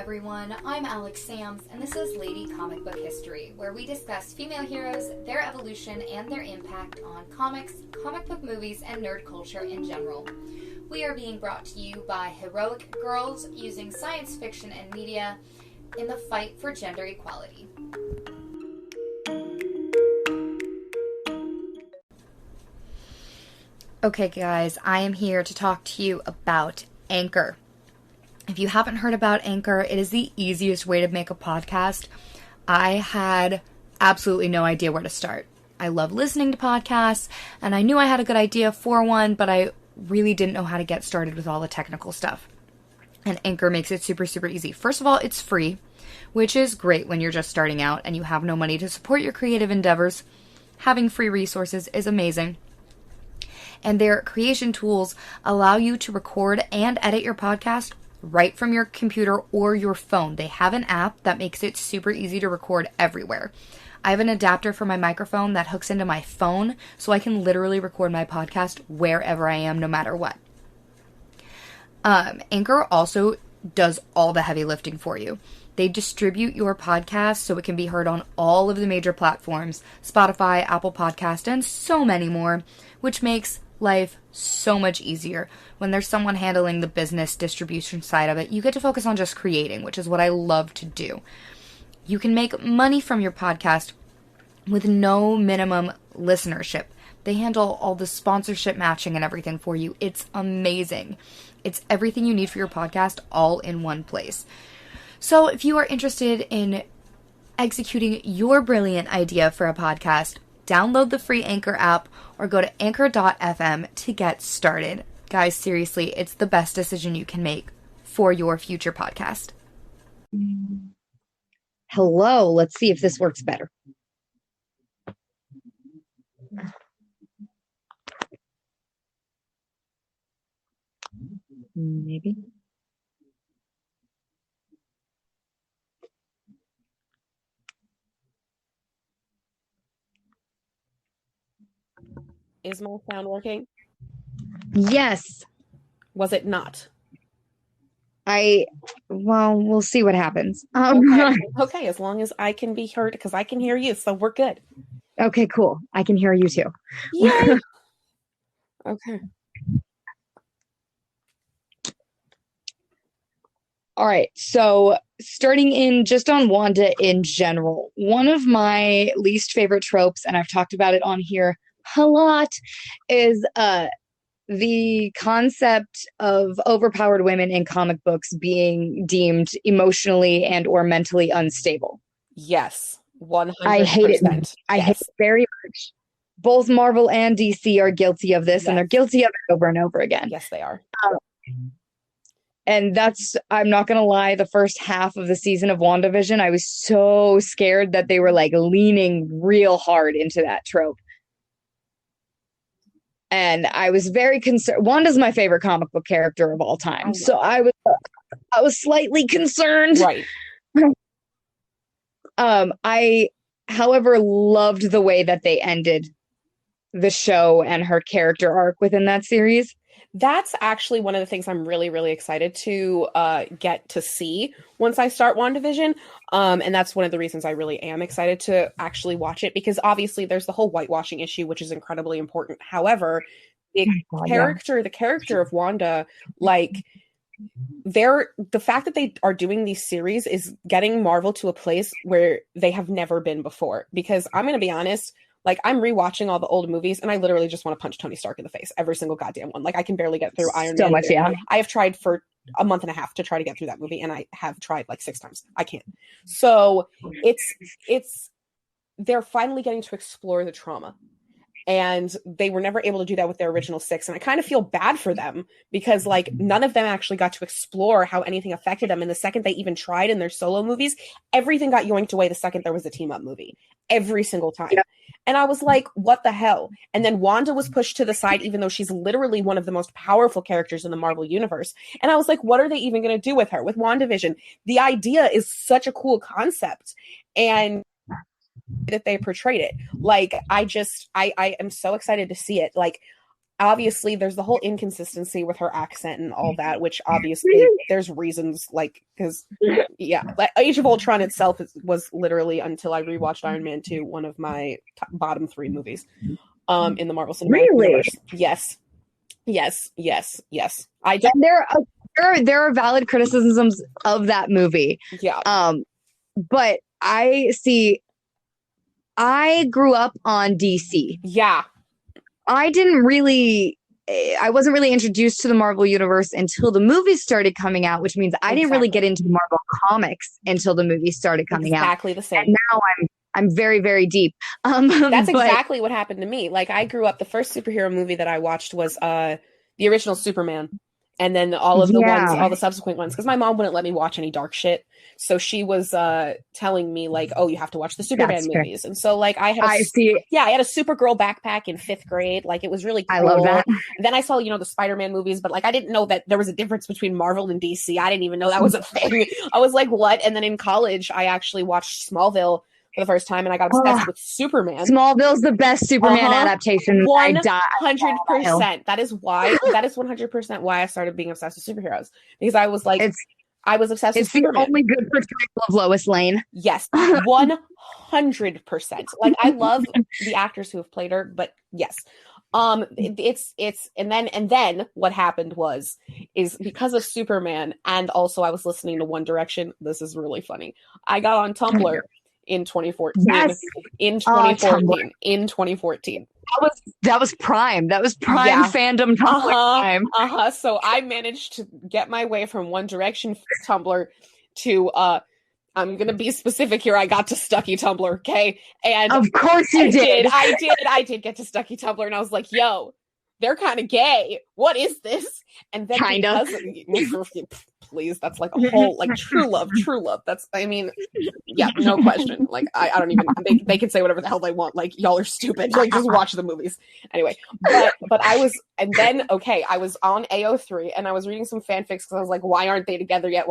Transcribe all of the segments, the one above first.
everyone, I'm Alex Sams, and this is Lady Comic Book History, where we discuss female heroes, their evolution, and their impact on comics, comic book movies, and nerd culture in general. We are being brought to you by heroic girls using science fiction and media in the fight for gender equality. Okay guys, I am here to talk to you about Anchor. If you haven't heard about Anchor, it is the easiest way to make a podcast. I had absolutely no idea where to start. I love listening to podcasts, and I knew I had a good idea for one, but I really didn't know how to get started with all the technical stuff. And Anchor makes it super, super easy. First of all, it's free, which is great when you're just starting out and you have no money to support your creative endeavors. Having free resources is amazing. And their creation tools allow you to record and edit your podcast right from your computer or your phone. They have an app that makes it super easy to record everywhere. I have an adapter for my microphone that hooks into my phone, so I can literally record my podcast wherever I am, no matter what. Anchor also does all the heavy lifting for you. They distribute your podcast so it can be heard on all of the major platforms, Spotify, Apple Podcast, and so many more, which makes life so much easier. When there's someone handling the business distribution side of it, you get to focus on just creating, which is what I love to do. You can make money from your podcast with no minimum listenership. They handle all the sponsorship matching and everything for you. It's amazing. It's everything you need for your podcast all in one place. So if you are interested in executing your brilliant idea for a podcast, download the free Anchor app or go to anchor.fm to get started. Guys, seriously, it's the best decision you can make for your future podcast. Hello, let's see if this works better. Maybe. Is my sound working? Yes. Was it not? Well, we'll see what happens. Okay, as long as I can be heard, because I can hear you, so we're good. Okay, cool. I can hear you too. Yay! Okay. All right, so starting in just on Wanda in general, one of my least favorite tropes, and I've talked about it on here a lot, is the concept of overpowered women in comic books being deemed emotionally and or mentally unstable. Yes, 100%. I hate it. I hate it very much. Both Marvel and DC are guilty of this, and they're guilty of it over and over again. Yes, they are. And I'm not going to lie, the first half of the season of WandaVision, I was so scared that they were like leaning real hard into that trope. And I was very concerned. Wanda's my favorite comic book character of all time. So I was slightly concerned. Right. I, however, loved the way that they ended the show and her character arc within that series. That's actually one of the things I'm really, really excited to get to see once I start WandaVision. And that's one of the reasons I really am excited to actually watch it, because obviously there's the whole whitewashing issue, which is incredibly important. However, the character of Wanda, like the fact that they are doing these series is getting Marvel to a place where they have never been before. Because I'm going to be honest, like, I'm rewatching all the old movies, and I literally just want to punch Tony Stark in the face. Every single goddamn one. Like, I can barely get through Iron Man. Much, yeah. I have tried for a month and a half to try to get through that movie, and I have tried like 6 times. I can't. So they're finally getting to explore the trauma. And they were never able to do that with their original 6. And I kind of feel bad for them because, like, none of them actually got to explore how anything affected them. And the second they even tried in their solo movies, everything got yoinked away the second there was a team-up movie. Every single time. Yeah. And I was like, what the hell? And then Wanda was pushed to the side, even though she's literally one of the most powerful characters in the Marvel Universe. And I was like, what are they even going to do with her? With WandaVision? The idea is such a cool concept. And that they portrayed it. Like, I am so excited to see it. Like, obviously there's the whole inconsistency with her accent and all that, which obviously there's reasons, like, because like Age of Ultron itself was literally, until I rewatched Iron Man 2, one of my bottom 3 movies in the Marvel Cinematic Universe. Yes. I do. And there are valid criticisms of that movie. Yeah. But I grew up on DC. Yeah. I wasn't really introduced to the Marvel Universe until the movies started coming out, which means I didn't really get into the Marvel comics until the movies started coming out. Exactly the same. And now I'm very, very deep. That's exactly what happened to me. Like, I grew up, the first superhero movie that I watched was the original Superman. And then all of the ones, all the subsequent ones, because my mom wouldn't let me watch any dark shit. So she was telling me, like, oh, you have to watch the Superman movies. And so, like, I had a Supergirl backpack in 5th grade. Like, it was really cool. I love that. And then I saw, the Spider-Man movies, but, like, I didn't know that there was a difference between Marvel and DC. I didn't even know that was a thing. I was like, what? And then in college, I actually watched Smallville for the first time, and I got obsessed with Superman. Smallville's the best Superman adaptation. 100%. That is 100% why I started being obsessed with superheroes, because I was like, I was obsessed with Superman. It's the only good portrayal of Lois Lane. Yes, 100%. Like, I love the actors who have played her, but yes. It's and then what happened is because of Superman, and also I was listening to One Direction. This is really funny. I got on Tumblr in 2014. Yes. In 2014. That was prime. That was prime fandom Tumblr time. So I managed to get my way from One Direction Tumblr to I'm gonna be specific here. I got to Stucky Tumblr, okay? And of course you did. I did get to Stucky Tumblr, and I was like, yo, they're kind of gay. What is this? And then please, that's like a whole, like, true love. That's, I mean, yeah, no question. Like, I don't even, they can say whatever the hell they want. Like, y'all are stupid. Like, just watch the movies. Anyway, but I was, and then, I was on AO3 and I was reading some fanfics because I was like, why aren't they together yet?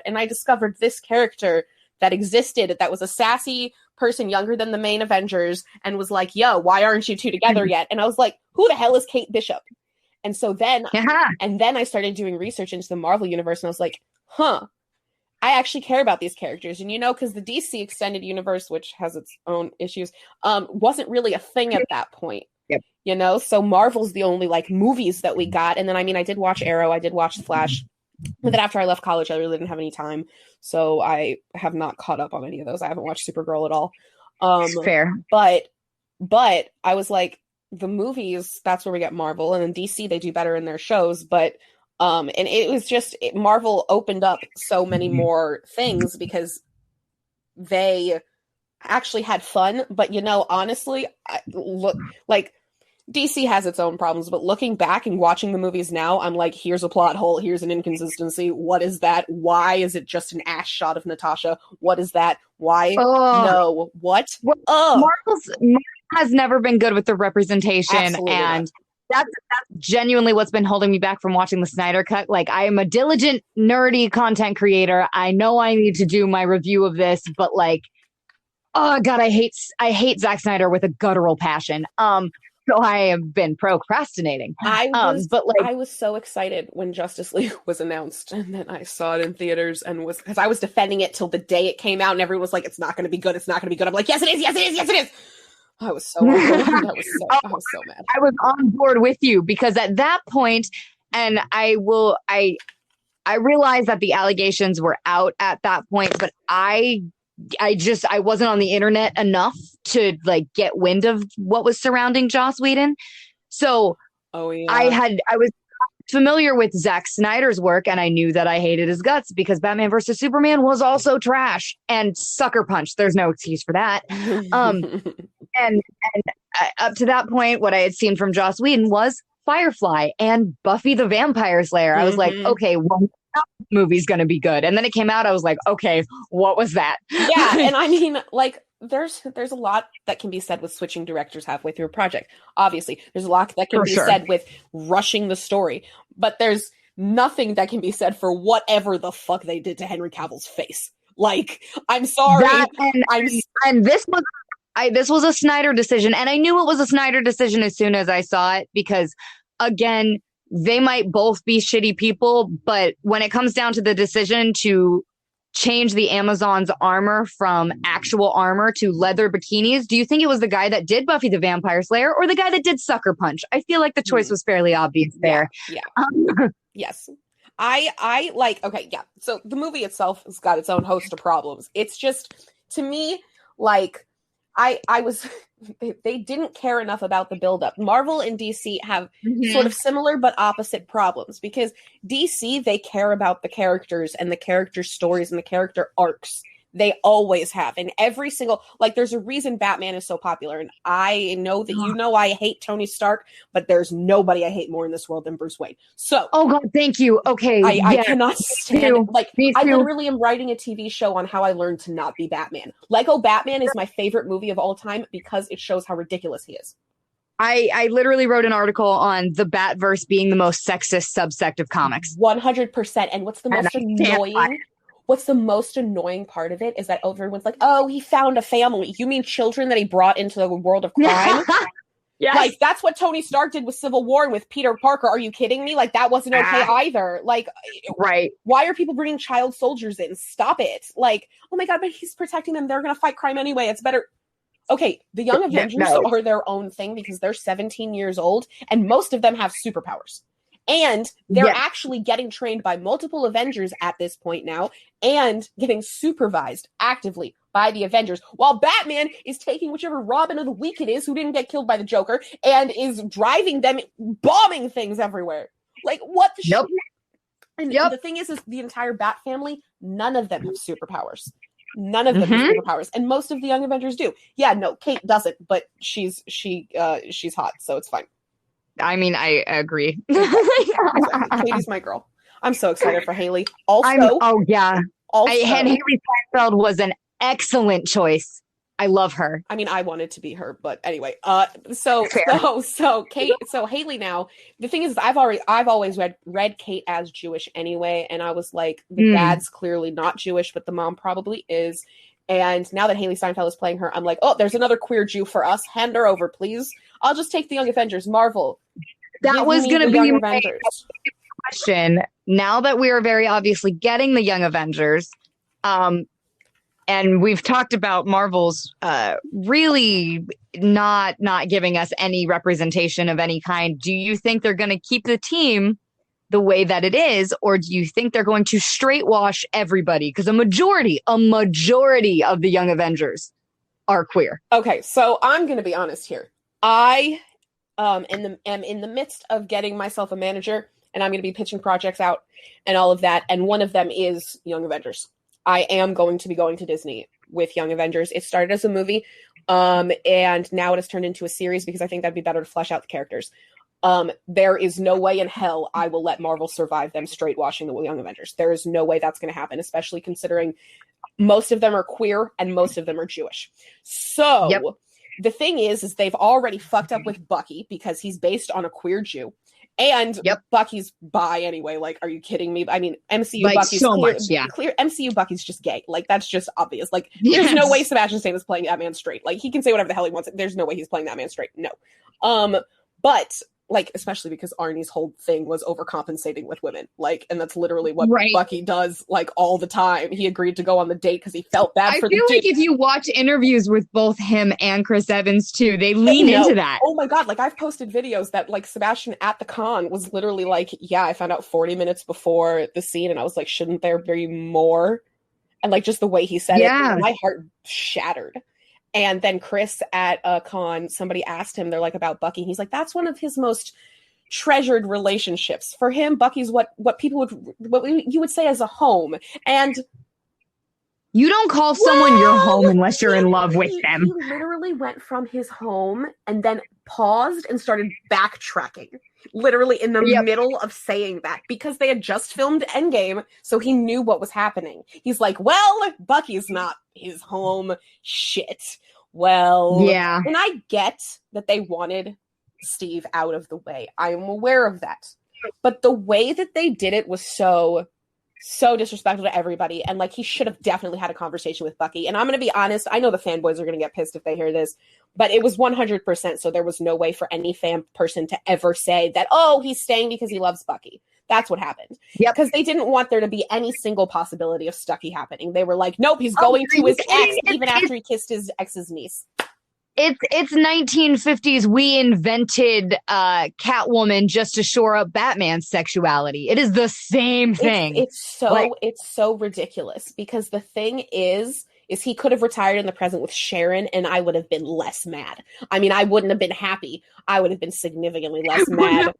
And I discovered this character that existed that was a sassy person younger than the main Avengers and was like, yo, why aren't you two together yet? And I was like, who the hell is Kate Bishop? And so then, I started doing research into the Marvel universe, and I was like, I actually care about these characters. And, because the DC extended universe, which has its own issues, wasn't really a thing at that point. Yep. So Marvel's the only, like, movies that we got. And then, I did watch Arrow, I did watch The Flash. But then after I left college, I really didn't have any time. So I have not caught up on any of those. I haven't watched Supergirl at all. Fair. But I was like, the movies, that's where we get Marvel, and then DC, they do better in their shows. But and it was just Marvel opened up so many more things because they actually had fun. But honestly, DC has its own problems, but looking back and watching the movies now, I'm like, here's a plot hole, here's an inconsistency. What is that? Why is it just an ass shot of Natasha? What is that? Why? No. What? Marvel has never been good with the representation. Absolutely and that's genuinely what's been holding me back from watching the Snyder Cut. Like, I am a diligent, nerdy content creator. I know I need to do my review of this, but, like, oh God, I hate Zack Snyder with a guttural passion. So I have been procrastinating. I was so excited when Justice League was announced, and then I saw it in theaters and because I was defending it till the day it came out, and everyone was like, "It's not going to be good. It's not going to be good." I'm like, "Yes, it is. Yes, it is. Yes, it is." I was so mad. I was so mad. I was on board with you because at that point, and I realized that the allegations were out at that point, but I wasn't on the internet enough to, like, get wind of what was surrounding Joss Whedon. So I was familiar with Zack Snyder's work, and I knew that I hated his guts because Batman vs. Superman was also trash and Sucker Punch. There's no excuse for that. And up to that point, what I had seen from Joss Whedon was Firefly and Buffy the Vampire Slayer. I was like, okay, well, movie's gonna be good. And then it came out, I was like, okay, what was that? Yeah. And I mean, like, there's a lot that can be said with switching directors halfway through a project. Obviously, there's a lot that can be said with rushing the story, but there's nothing that can be said for whatever the fuck they did to Henry Cavill's face. Like, I'm sorry. And this was this was a Snyder decision, and I knew it was a Snyder decision as soon as I saw it because, again, they might both be shitty people, but when it comes down to the decision to change the Amazon's armor from actual armor to leather bikinis, do you think it was the guy that did Buffy the Vampire Slayer or the guy that did Sucker Punch? I feel like the choice was fairly obvious there. Yeah. Yes. I like, okay, yeah. So the movie itself has got its own host of problems. It's just, to me, like, I was, they didn't care enough about the buildup. Marvel and DC have sort of similar but opposite problems because DC, they care about the characters and the character stories and the character arcs. They always have. And every single, like, there's a reason Batman is so popular. And I know that you know I hate Tony Stark, but there's nobody I hate more in this world than Bruce Wayne. So. Oh, God, thank you. Okay. I cannot stand it. Like, I literally am writing a TV show on how I learned to not be Batman. Lego Batman is my favorite movie of all time because it shows how ridiculous he is. I literally wrote an article on the Batverse being the most sexist subsect of comics. 100%. And what's the most annoying? What's the most annoying part of it is that everyone's like, oh, he found a family. You mean children that he brought into the world of crime? Yes. Like, that's what Tony Stark did with Civil War and with Peter Parker. Are you kidding me? Like, that wasn't okay either. Like, right. Why are people bringing child soldiers in? Stop it. Like, oh my God, but he's protecting them. They're going to fight crime anyway. It's better. Okay, the Young Avengers are their own thing because they're 17 years old and most of them have superpowers. And they're actually getting trained by multiple Avengers at this point now and getting supervised actively by the Avengers, while Batman is taking whichever Robin of the Week it is who didn't get killed by the Joker and is driving them, bombing things everywhere. Like, what the shit? And the thing is the entire Bat family, none of them have superpowers. None of them have superpowers, and most of the Young Avengers do. Yeah, no, Kate doesn't, but she's hot, so it's fine. I mean, I agree. Katie's my girl. I'm so excited for Haley. Also, and Haley Steinfeld was an excellent choice. I love her. I mean, I wanted to be her, but anyway. So Haley now. The thing is, I've always read Kate as Jewish anyway, and I was like, the dad's clearly not Jewish, but the mom probably is. And now that Haley Steinfeld is playing her, I'm like, oh, there's another queer Jew for us. Hand her over, please. I'll just take the Young Avengers. Marvel. That was going to be my question. Now that we are very obviously getting the Young Avengers, and we've talked about Marvel's really not giving us any representation of any kind, do you think they're going to keep the team the way that it is, or do you think they're going to straight wash everybody? Because a majority of the Young Avengers are queer. Okay, so I'm going to be honest here. I am in the midst of getting myself a manager, and I'm going to be pitching projects out and all of that, and one of them is Young Avengers. I am going to be going to Disney with Young Avengers. It started as a movie, and now it has turned into a series because I think that'd be better to flesh out the characters. There is no way in hell I will let Marvel survive them straight washing the Young Avengers. There is no way that's going to happen, especially considering most of them are queer and most of them are Jewish. So the thing is they've already fucked up with Bucky because he's based on a queer Jew. And Bucky's bi anyway. Like, are you kidding me? I mean, MCU like Bucky's so clear. MCU Bucky's just gay. Like, that's just obvious. Like, there's no way Sebastian Stan is playing that man straight. Like, he can say whatever the hell he wants. There's no way he's playing that man straight. No. But like, especially because Arnie's whole thing was overcompensating with women. Like, and that's literally what Bucky does, like, all the time. He agreed to go on the date because he felt bad for the dude. I feel like if you watch interviews with both him and Chris Evans, too, they lean into that. Oh, my God. Like, I've posted videos that, like, Sebastian at the con was literally like, yeah, I found out 40 minutes before the scene, and I was like, shouldn't there be more? And, like, just the way he said it, my heart shattered. And then Chris at a con, somebody asked him, they're like, about Bucky. He's like, that's one of his most treasured relationships. For him, Bucky's what you would say as a home. And you don't call someone your home unless you're in love with them. He literally went from his home and then paused and started backtracking. Literally in the middle of saying that because they had just filmed Endgame, so he knew what was happening. He's like, well, Bucky's not his home. Shit. Well, yeah. And I get that they wanted Steve out of the way. I am aware of that. But the way that they did it was so so disrespectful to everybody. And like, he should have definitely had a conversation with Bucky. And I'm going to be honest, I know the fanboys are going to get pissed if they hear this, but it was 100%. So there was no way for any fan person to ever say that, oh, he's staying because he loves Bucky. That's what happened. Yep. Because they didn't want there to be any single possibility of Stucky happening. They were like, nope, he's going to his ex, even after he kissed his ex's niece. It's 1950s. We invented Catwoman just to shore up Batman's sexuality. It is the same thing. It's so ridiculous, because the thing is he could have retired in the present with Sharon, and I would have been less mad. I mean, I wouldn't have been happy. I would have been significantly less mad.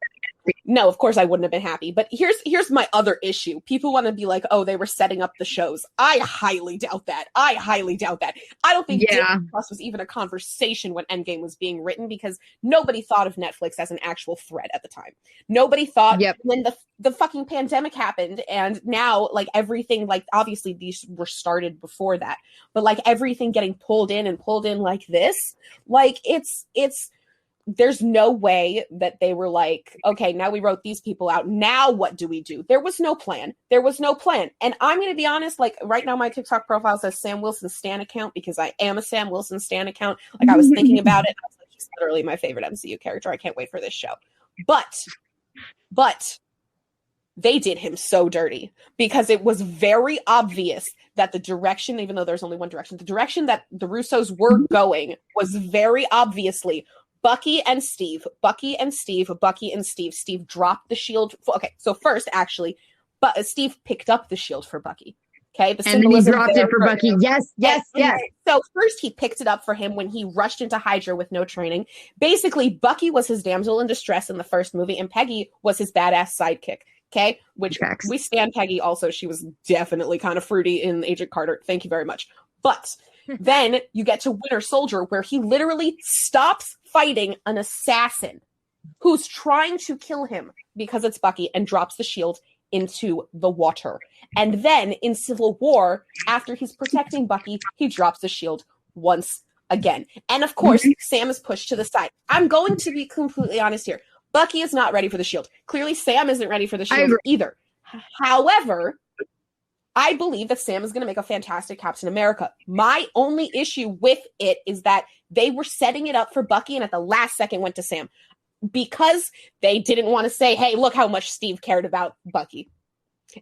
No, of course I wouldn't have been happy. But here's my other issue. People want to be like, oh, they were setting up the shows. I highly doubt that. I don't think Disney Plus was even a conversation when Endgame was being written, because nobody thought of Netflix as an actual threat at the time. Nobody thought when the fucking pandemic happened, and now like everything, like obviously these were started before that, but like everything getting pulled in like this, like it's there's no way that they were like, okay, now we wrote these people out. Now what do we do? There was no plan. And I'm going to be honest, like right now my TikTok profile says Sam Wilson Stan account, because I am a Sam Wilson Stan account. Like I was thinking about it. I was like, he's literally my favorite MCU character. I can't wait for this show. But they did him so dirty, because it was very obvious that the direction, even though there's only one direction, the direction that the Russos were going was very obviously Bucky and Steve. Steve dropped the shield. Okay, so first, actually, but Steve picked up the shield for Bucky. Okay, the and then he dropped it for Bucky. Yes. So first, he picked it up for him when he rushed into Hydra with no training. Basically, Bucky was his damsel in distress in the first movie, and Peggy was his badass sidekick. Okay, which we stand Peggy. Also, she was definitely kind of fruity in Agent Carter. Thank you very much. But then you get to Winter Soldier, where he literally stops fighting an assassin who's trying to kill him because it's Bucky, and drops the shield into the water. And then in Civil War, after he's protecting Bucky, he drops the shield once again. And of course, Sam is pushed to the side. I'm going to be completely honest here. Bucky is not ready for the shield. Clearly, Sam isn't ready for the shield either. However, I believe that Sam is going to make a fantastic Captain America. My only issue with it is that they were setting it up for Bucky, and at the last second went to Sam, because they didn't want to say, hey, look how much Steve cared about Bucky.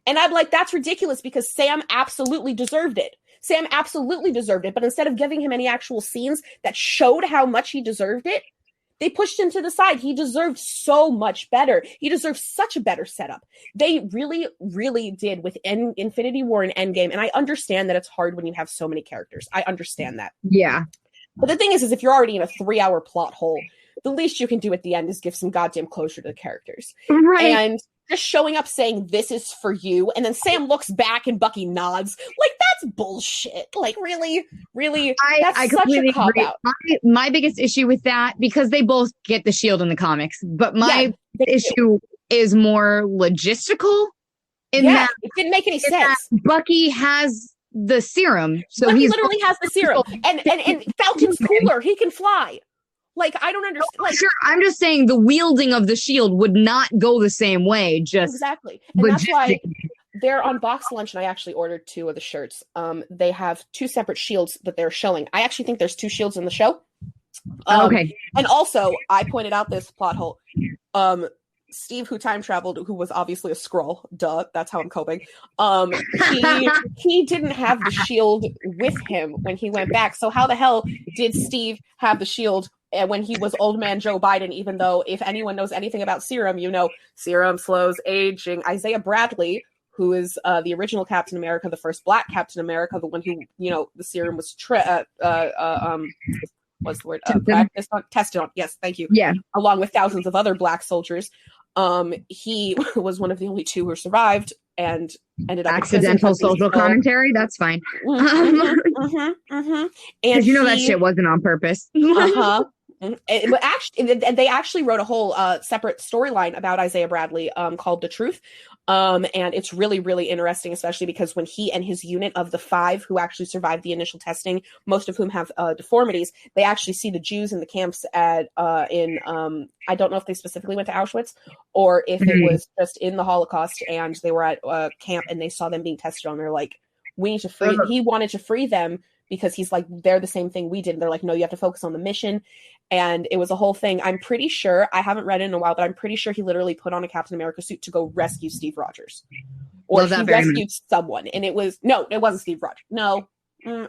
And I'm like, that's ridiculous, because Sam absolutely deserved it. But instead of giving him any actual scenes that showed how much he deserved it, they pushed him to the side. He deserved so much better. He deserved such a better setup. They really, really did with Infinity War and Endgame. And I understand that it's hard when you have so many characters. I understand that. Yeah. But the thing is if you're already in a 3-hour plot hole, the least you can do at the end is give some goddamn closure to the characters. Right. And just showing up saying, this is for you. And then Sam looks back and Bucky nods. Like, that's bullshit. Like, really? That's I such a cop-out. My biggest issue with that, because they both get the shield in the comics, but my issue is more logistical. That it didn't make any sense. Bucky has the serum. So he literally has the serum. And Falcon's cooler. He can fly. Like, I don't understand. Like, sure, I'm just saying the wielding of the shield would not go the same way. Exactly. And that's why they're on box lunch, and I actually ordered 2 of the shirts. They have 2 separate shields that they're showing. I actually think there's 2 shields in the show. Okay. And also, I pointed out this plot hole. Steve, who time traveled, who was obviously a Skrull, duh, that's how I'm coping. He didn't have the shield with him when he went back. So how the hell did Steve have the shield when he was old man Joe Biden? Even though, if anyone knows anything about serum, you know serum slows aging. Isaiah Bradley, who is the original Captain America, the first Black Captain America, the one who, the serum was what's the word? Tested on. Yes, thank you. Yeah. Along with thousands of other Black soldiers. He was one of the only 2 who survived and ended up accidental social commentary. That's fine. And because that shit wasn't on purpose. But actually, they actually wrote a whole separate storyline about Isaiah Bradley called The Truth. And it's really, really interesting, especially because when he and his unit of the 5 who actually survived the initial testing, most of whom have deformities, they actually see the Jews in the camps I don't know if they specifically went to Auschwitz or if it was just in the Holocaust and they were at camp and they saw them being tested on. They're like, we need to free. He wanted to free them because he's like, they're the same thing we did. And they're like, no, you have to focus on the mission. And it was a whole thing. I'm pretty sure, I haven't read it in a while, but I'm pretty sure he literally put on a Captain America suit to go rescue Steve Rogers. Or he rescued someone. And it wasn't Steve Rogers. No,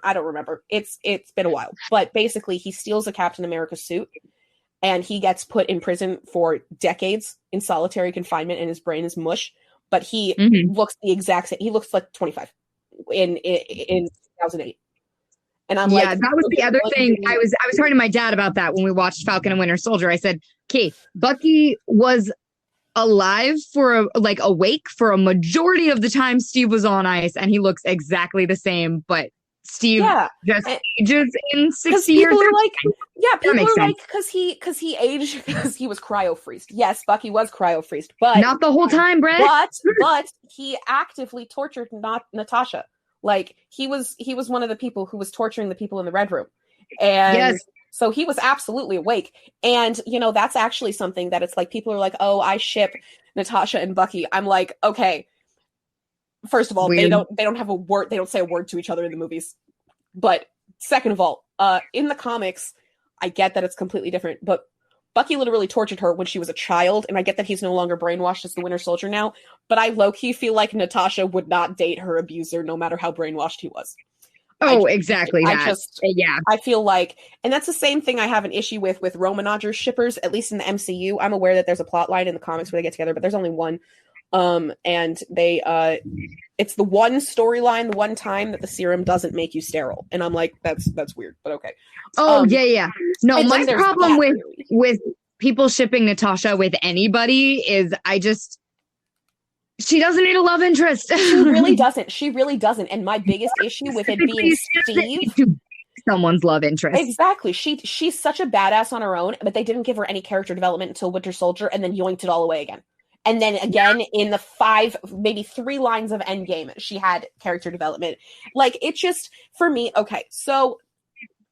I don't remember. It's been a while. But basically, he steals a Captain America suit and he gets put in prison for decades in solitary confinement and his brain is mush. But he looks the exact same. He looks like 25 in 2008. And I'm that was the other thing. I was talking to my dad about that when we watched Falcon and Winter Soldier. I said, okay, Bucky was alive awake for a majority of the time Steve was on ice, and he looks exactly the same, but Steve just ages in 60 years. People are like, because he aged because he was cryo-freezed. Yes, Bucky was cryo-freezed, but not the whole time, Brett. But he actively tortured Natasha. Like he was one of the people who was torturing the people in the Red Room. And so he was absolutely awake. And, that's actually something that it's like, people are like, oh, I ship Natasha and Bucky. I'm like, okay, first of all, weird. They don't have a word. They don't say a word to each other in the movies. But second of all, in the comics, I get that it's completely different, but Bucky literally tortured her when she was a child, and I get that he's no longer brainwashed as the Winter Soldier now, but I low-key feel like Natasha would not date her abuser no matter how brainwashed he was. Exactly. I feel like, and that's the same thing I have an issue with Romanogers shippers, at least in the MCU. I'm aware that there's a plot line in the comics where they get together, but there's only one. And they, it's the one storyline, the one time that the serum doesn't make you sterile. And I'm like, that's weird, but okay. No, my problem with people shipping Natasha with anybody is she doesn't need a love interest. She really doesn't. And my biggest issue with it being Steve, someone's love interest. Exactly. She's such a badass on her own, but they didn't give her any character development until Winter Soldier and then yoinked it all away again. And then again, in the 5, maybe 3 lines of Endgame, she had character development. Like, it just, for me, okay, so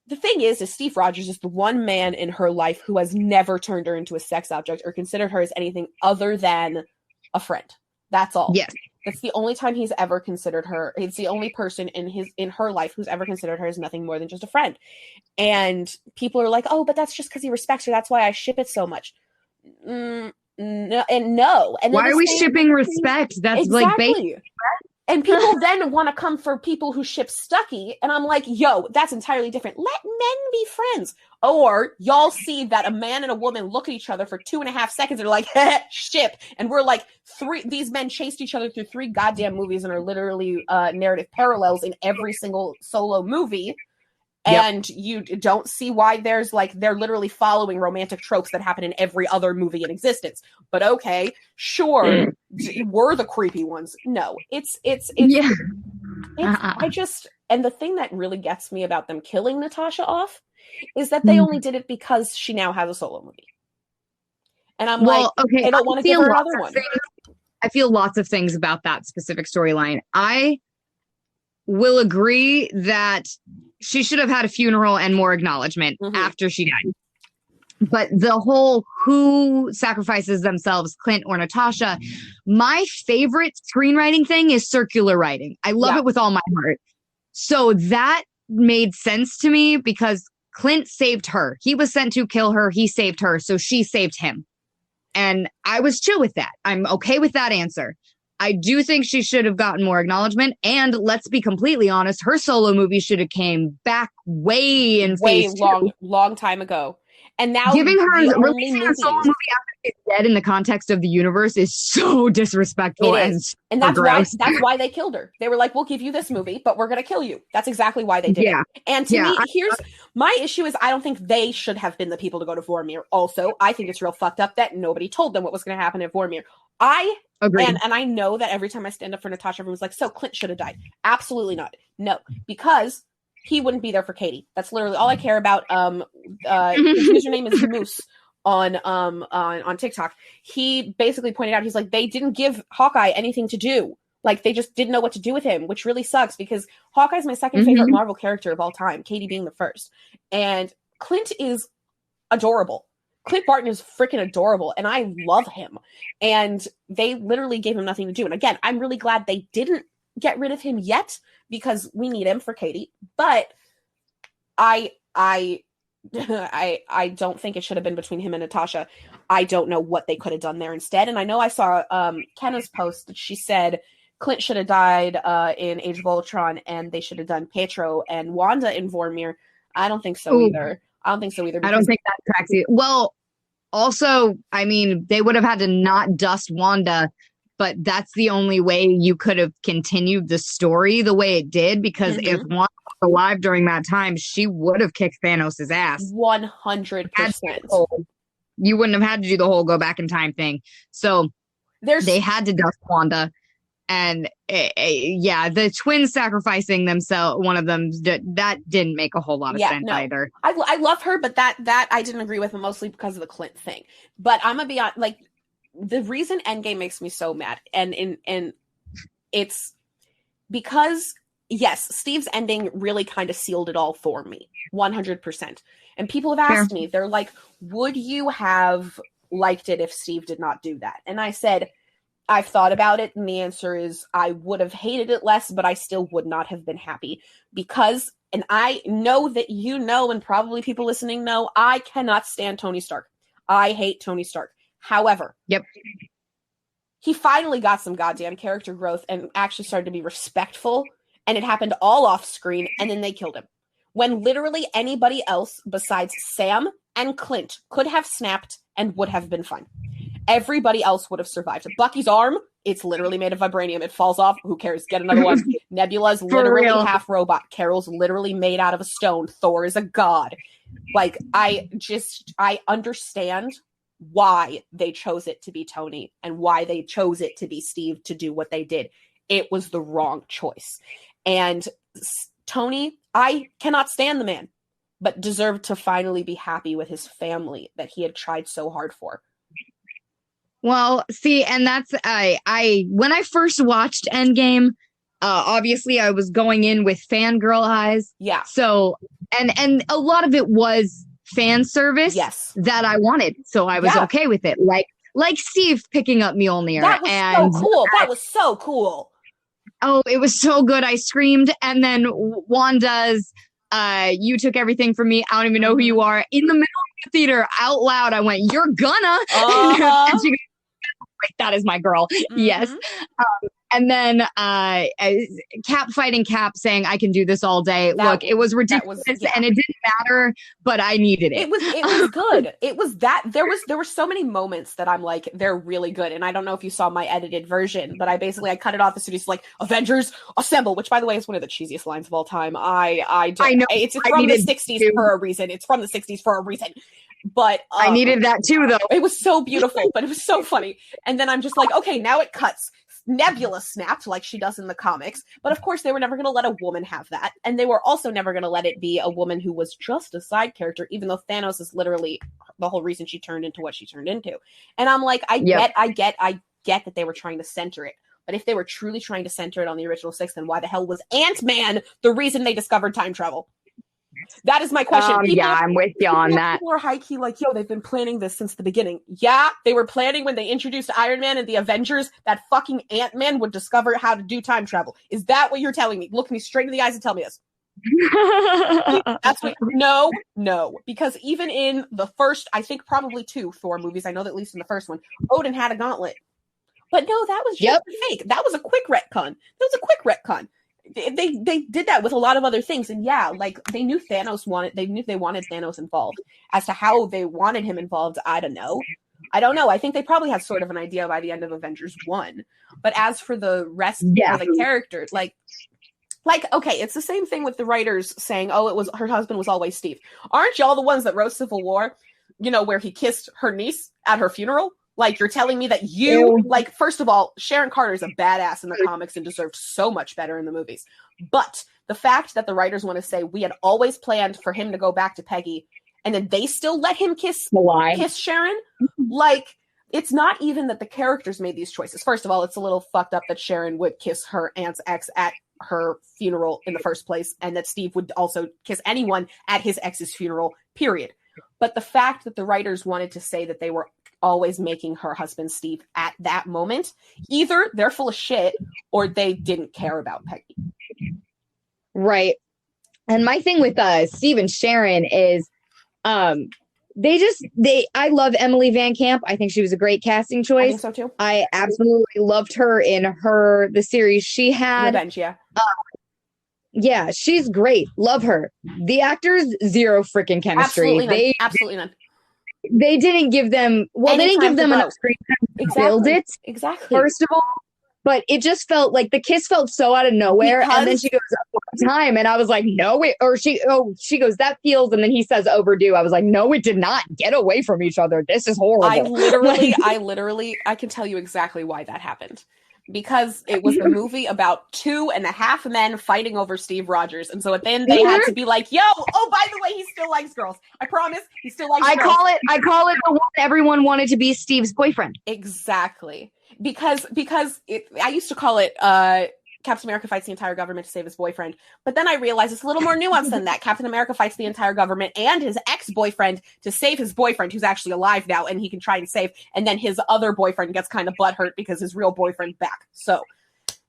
the thing is Steve Rogers is the one man in her life who has never turned her into a sex object or considered her as anything other than a friend. That's all. Yes. That's the only time he's ever considered her. It's the only person in her life who's ever considered her as nothing more than just a friend. And people are like, oh, but that's just because he respects her. That's why I ship it so much. No. And why are we shipping respect? That's exactly. Like and people then want to come for people who ship Stucky, and I'm like, yo, that's entirely different. Let men be friends. Or y'all see that a man and a woman look at each other for 2.5 seconds and are like, ship. And we're like, these men chased each other through 3 goddamn movies and are literally narrative parallels in every single solo movie. And you don't see why they're literally following romantic tropes that happen in every other movie in existence. But okay, sure, we're the creepy ones. No, it's I just, and the thing that really gets me about them killing Natasha off is that they only did it because she now has a solo movie. And I'm I don't want to give her another one. I feel lots of things about that specific storyline. I will agree that she should have had a funeral and more acknowledgement after she died. But the whole who sacrifices themselves, Clint or Natasha, my favorite screenwriting thing is circular writing. I love it with all my heart. So that made sense to me because Clint saved her. He was sent to kill her. He saved her. So she saved him. And I was chill with that. I'm okay with that answer. I do think she should have gotten more acknowledgement. And let's be completely honest, her solo movie should have came back way long time ago. And now giving her releasing a solo movie after she's dead in the context of the universe is so disrespectful and that's why they killed her. They were like, we'll give you this movie, but we're gonna kill you. That's exactly why they did it. And to me, here's my issue is I don't think they should have been the people to go to Vormir. Also, I think it's real fucked up that nobody told them what was gonna happen at Vormir. I agree. And I know that every time I stand up for Natasha, everyone's like, so Clint should have died. Absolutely not. No, because he wouldn't be there for Katie. That's literally all I care about. His username is Moose on TikTok. He basically pointed out, he's like, they didn't give Hawkeye anything to do. Like, they just didn't know what to do with him, which really sucks because Hawkeye's my second favorite Marvel character of all time, Katie being the first. And Clint is adorable. Clint Barton is freaking adorable, and I love him. And they literally gave him nothing to do. And again, I'm really glad they didn't get rid of him yet because we need him for Katie. But I don't think it should have been between him and Natasha. I don't know what they could have done there instead. And I know I saw Kenna's post that she said Clint should have died in Age of Ultron, and they should have done Pietro and Wanda in Vormir. I don't think so either. I don't think that tracks either. Well, also, I mean, they would have had to not dust Wanda, but that's the only way you could have continued the story the way it did, because if Wanda was alive during that time, she would have kicked Thanos' ass. 100%. You wouldn't have had to do the whole go back in time thing. So they had to dust Wanda. And the twins sacrificing themselves, one of them, that didn't make a whole lot of sense either. I love her, but that I didn't agree with, but mostly because of the Clint thing. But I'm gonna be honest, like, the reason Endgame makes me so mad, and it's because, yes, Steve's ending really kind of sealed it all for me, 100%. And people have asked me, they're like, would you have liked it if Steve did not do that? And I said, I've thought about it, and the answer is I would have hated it less, but I still would not have been happy because, and I know that you know, and probably people listening know, I cannot stand Tony Stark. I hate Tony Stark. However, he finally got some goddamn character growth and actually started to be respectful, and it happened all off screen, and then they killed him. When literally anybody else besides Sam and Clint could have snapped and would have been fine. Everybody else would have survived. Bucky's arm, it's literally made of vibranium. It falls off. Who cares? Get another one. Nebula's literally half robot. Carol's literally made out of a stone. Thor is a god. Like, I understand why they chose it to be Tony and why they chose it to be Steve to do what they did. It was the wrong choice. And Tony, I cannot stand the man, but deserved to finally be happy with his family that he had tried so hard for. Well, see, and that's when I first watched Endgame, obviously I was going in with fangirl eyes. Yeah. So and a lot of it was fan service that I wanted. So I was okay with it. Like Steve picking up Mjolnir. That was so cool. That was so cool. Oh, it was so good. I screamed. And then Wanda's you took everything from me. I don't even know who you are. In the middle of the theater, out loud, I went, "You're gonna." And she goes, that is my girl. Yes. And then Cap fighting Cap saying, "I can do this all day." Look, it was ridiculous and it didn't matter, but I needed it. It was good. It was that there were so many moments that I'm like, they're really good. And I don't know if you saw my edited version, but I cut it off as soon as like, "Avengers assemble," which by the way is one of the cheesiest lines of all time. I know it's from the 60s for a reason. It's from the 60s for a reason. But I needed that too, though. It was so beautiful, but it was so funny. And then I'm just like, okay, now it cuts. Nebula snapped like she does in the comics. But of course, they were never going to let a woman have that. And they were also never going to let it be a woman who was just a side character, even though Thanos is literally the whole reason she turned into what she turned into. And I'm like, I get that they were trying to center it. But if they were truly trying to center it on the original six, then why the hell was Ant-Man the reason they discovered time travel? That is my question. I'm with you on that. People are high-key like, yo, they've been planning this since the beginning. Yeah, they were planning when they introduced Iron Man and the Avengers that fucking Ant-Man would discover how to do time travel. Is that what you're telling me? Look me straight in the eyes and tell me this. That's what. No. Because even in the first, I think probably 2 Thor movies, I know that at least in the first one, Odin had a gauntlet. But no, that was just fake. That was a quick retcon. They did that with a lot of other things, and like they knew they wanted Thanos involved. As to how they wanted him involved, I don't know. I think they probably had sort of an idea by the end of Avengers 1. But as for the rest of the characters, like okay, it's the same thing with the writers saying, "Oh, it was her husband was always Steve." Aren't y'all the ones that wrote Civil War? You know, where he kissed her niece at her funeral? Like, you're telling me that like, first of all, Sharon Carter is a badass in the comics and deserved so much better in the movies. But the fact that the writers want to say we had always planned for him to go back to Peggy, and then they still let him kiss Sharon, like, it's not even that the characters made these choices. First of all, it's a little fucked up that Sharon would kiss her aunt's ex at her funeral in the first place, and that Steve would also kiss anyone at his ex's funeral, period. But the fact that the writers wanted to say that they were always making her husband Steve at that moment, either they're full of shit or they didn't care about Peggy. Right. And my thing with Steve and Sharon is I love Emily Van Camp. I think she was a great casting choice. I think so too. I absolutely loved her in the series she had. Revenge, yeah. Yeah, she's great. Love her. The actors, zero freaking chemistry. Absolutely none. They didn't give them enough screen time to build it. Exactly. First of all, but it just felt like the kiss felt so out of nowhere, and then she goes one time, and I was like, no, she goes, that feels, and then he says overdue. I was like, no, it did not. Get away from each other. This is horrible. I can tell you exactly why that happened. Because it was a movie about 2.5 men fighting over Steve Rogers. And so at the end they had to be like, yo, oh, by the way, he still likes girls. I promise he still likes girls. I call it the one everyone wanted to be Steve's boyfriend. Exactly. Because I used to call it Captain America fights the entire government to save his boyfriend. But then I realized it's a little more nuanced than that. Captain America fights the entire government and his ex-boyfriend to save his boyfriend, who's actually alive now and he can try and save. And then his other boyfriend gets kind of butthurt because his real boyfriend's back. So,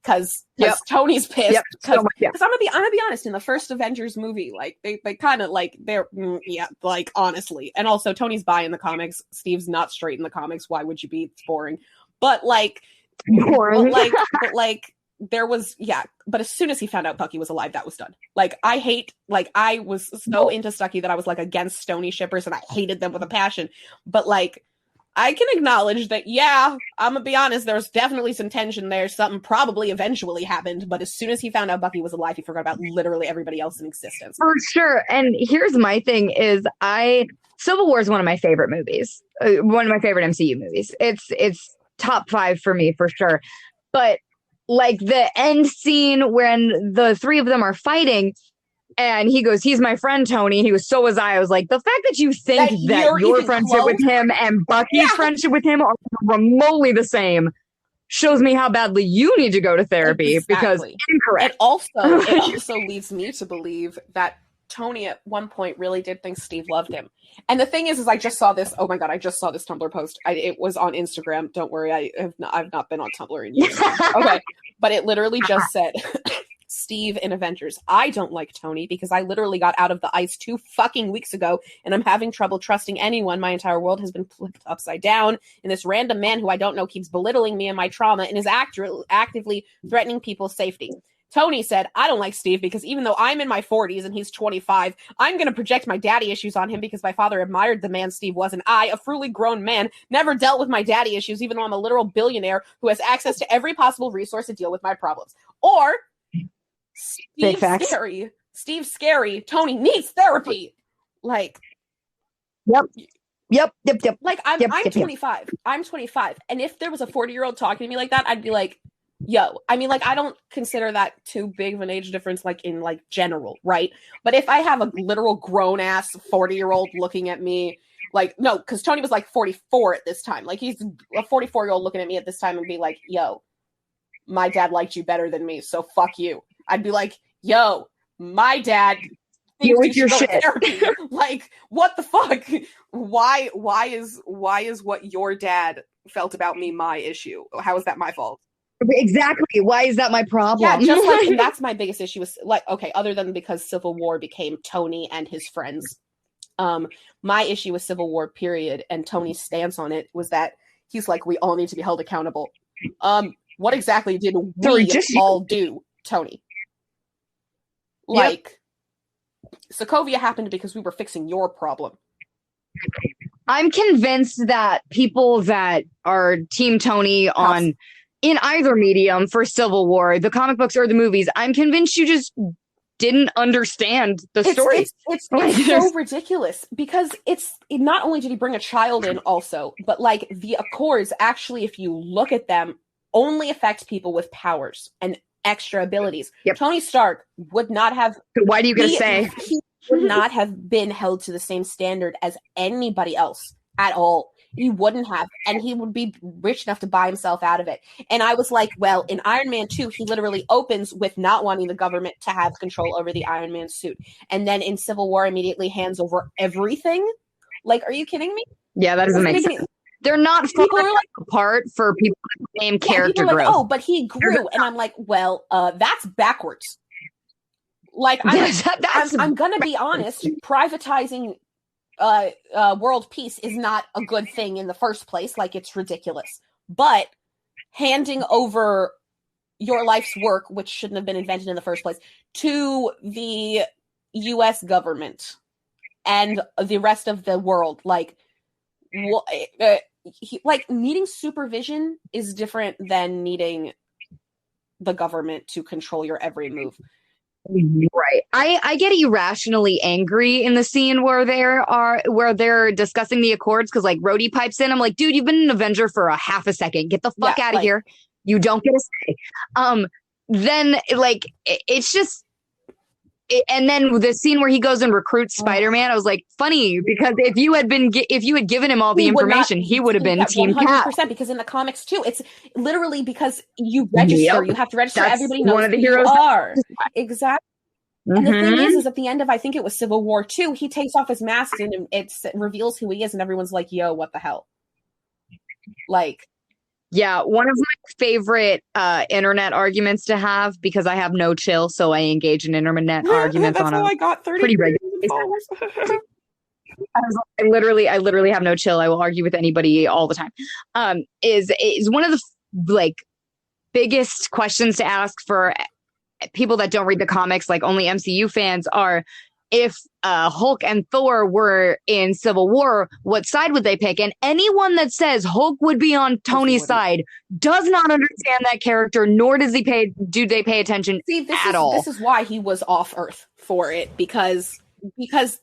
because Tony's pissed. Because I'm gonna be honest, in the first Avengers movie, like they kind of like like honestly, and also Tony's bi in the comics. Steve's not straight in the comics. Why would you be? It's boring. But like, there was, but as soon as he found out Bucky was alive, that was done. Like, I was so into Stucky that I was like against Stony shippers and I hated them with a passion. But like, I can acknowledge that, I'm gonna be honest, there's definitely some tension there. Something probably eventually happened, but as soon as he found out Bucky was alive, he forgot about literally everybody else in existence. For sure. And here's my thing is Civil War is one of my favorite movies. One of my favorite MCU movies. It's top 5 for me for sure. But like the end scene when the three of them are fighting and he goes, he's my friend, Tony. He goes, so was I. I was like, the fact that you think that your friendship with him and Bucky's friendship with him are remotely the same shows me how badly you need to go to therapy because incorrect. It also leads me to believe that Tony at one point really did think Steve loved him. And the thing is I just saw this. Oh my God, I just saw this Tumblr post. It was on Instagram. Don't worry, I've not been on Tumblr in years. Okay, but it literally just said, Steve in Avengers. I don't like Tony because I literally got out of the ice 2 fucking weeks ago, and I'm having trouble trusting anyone. My entire world has been flipped upside down, and this random man who I don't know keeps belittling me and my trauma and is actively threatening people's safety. Tony said, I don't like Steve because even though I'm in my 40s and he's 25, I'm going to project my daddy issues on him because my father admired the man Steve was, and I, a fully grown man, never dealt with my daddy issues even though I'm a literal billionaire who has access to every possible resource to deal with my problems. Or, Steve's scary, Tony needs therapy. Like, Yep. Like, I'm 25. I'm 25. And if there was a 40-year-old talking to me like that, I'd be like, yo, I mean, like, I don't consider that too big of an age difference, like, in, like, general, right? But if I have a literal grown-ass 40-year-old looking at me, like, no, because Tony was, like, 44 at this time. Like, he's a 44-year-old looking at me at this time and be like, yo, my dad liked you better than me, so fuck you. I'd be like, yo, my dad thinks you should go to therapy. Like, what the fuck? Why is what your dad felt about me my issue? How is that my fault? Exactly. Why is that my problem? Yeah, just like, and that's my biggest issue is like, okay, other than because Civil War became Tony and his friends, my issue with Civil War, period, and Tony's stance on it was that he's like, we all need to be held accountable. What exactly did we all do, Tony? Like, Sokovia happened because we were fixing your problem. I'm convinced that people that are Team Tony in either medium for Civil War, the comic books or the movies, I'm convinced you just didn't understand the story. It's so ridiculous because not only did he bring a child in also, but like the Accords actually, if you look at them, only affect people with powers and extra abilities. Yep. Tony Stark would not have. So why do you get to say? He would not have been held to the same standard as anybody else at all. He wouldn't have, and he would be rich enough to buy himself out of it. And I was like, well, in Iron Man 2, he literally opens with not wanting the government to have control over the Iron Man suit. And then in Civil War, immediately hands over everything. Like, are you kidding me? Yeah, that doesn't make sense. They're not far apart for people with the same character growth. Like, oh, but he grew. And I'm like, well, that's backwards. Like, I'm going to be honest, privatizing world peace is not a good thing in the first place. Like, it's ridiculous. But handing over your life's work, which shouldn't have been invented in the first place, to the US government and the rest of the world, like needing supervision is different than needing the government to control your every move. Right. I get irrationally angry in the scene where they're discussing the Accords because like Rhodey pipes in. I'm like, dude, you've been an Avenger for a half a second. Get the fuck out of here. You don't get a say. Then like it's just. And then the scene where he goes and recruits Spider-Man, I was like, funny because if you had given him all the information, he would have been Team Cap. 100%, because in the comics too, it's literally because you register. Yep. You have to register. That's everybody knows one of the who heroes. You are. Exactly. Mm-hmm. And the thing is at the end of, I think it was Civil War 2, he takes off his mask and it reveals who he is, and everyone's like, "Yo, what the hell?" Like. Yeah, one of my favorite internet arguments to have, because I have no chill, so I engage in internet arguments on I got 30 pretty regular basis. I literally have no chill. I will argue with anybody all the time. Is one of the like biggest questions to ask for people that don't read the comics, like only MCU fans, are if Hulk and Thor were in Civil War, what side would they pick? And anyone that says Hulk would be on Tony's side does not understand that character, nor do they pay attention at all. This is why he was off Earth for it, because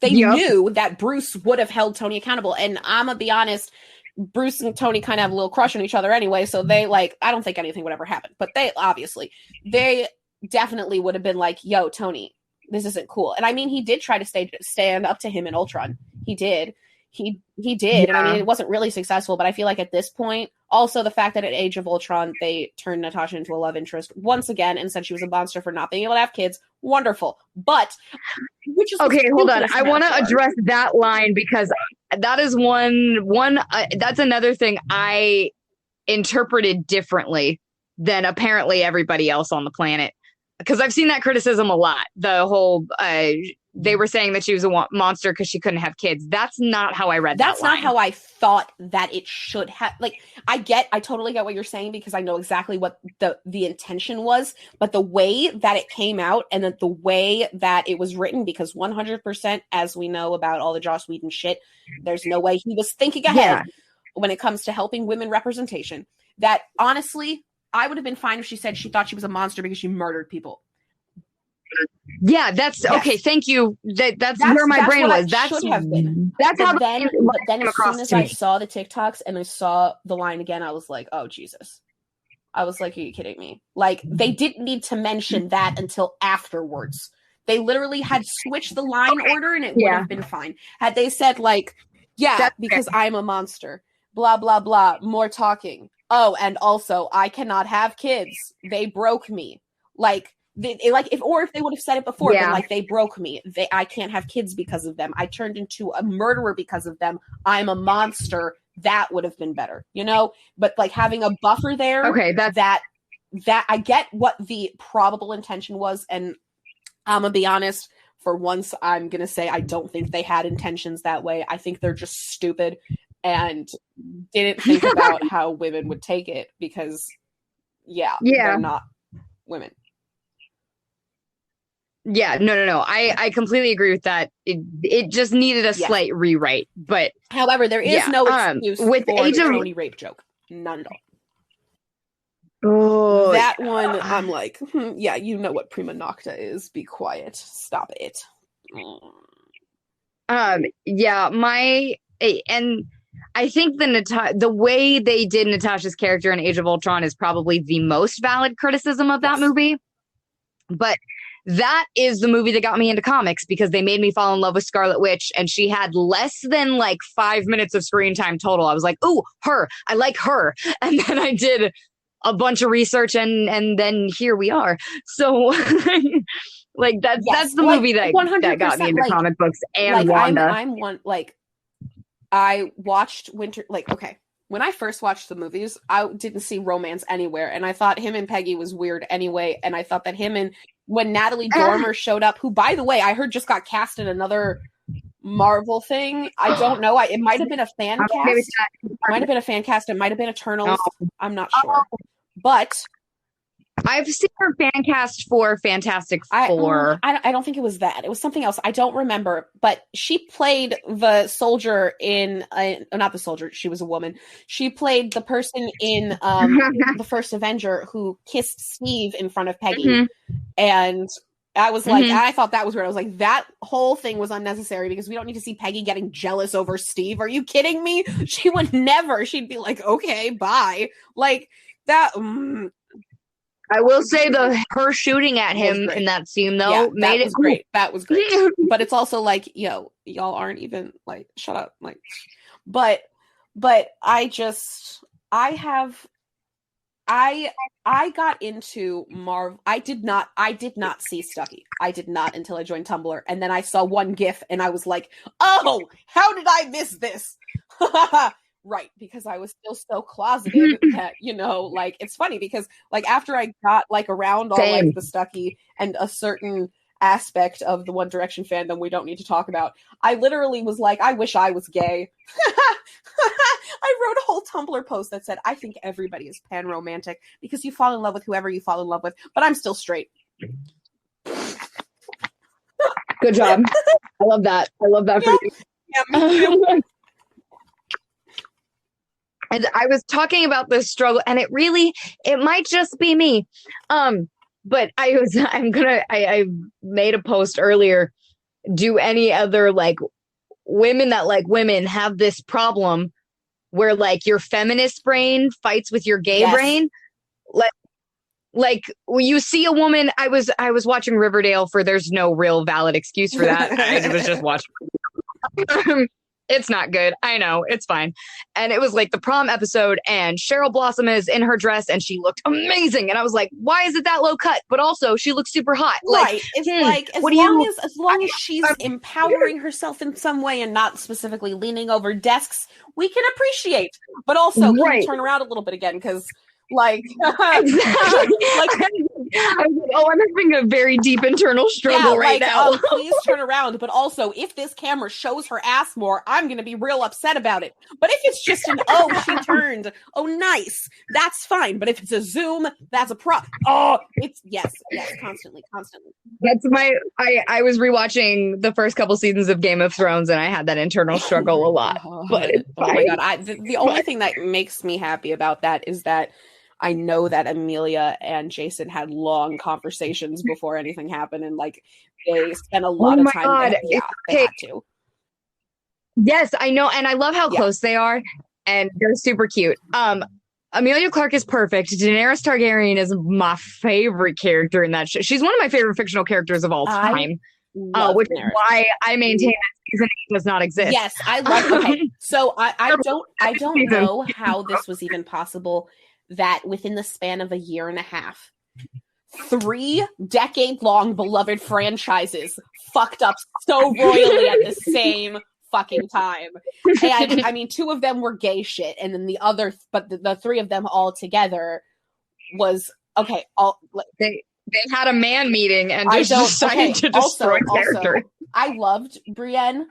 they knew that Bruce would have held Tony accountable. And I'm gonna be honest, Bruce and Tony kind of have a little crush on each other anyway, so they I don't think anything would ever happen. But they definitely would have been like, yo, Tony, this isn't cool. And I mean, he did try to stand up to him in Ultron. He did. He did. Yeah. And I mean, it wasn't really successful, but I feel like at this point, also the fact that at Age of Ultron, they turned Natasha into a love interest once again and said she was a monster for not being able to have kids. Wonderful. But, which is okay, hold on. I want to address that line because that is that's another thing I interpreted differently than apparently everybody else on the planet. Because I've seen that criticism a lot. The whole, they were saying that she was a monster because she couldn't have kids. That's not how I read that line. That's not how I thought that it should have. Like, I totally get what you're saying because I know exactly what the intention was. But the way that it came out and the way that it was written, because 100%, as we know about all the Joss Whedon shit, there's no way he was thinking ahead when it comes to helping women representation. That, honestly, I would have been fine if she said she thought she was a monster because she murdered people. Yeah, that's okay. Thank you. That's where my brain was. That should have been. That's how. But then as soon as I saw the TikToks and I saw the line again, I was like, "Oh Jesus!" I was like, "Are you kidding me?" Like they didn't need to mention that until afterwards. They literally had switched the line order, and it would have been fine had they said like, "Yeah, because I'm a monster." Blah blah blah. More talking. Oh, and also, I cannot have kids. They broke me. If they would have said it before, been like, they broke me. I can't have kids because of them. I turned into a murderer because of them. I'm a monster. That would have been better, you know? But like having a buffer there, that I get what the probable intention was. And I'm gonna be honest, for once, I'm gonna say I don't think they had intentions that way. I think they're just stupid and didn't think about how women would take it because, they're not women. Yeah, no. I completely agree with that. It just needed a slight rewrite. But however, there is no excuse with for Age the of Tony rape joke. None at all. Oh, that one, I'm like, yeah, you know what prima nocta is. Be quiet. Stop it. Yeah, and I think the way they did Natasha's character in Age of Ultron is probably the most valid criticism of that movie. But that is the movie that got me into comics because they made me fall in love with Scarlet Witch, and she had less than like 5 minutes of screen time total. I was like, "Ooh, her! I like her!" And then I did a bunch of research, and then here we are. So, like that's the movie that got me into comic books and Wanda. I'm one like I watched Winter. Like, okay, when I first watched the movies, I didn't see romance anywhere, and I thought him and Peggy was weird anyway. And I thought that him and when Natalie Dormer showed up, who, by the way, I heard just got cast in another Marvel thing. I don't know. It might have been a fan cast. It might have been a fan cast. It might have been Eternals. I'm not sure. But I've seen her fan cast for Fantastic Four. I don't think it was that. It was something else. I don't remember. But she played the soldier in not the soldier. She was a woman. She played the person in the first Avenger who kissed Steve in front of Peggy, and I was like, I thought that was weird. I was like, that whole thing was unnecessary because we don't need to see Peggy getting jealous over Steve. Are you kidding me? She would never. She'd be like, okay, bye. Like that. I will say her shooting at him in that scene though made it great. That was great. But it's also like, yo, y'all aren't even like, shut up. Like, but I got into Marvel. I did not see Stucky. I did not until I joined Tumblr. And then I saw one GIF and I was like, oh, how did I miss this? Right, because I was still so closeted that, like, it's funny because, like, after I got, like, around all, like, the Stucky and a certain aspect of the One Direction fandom we don't need to talk about, I literally was like, I wish I was gay. I wrote a whole Tumblr post that said, I think everybody is pan-romantic because you fall in love with whoever you fall in love with, but I'm still straight. Good job. I love that. I love that for you. Yeah, me too. And I was talking about this struggle, and it might just be me. But I made a post earlier. Do any other like women that like women have this problem where like your feminist brain fights with your gay brain? Like when you see a woman, I was watching Riverdale for there's no real valid excuse for that. I was just watching. It's not good. I know. It's fine. And it was like the prom episode and Cheryl Blossom is in her dress and she looked amazing. And I was like, why is it that low cut? But also she looks super hot. Right. It's like, as long as she's empowering herself in some way and not specifically leaning over desks, we can appreciate. But also, can you turn around a little bit again? Because like, exactly. I was like, oh, I'm having a very deep internal struggle right now. Please turn around. But also, if this camera shows her ass more, I'm going to be real upset about it. But if it's just she turned. Oh, nice. That's fine. But if it's a zoom, that's a problem. Oh, it's yes, constantly. That's I was rewatching the first couple seasons of Game of Thrones and I had that internal struggle a lot. But it's fine. Oh my God. The only thing that makes me happy about that is that I know that Amelia and Jason had long conversations before anything happened, and like they spent a lot of time. They had to. Yes, I know, and I love how close they are, and they're super cute. Amelia Clarke is perfect. Daenerys Targaryen is my favorite character in that show. She's one of my favorite fictional characters of all time, which is why I maintain that season 8 does not exist. Yes, I love. Okay, so I don't know how this was even possible. That within the span of a year and a half, 3 decade-long beloved franchises fucked up so royally at the same fucking time. And I mean, 2 of them were gay shit, and then the 3 of them all together was okay. They had a man meeting and just decided to destroy character. Also, I loved Brienne.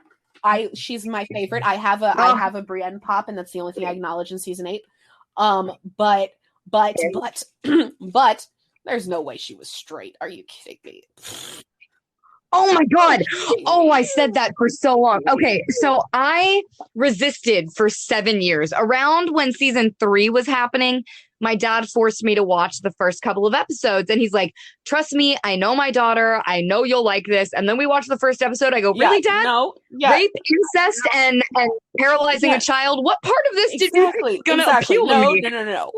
She's my favorite. I have a Brienne pop, and that's the only thing I acknowledge in season 8. But there's no way she was straight. Are you kidding me? Oh my God. Oh, I said that for so long. Okay, so I resisted for 7 years. Around when season 3 was happening, my dad forced me to watch the first couple of episodes. And he's like, trust me, I know my daughter. I know you'll like this. And then we watch the first episode. I go, really, Dad? No. Yeah. Rape, incest, and paralyzing a child? What part of this did you think was going to appeal to me? No.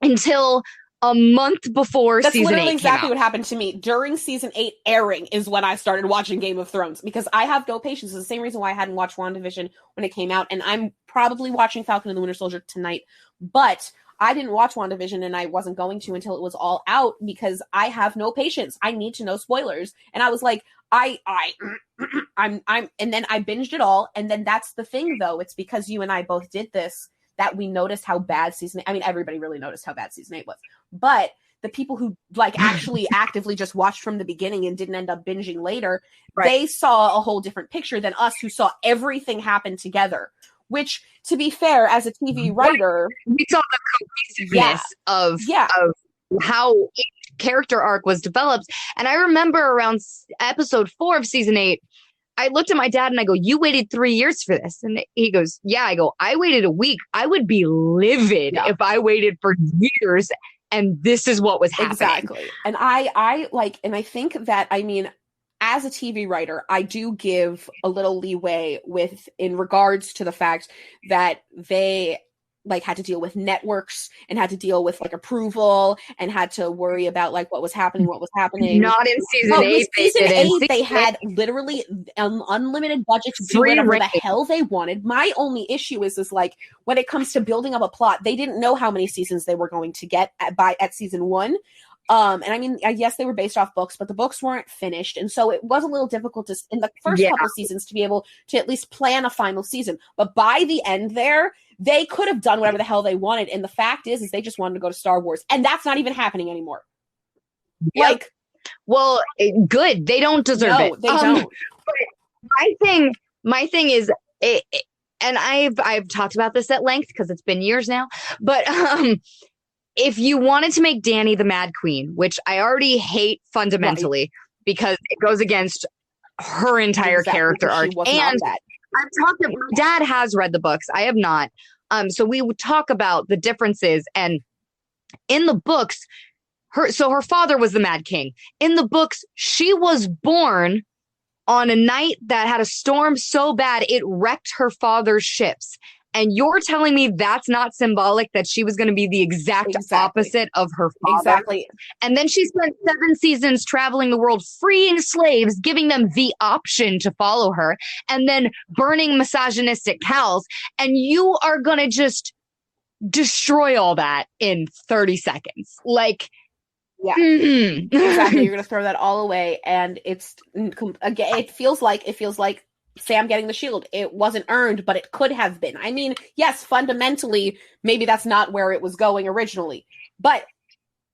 Until a month before That's season 8 literally exactly came out. what happened to me. During season 8 airing is when I started watching Game of Thrones, because I have no patience. It's the same reason why I hadn't watched WandaVision when it came out, and I'm probably watching Falcon and the Winter Soldier tonight, but I didn't watch WandaVision, and I wasn't going to until it was all out, because I have no patience. I need to know spoilers. And I was like, I'm, and then I binged it all. And then that's the thing, though. It's because you and I both did this that we noticed how bad season 8, I mean, everybody really noticed how bad season 8 was, but the people who like actually actively just watched from the beginning and didn't end up binging later, they saw a whole different picture than us, who saw everything happen together. Which, to be fair, as a TV writer, we saw the cohesiveness of how each character arc was developed. And I remember around episode 4 of season 8, I looked at my dad and I go, you waited 3 years for this? And he goes, yeah. I go, I waited a week. I would be livid if I waited for years and this is what was happening. Exactly. And I like, and I think that, I mean, as a TV writer, I do give a little leeway in regards to the fact that they like had to deal with networks and had to deal with like approval and had to worry about like what was happening. Not in season 8. Season 8, they had literally an unlimited budget to do whatever the hell they wanted. My only issue is like when it comes to building up a plot, they didn't know how many seasons they were going to get at season 1. And I mean, yes, they were based off books, but the books weren't finished. And so it was a little difficult in the first couple of seasons to be able to at least plan a final season. But by the end there, they could have done whatever the hell they wanted. And the fact is they just wanted to go to Star Wars. And that's not even happening anymore. Yep. Like, well, good. They don't deserve it. They don't. But my thing is, and I've talked about this at length because it's been years now, but, if you wanted to make Dany the Mad Queen, which I already hate fundamentally because it goes against her entire character arc. And my dad has read the books. I have not. So we would talk about the differences. And in the books, her father was the Mad King. In the books, she was born on a night that had a storm so bad it wrecked her father's ships. And you're telling me that's not symbolic, that she was going to be the exact opposite of her father? Exactly. And then she spent 7 seasons traveling the world, freeing slaves, giving them the option to follow her, and then burning misogynistic cows. And you are going to just destroy all that in 30 seconds. Like, yeah, exactly. You're going to throw that all away. And again, it feels like Sam getting the shield. It wasn't earned, but it could have been. I mean, yes, fundamentally, maybe that's not where it was going originally. But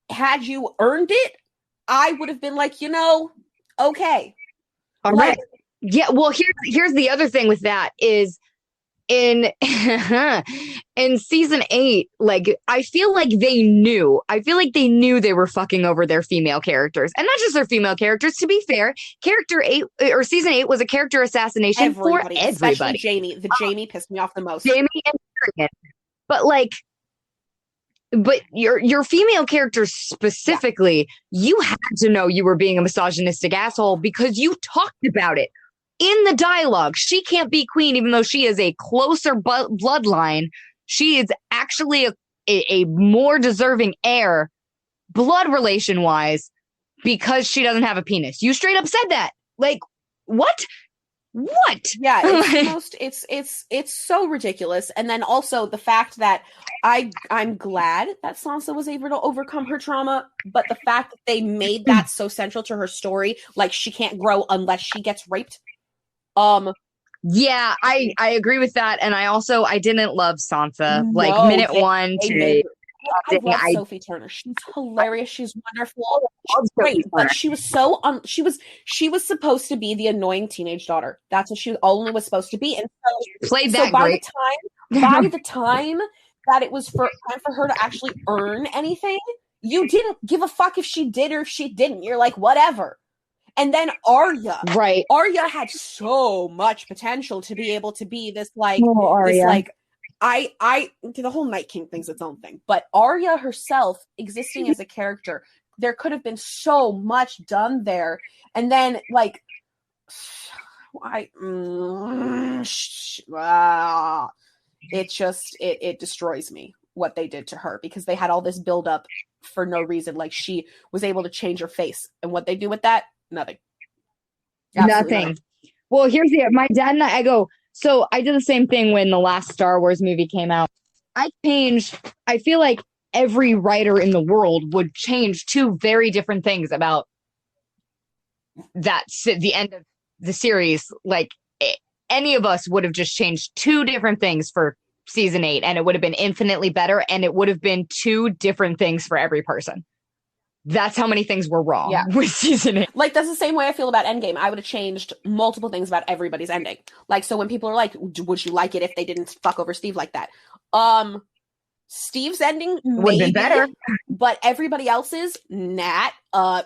had you earned it, I would have been like, okay. All right. Yeah, well, here's the other thing with that is in season 8, like I feel like they knew they were fucking over their female characters, and not just their female characters. To be fair, character 8 or season 8 was a character assassination for everybody. Especially Jamie. Jamie pissed me off the most. Jamie and Tyrion. But your female characters specifically, you had to know you were being a misogynistic asshole because you talked about it. In the dialogue, she can't be queen, even though she is a closer bloodline. She is actually a more deserving heir, blood relation wise, because she doesn't have a penis. You straight up said that. Like, what? Yeah, it's so ridiculous. And then also the fact that I'm glad that Sansa was able to overcome her trauma, but the fact that they made that so central to her story, like she can't grow unless she gets raped. Yeah, I agree with that, and I didn't love Sansa. Minute 1 to I love Sophie Turner. She's hilarious. She's wonderful. She's great, but she was so she was supposed to be the annoying teenage daughter. That's what she only was supposed to be, and so played that great. By the time that it was time for her to actually earn anything, you didn't give a fuck if she did or if she didn't. You're like, whatever. And then Arya. Right. Arya had so much potential to be able to be this the whole Night King thing's its own thing, but Arya herself existing as a character, there could have been so much done there. And then like it destroys me what they did to her, because they had all this build up for no reason. Like, she was able to change her face, and what they do with that, nothing. Nothing. Well, here's my dad and I go, so I did the same thing when the last Star Wars movie came out. I feel like every writer in the world would change two very different things about the end of the series. Like, any of us would have just changed two different things for season 8, and it would have been infinitely better, and it would have been two different things for every person. That's how many things were wrong with season 8. Like, that's the same way I feel about Endgame. I would have changed multiple things about everybody's ending. Like, so when people are like, would you like it if they didn't fuck over Steve like that? Steve's ending would have been better, but everybody else's, Nat,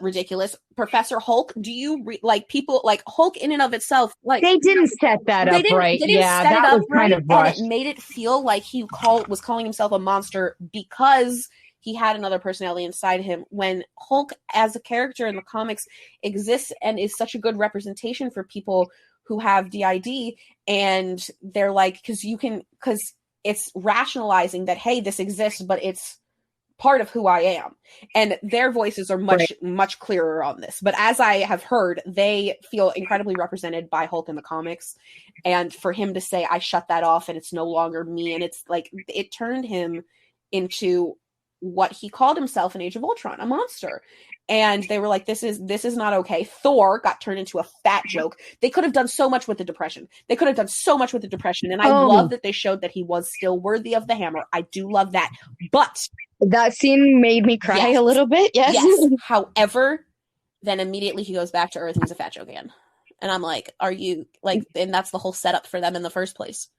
ridiculous. Professor Hulk, do you like people like Hulk in and of itself? Like, they didn't set that up right. Yeah, that was kind of rushed. And it made it feel like he was calling himself a monster because he had another personality inside him, when Hulk as a character in the comics exists and is such a good representation for people who have DID. And they're like, because it's rationalizing that, hey, this exists, but it's part of who I am. And their voices are much clearer on this. But as I have heard, they feel incredibly represented by Hulk in the comics. And for him to say, I shut that off and it's no longer me. And it's like, it turned him into what he called himself in Age of Ultron, a monster. And they were like, this is not okay. Thor got turned into a fat joke. They could have done so much with the depression. And I love that they showed that he was still worthy of the hammer. I do love that. But that scene made me cry a little bit. Yes. However, then immediately he goes back to Earth and he's a fat joke again. And I'm like, are you like, and that's the whole setup for them in the first place.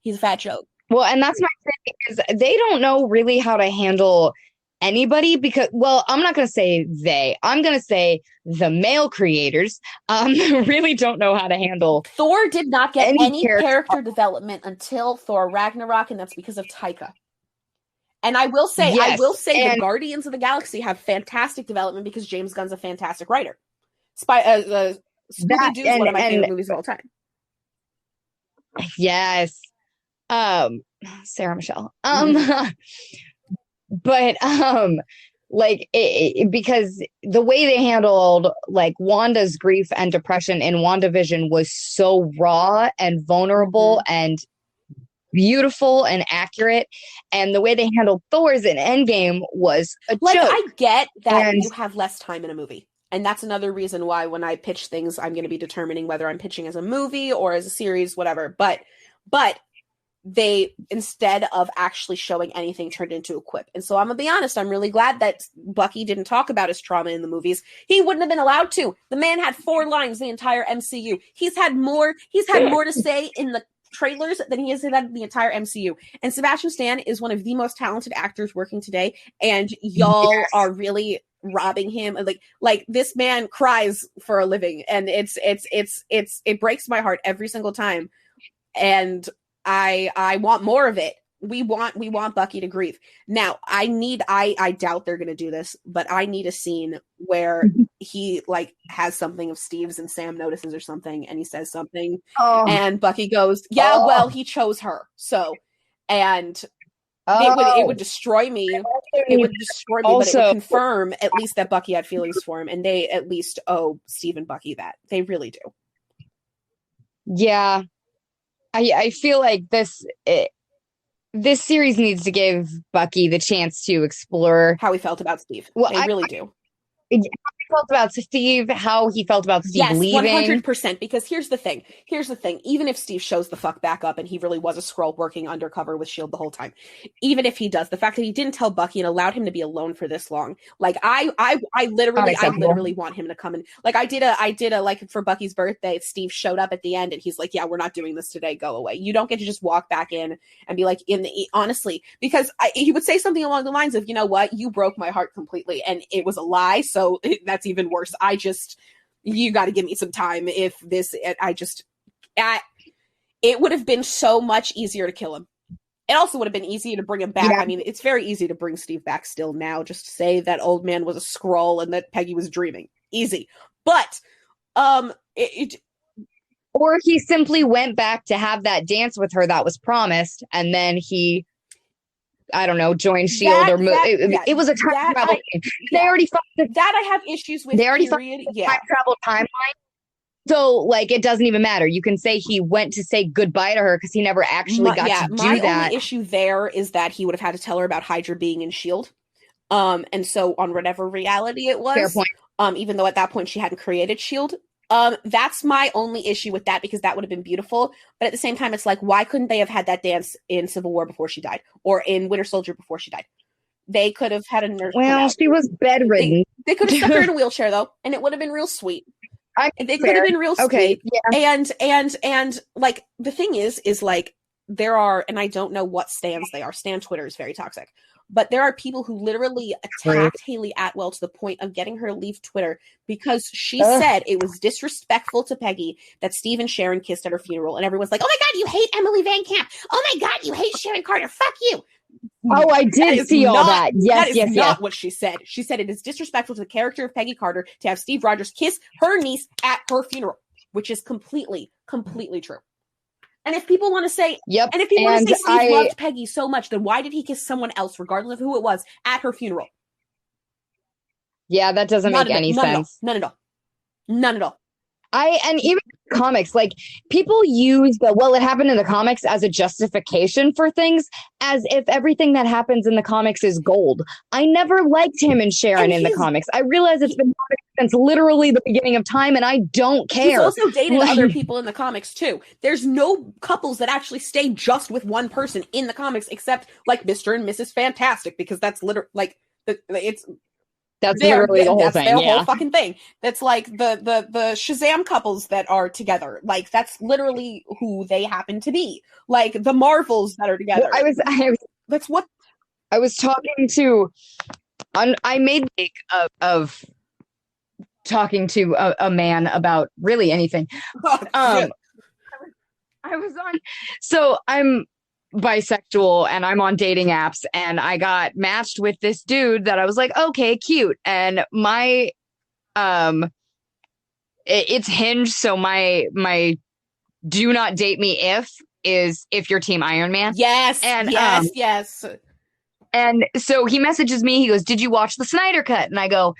He's a fat joke. Well, and that's my thing, is they don't know really how to handle anybody, because, well, I'm not going to say they. I'm going to say the male creators really don't know how to handle. Thor did not get any character development until Thor Ragnarok, and that's because of Taika. And I will say, the Guardians of the Galaxy have fantastic development because James Gunn's a fantastic writer. Scooby-Doo is one of my favorite movies of all time. Yes. Sarah Michelle. But like because the way they handled like Wanda's grief and depression in WandaVision was so raw and vulnerable and beautiful and accurate, and the way they handled Thor's in Endgame was a joke. I get that you have less time in a movie. And that's another reason why when I pitch things, I'm going to be determining whether I'm pitching as a movie or as a series, whatever. But they, instead of actually showing anything, turned into a quip. And so I'm going to be honest, I'm really glad that Bucky didn't talk about his trauma in the movies. He wouldn't have been allowed to. The man had 4 lines the entire MCU. He's had more to say in the trailers than he has had in the entire MCU. And Sebastian Stan is one of the most talented actors working today. And y'all are really robbing him. Like this man cries for a living. And it breaks my heart every single time. And I want more of it. We want Bucky to grieve. Now, I doubt they're going to do this, but I need a scene where he like has something of Steve's and Sam notices or something, and he says something, and Bucky goes, well, he chose her. So, and it would destroy me. It would destroy me, but it would confirm at least that Bucky had feelings for him, and they at least owe Steve and Bucky that. They really do. Yeah. I feel like this series needs to give Bucky the chance to explore how he felt about Steve. Well, they really do. How he felt about Steve, how he felt about Steve leaving. 100%. Because here's the thing. Even if Steve shows the fuck back up and he really was a Skrull working undercover with S.H.I.E.L.D. the whole time, even if he does, the fact that he didn't tell Bucky and allowed him to be alone for this long, like I literally want him to come in. Like I did a like for Bucky's birthday, Steve showed up at the end and he's like, yeah, we're not doing this today. Go away. You don't get to just walk back in and be like, honestly, because he would say something along the lines of, you know what, you broke my heart completely and it was a lie. So that's even worse. You got to give me some time. If this, it would have been so much easier to kill him. It also would have been easy to bring him back. Yeah. I mean, it's very easy to bring Steve back still now. Just to say that old man was a Skrull and that Peggy was dreaming. Easy. But, or he simply went back to have that dance with her that was promised, and then he, I don't know, joined S.H.I.E.L.D. It was a time travel thing. They already fucked that I have issues with, they already period. fucked the time travel timeline. So, like, it doesn't even matter. You can say he went to say goodbye to her because he never actually got to do my that. only issue there is that he would have had to tell her about Hydra being in S.H.I.E.L.D. And so on whatever reality it was, fair point. Even though at that point she hadn't created S.H.I.E.L.D., that's my only issue with that, because that would have been beautiful. But at the same time, it's like, why couldn't they have had that dance in Civil War before she died, or in Winter Soldier before she died? They could have had a nurse. Well, she was bedridden. They could have stuck her in a wheelchair though, and it would have been real sweet. They could have been real sweet. Okay, yeah. And like, the thing is like, there are, and I don't know what stands they are. Stan Twitter is very toxic. But there are people who literally attacked Haley Atwell to the point of getting her to leave Twitter because she said it was disrespectful to Peggy that Steve and Sharon kissed at her funeral. And everyone's like, oh my God, you hate Emily Van Camp. Oh my God, you hate Sharon Carter. Fuck you. Oh, I did see all that. Yes, that is not what she said. She said it is disrespectful to the character of Peggy Carter to have Steve Rogers kiss her niece at her funeral, which is completely true. And if people want to say, and if people want to say Steve loved Peggy so much, then why did he kiss someone else, regardless of who it was, at her funeral? Yeah, that doesn't make any sense. None at all. And even comics, like, people use it happened in the comics as a justification for things, as if everything that happens in the comics is gold. I never liked him and Sharon in the comics. I realize it's been since literally the beginning of time, and I don't care. He's also dated other people in the comics too. There's no couples that actually stay just with one person in the comics, except like Mr. and Mrs. Fantastic, because that's literally like that's literally the whole thing. That's their whole fucking thing. That's like the Shazam couples that are together. Like, that's literally who they happen to be. Like the Marvels that are together. That's what I was talking to. I made the mistake of talking to a man about really anything. I was on. So I'm bisexual and I'm on dating apps, and I got matched with this dude that I was like, okay, cute. And my it's Hinge, so my do not date me if you're team Iron Man. Yes. And so he messages me, he goes, did you watch the Snyder Cut? And I go,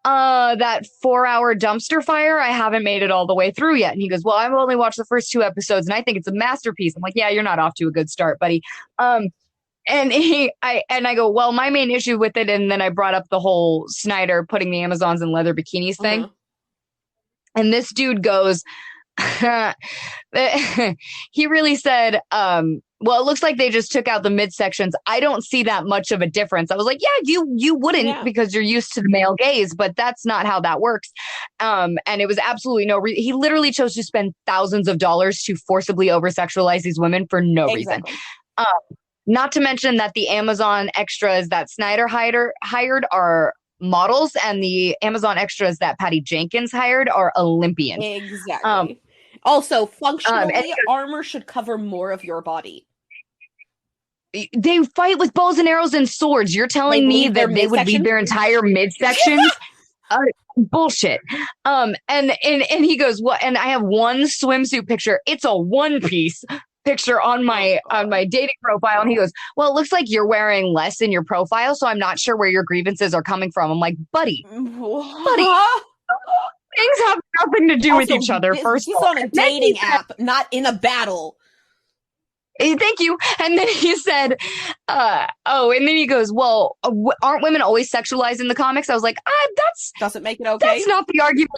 that 4-hour dumpster fire, I haven't made it all the way through yet. And he goes, well, I've only watched the first 2 episodes and I think it's a masterpiece. I'm like, yeah, you're not off to a good start, buddy. And I go, well, my main issue with it, and then I brought up the whole Snyder putting the Amazons in leather bikinis thing. And this dude goes, he really said, well, it looks like they just took out the midsections. I don't see that much of a difference. I was like, yeah, you wouldn't because you're used to the male gaze, but that's not how that works. And it was absolutely no reason. He literally chose to spend thousands of dollars to forcibly over-sexualize these women for no reason. Not to mention that the Amazon extras that Snyder hired are models, and the Amazon extras that Patty Jenkins hired are Olympians. Exactly. Also, functionally, armor should cover more of your body. They fight with bows and arrows and swords. You're telling me that they would leave their entire midsections? Bullshit. And he goes, well, and I have one swimsuit picture. It's a one-piece picture on my dating profile. And he goes, well, it looks like you're wearing less in your profile, so I'm not sure where your grievances are coming from. I'm like, buddy. Things have nothing to do with each other. First, he's on a dating app, not in a battle. Thank you. And then he said, and then he goes, well, aren't women always sexualized in the comics? I was like, that's doesn't make it okay. That's not the argument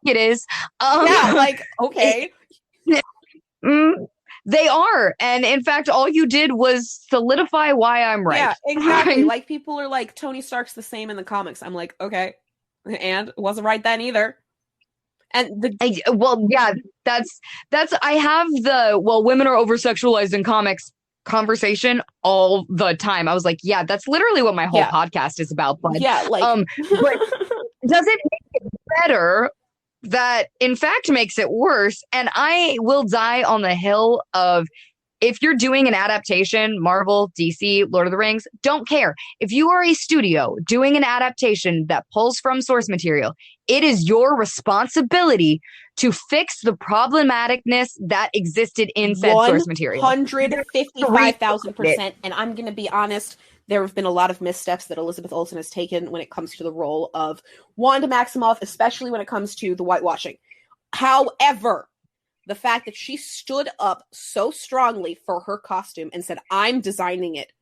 it is. Okay. They are. And in fact, all you did was solidify why I'm right. Yeah, exactly. Like, people are like, Tony Stark's the same in the comics. I'm like, okay. And wasn't right then either. And that's I have the women are over sexualized in comics conversation all the time. I was like, yeah, that's literally what my whole podcast is about. But but does it make it better? That in fact makes it worse. And I will die on the hill of, if you're doing an adaptation, Marvel, DC, Lord of the Rings, don't care. If you are a studio doing an adaptation that pulls from source material, it is your responsibility to fix the problematicness that existed in said source material. 155,000%. And I'm going to be honest, there have been a lot of missteps that Elizabeth Olsen has taken when it comes to the role of Wanda Maximoff, especially when it comes to the whitewashing. However, the fact that she stood up so strongly for her costume and said, I'm designing it,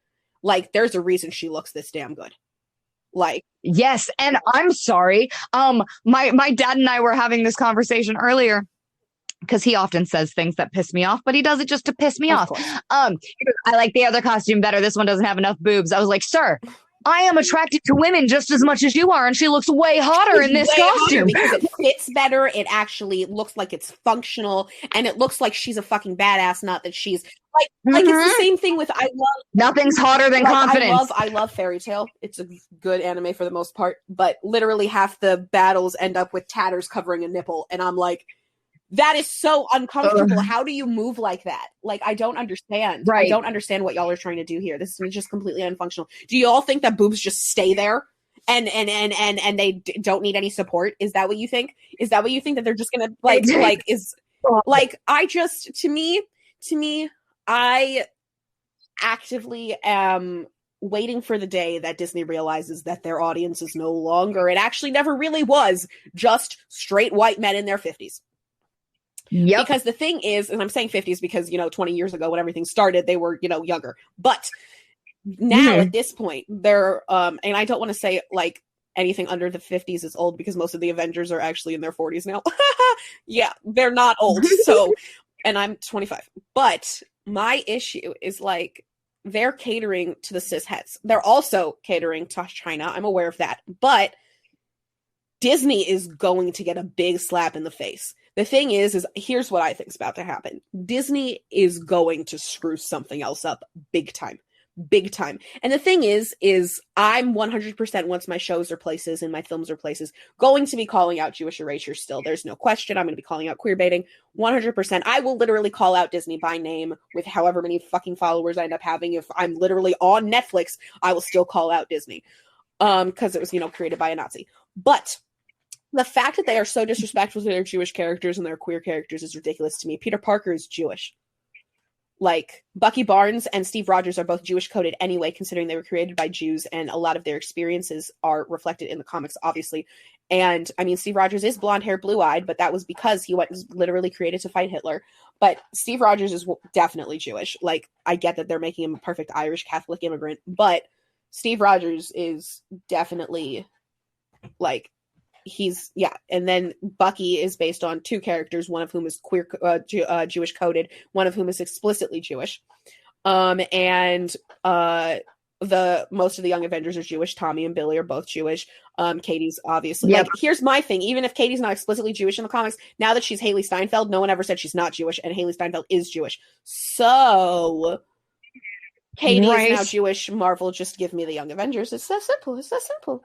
like, there's a reason she looks this damn good. Like, yes, and I'm sorry. My dad and I were having this conversation earlier because he often says things that piss me off, but he does it just to piss me off. I like the other costume better. This one doesn't have enough boobs. I was like, sir, I am attracted to women just as much as you are, and she looks way hotter in this costume because it fits better. It actually looks like it's functional, and it looks like she's a fucking badass. Not that she's like it's the same thing with nothing's hotter than confidence. I love Fairy Tail. It's a good anime for the most part, but literally half the battles end up with tatters covering a nipple, and I'm like, that is so uncomfortable. How do you move like that? Like, I don't understand. Right. I don't understand what y'all are trying to do here. This is just completely unfunctional. Do you all think that boobs just stay there and they don't need any support? Is that what you think? Is that what you think, that they're just gonna to me, I actively am waiting for the day that Disney realizes that their audience is no longer, it actually never really was, just straight white men in their 50s. Yep. Because the thing is, and I'm saying 50s because, 20 years ago when everything started, they were, younger. But now at this point, they're, and I don't want to say like anything under the 50s is old because most of the Avengers are actually in their 40s now. Yeah, they're not old. So, and I'm 25. But my issue is like, they're catering to the cisheads. They're also catering to China. I'm aware of that. But Disney is going to get a big slap in the face. The thing is here's what I think is about to happen. Disney is going to screw something else up big time. Big time. And the thing is I'm 100%, once my shows or places and my films or places, going to be calling out Jewish erasure still. There's no question. I'm going to be calling out queer baiting 100%. I will literally call out Disney by name with however many fucking followers I end up having. If I'm literally on Netflix, I will still call out Disney. Because it was, created by a Nazi. But the fact that they are so disrespectful to their Jewish characters and their queer characters is ridiculous to me. Peter Parker is Jewish. Like, Bucky Barnes and Steve Rogers are both Jewish coded anyway, considering they were created by Jews, and a lot of their experiences are reflected in the comics, obviously. And, I mean, Steve Rogers is blonde hair, blue-eyed, but that was because he was literally created to fight Hitler. But Steve Rogers is definitely Jewish. Like, I get that they're making him a perfect Irish Catholic immigrant, but Steve Rogers is definitely, like, and then Bucky is based on two characters, one of whom is queer, Jewish coded, one of whom is explicitly Jewish. And the most of the Young Avengers are Jewish. Tommy and Billy are both Jewish. Katie's obviously, like, here's my thing. Even if Katie's not explicitly Jewish in the comics, now that she's Haley Steinfeld, no one ever said she's not Jewish, and Haley Steinfeld is Jewish. So Katie is now Jewish. Marvel, just give me the Young Avengers. It's that simple. It's that simple.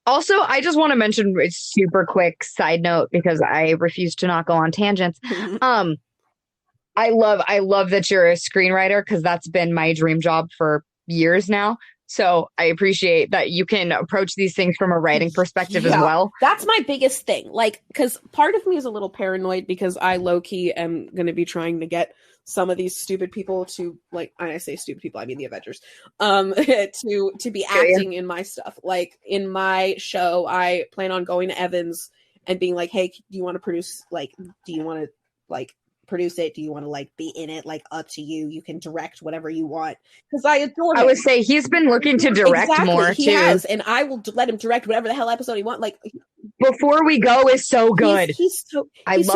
Also, I just want to mention a super quick side note because I refuse to not go on tangents. I love that you're a screenwriter because that's been my dream job for years now. So I appreciate that you can approach these things from a writing perspective as well. That's my biggest thing. Like, because part of me is a little paranoid because I low-key am going to be trying to get some of these stupid people to, like, I say stupid people, I mean the Avengers, to be acting in my stuff. Like, in my show, I plan on going to Evans and being like, hey, do you want to produce, like, do you want to, like, produce it? Do you want to, like, be in it? Like, up to you. You can direct whatever you want. Because I adore him. I would say he's been looking to direct more, he too. Has, and I will let him direct whatever the hell episode he wants. Like, Before We Go is so good. He's so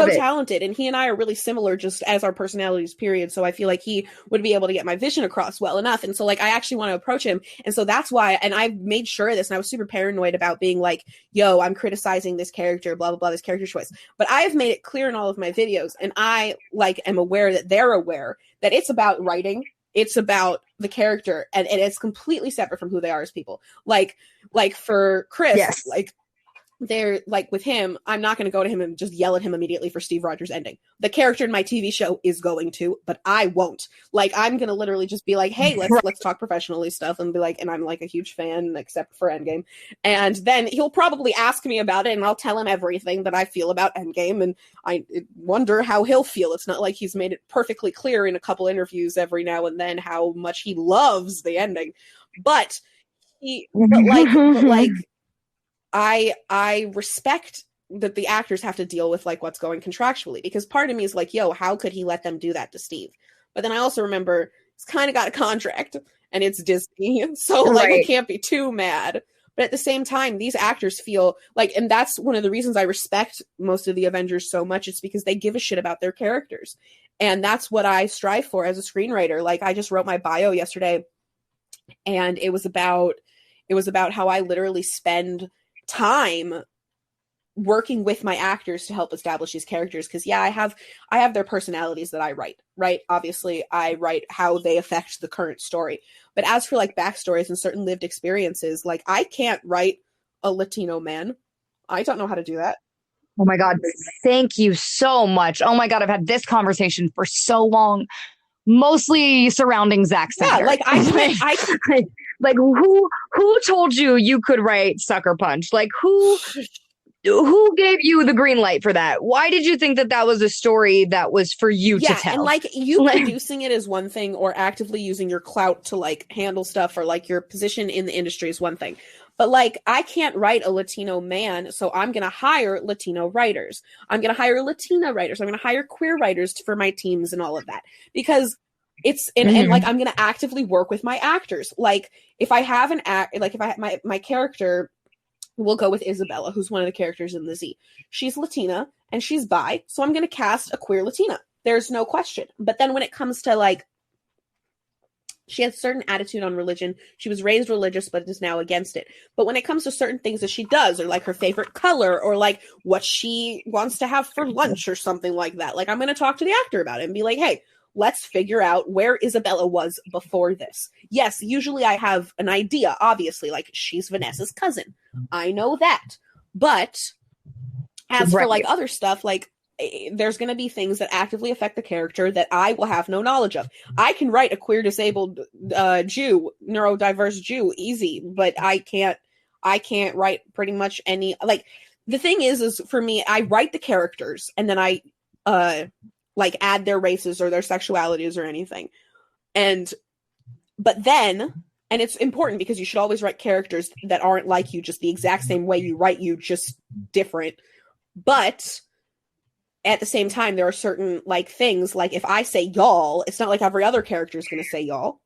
talented, and he and I are really similar just as our personalities, period. So I feel like he would be able to get my vision across well enough. And so, like, I actually want to approach him. And so that's why, and I made sure of this, and I was super paranoid about being like, yo, I'm criticizing this character, blah, blah, blah, this character choice. But I have made it clear in all of my videos, and I, like, am aware that they're aware that it's about writing. It's about the character, and it's completely separate from who they are as people. Like for Chris, they're like, with him, I'm not going to go to him and just yell at him immediately for Steve Rogers ending. The character in my TV show is going to, but I won't. Like, I'm going to literally just be like, hey, let's talk professionally stuff, and be like, and I'm like a huge fan except for Endgame. And then he'll probably ask me about it, and I'll tell him everything that I feel about Endgame, and I wonder how he'll feel. It's not like he's made it perfectly clear in a couple interviews every now and then how much he loves the ending. But I respect that the actors have to deal with like what's going contractually, because part of me is like, yo, how could he let them do that to Steve? But then I also remember he's kind of got a contract and it's Disney, so like we can't be too mad. But at the same time, these actors feel like, and that's one of the reasons I respect most of the Avengers so much, it's because they give a shit about their characters. And that's what I strive for as a screenwriter. Like, I just wrote my bio yesterday, and it was about how I literally spend time working with my actors to help establish these characters. Because I have their personalities that I write, right? Obviously I write how they affect the current story, but as for like backstories and certain lived experiences, like I can't write a Latino man. I don't know how to do that. Oh my God, thank you so much. Oh my God, I've had this conversation for so long, mostly surrounding Zack Snyder. Yeah, like like who told you could write Sucker Punch? Like who gave you the green light for that? Why did you think that was a story that was for you to tell? And like, you producing it is one thing, or actively using your clout to like handle stuff, or like your position in the industry is one thing. But like, I can't write a Latino man, so I'm going to hire Latino writers. I'm going to hire Latina writers. I'm going to hire queer writers for my teams and all of that, because it's and like, I'm going to actively work with my actors. Like, if I have my character, we'll go with Isabella, who's one of the characters in the Z. She's Latina and she's bi, so I'm going to cast a queer Latina. There's no question. But then when it comes to like, she has a certain attitude on religion. She was raised religious, but is now against it. But when it comes to certain things that she does, or like her favorite color, or like what she wants to have for lunch or something like that, like I'm going to talk to the actor about it and be like, hey, let's figure out where Isabella was before this. Yes, usually I have an idea, obviously, like she's Vanessa's cousin. I know that. But as for like other stuff, like there's going to be things that actively affect the character that I will have no knowledge of. I can write a queer, disabled Jew, neurodiverse Jew, easy, but I can't write pretty much any, like, the thing is for me, I write the characters and then I like add their races or their sexualities or anything. But then it's important, because you should always write characters that aren't like you, just the exact same way you write you, just different. But at the same time, there are certain like things, like if I say y'all, it's not like every other character is going to say y'all.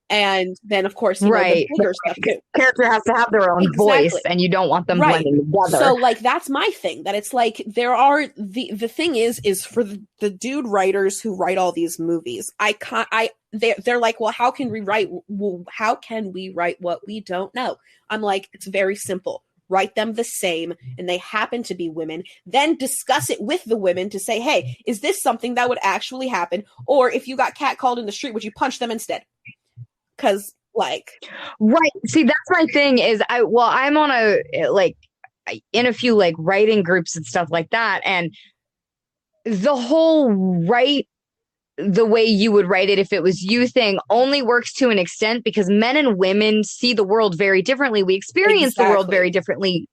And then, of course, the bigger stuff. Character has to have their own voice, and you don't want them blending together. So, like, that's my thing. That it's like there are the thing is for the dude writers who write all these movies. They're like, well, how can we write what we don't know? I'm like, it's very simple. Write them the same, and they happen to be women. Then discuss it with the women to say, hey, is this something that would actually happen? Or if you got catcalled in the street, would you punch them instead? Because see, that's my thing is I'm on in a few like writing groups and stuff like that, and the whole the way you would write it if it was you thing only works to an extent, because men and women see the world very differently. We experience the world very differently.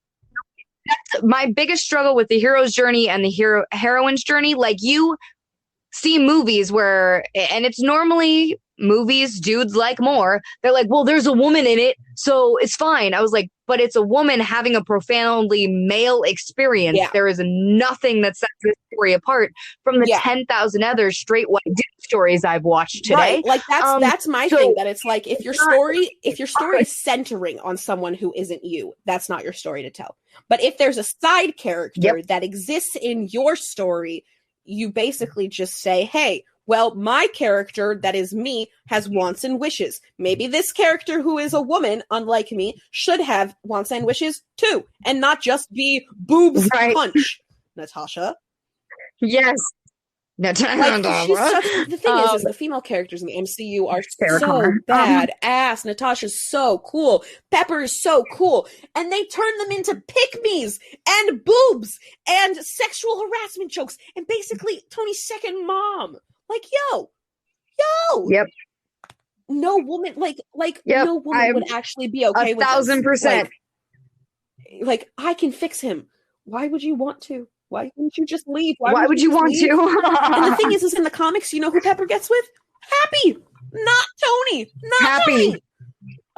That's my biggest struggle with the hero's journey and the heroine's journey. Like, you see movies where, and it's normally movies dudes like more, they're like, well, there's a woman in it, so it's fine. I was like, but it's a woman having a profoundly male experience. Yeah. There is nothing that sets this story apart from the 10,000 other straight white dude stories I've watched today. Right. Like that's my thing, that it's like, if your story is centering on someone who isn't you, that's not your story to tell. But if there's a side character that exists in your story, you basically just say, hey, well, my character, that is me, has wants and wishes. Maybe this character, who is a woman, unlike me, should have wants and wishes too, and not just be boobs punch. Natasha? Yes. Like, she's such, the thing is the female characters in the MCU are so bad ass. Natasha's so cool. Pepper is so cool. And they turn them into pick-me's and boobs and sexual harassment jokes and basically Tony's second mom. Like, yo. Yep. No woman, no woman would actually be okay with 1,000%. Like, I can fix him. Why would you want to? Why wouldn't you just leave? Why would you want to? And the thing is in the comics, you know who Pepper gets with? Happy, not Tony. Not Happy. Tony.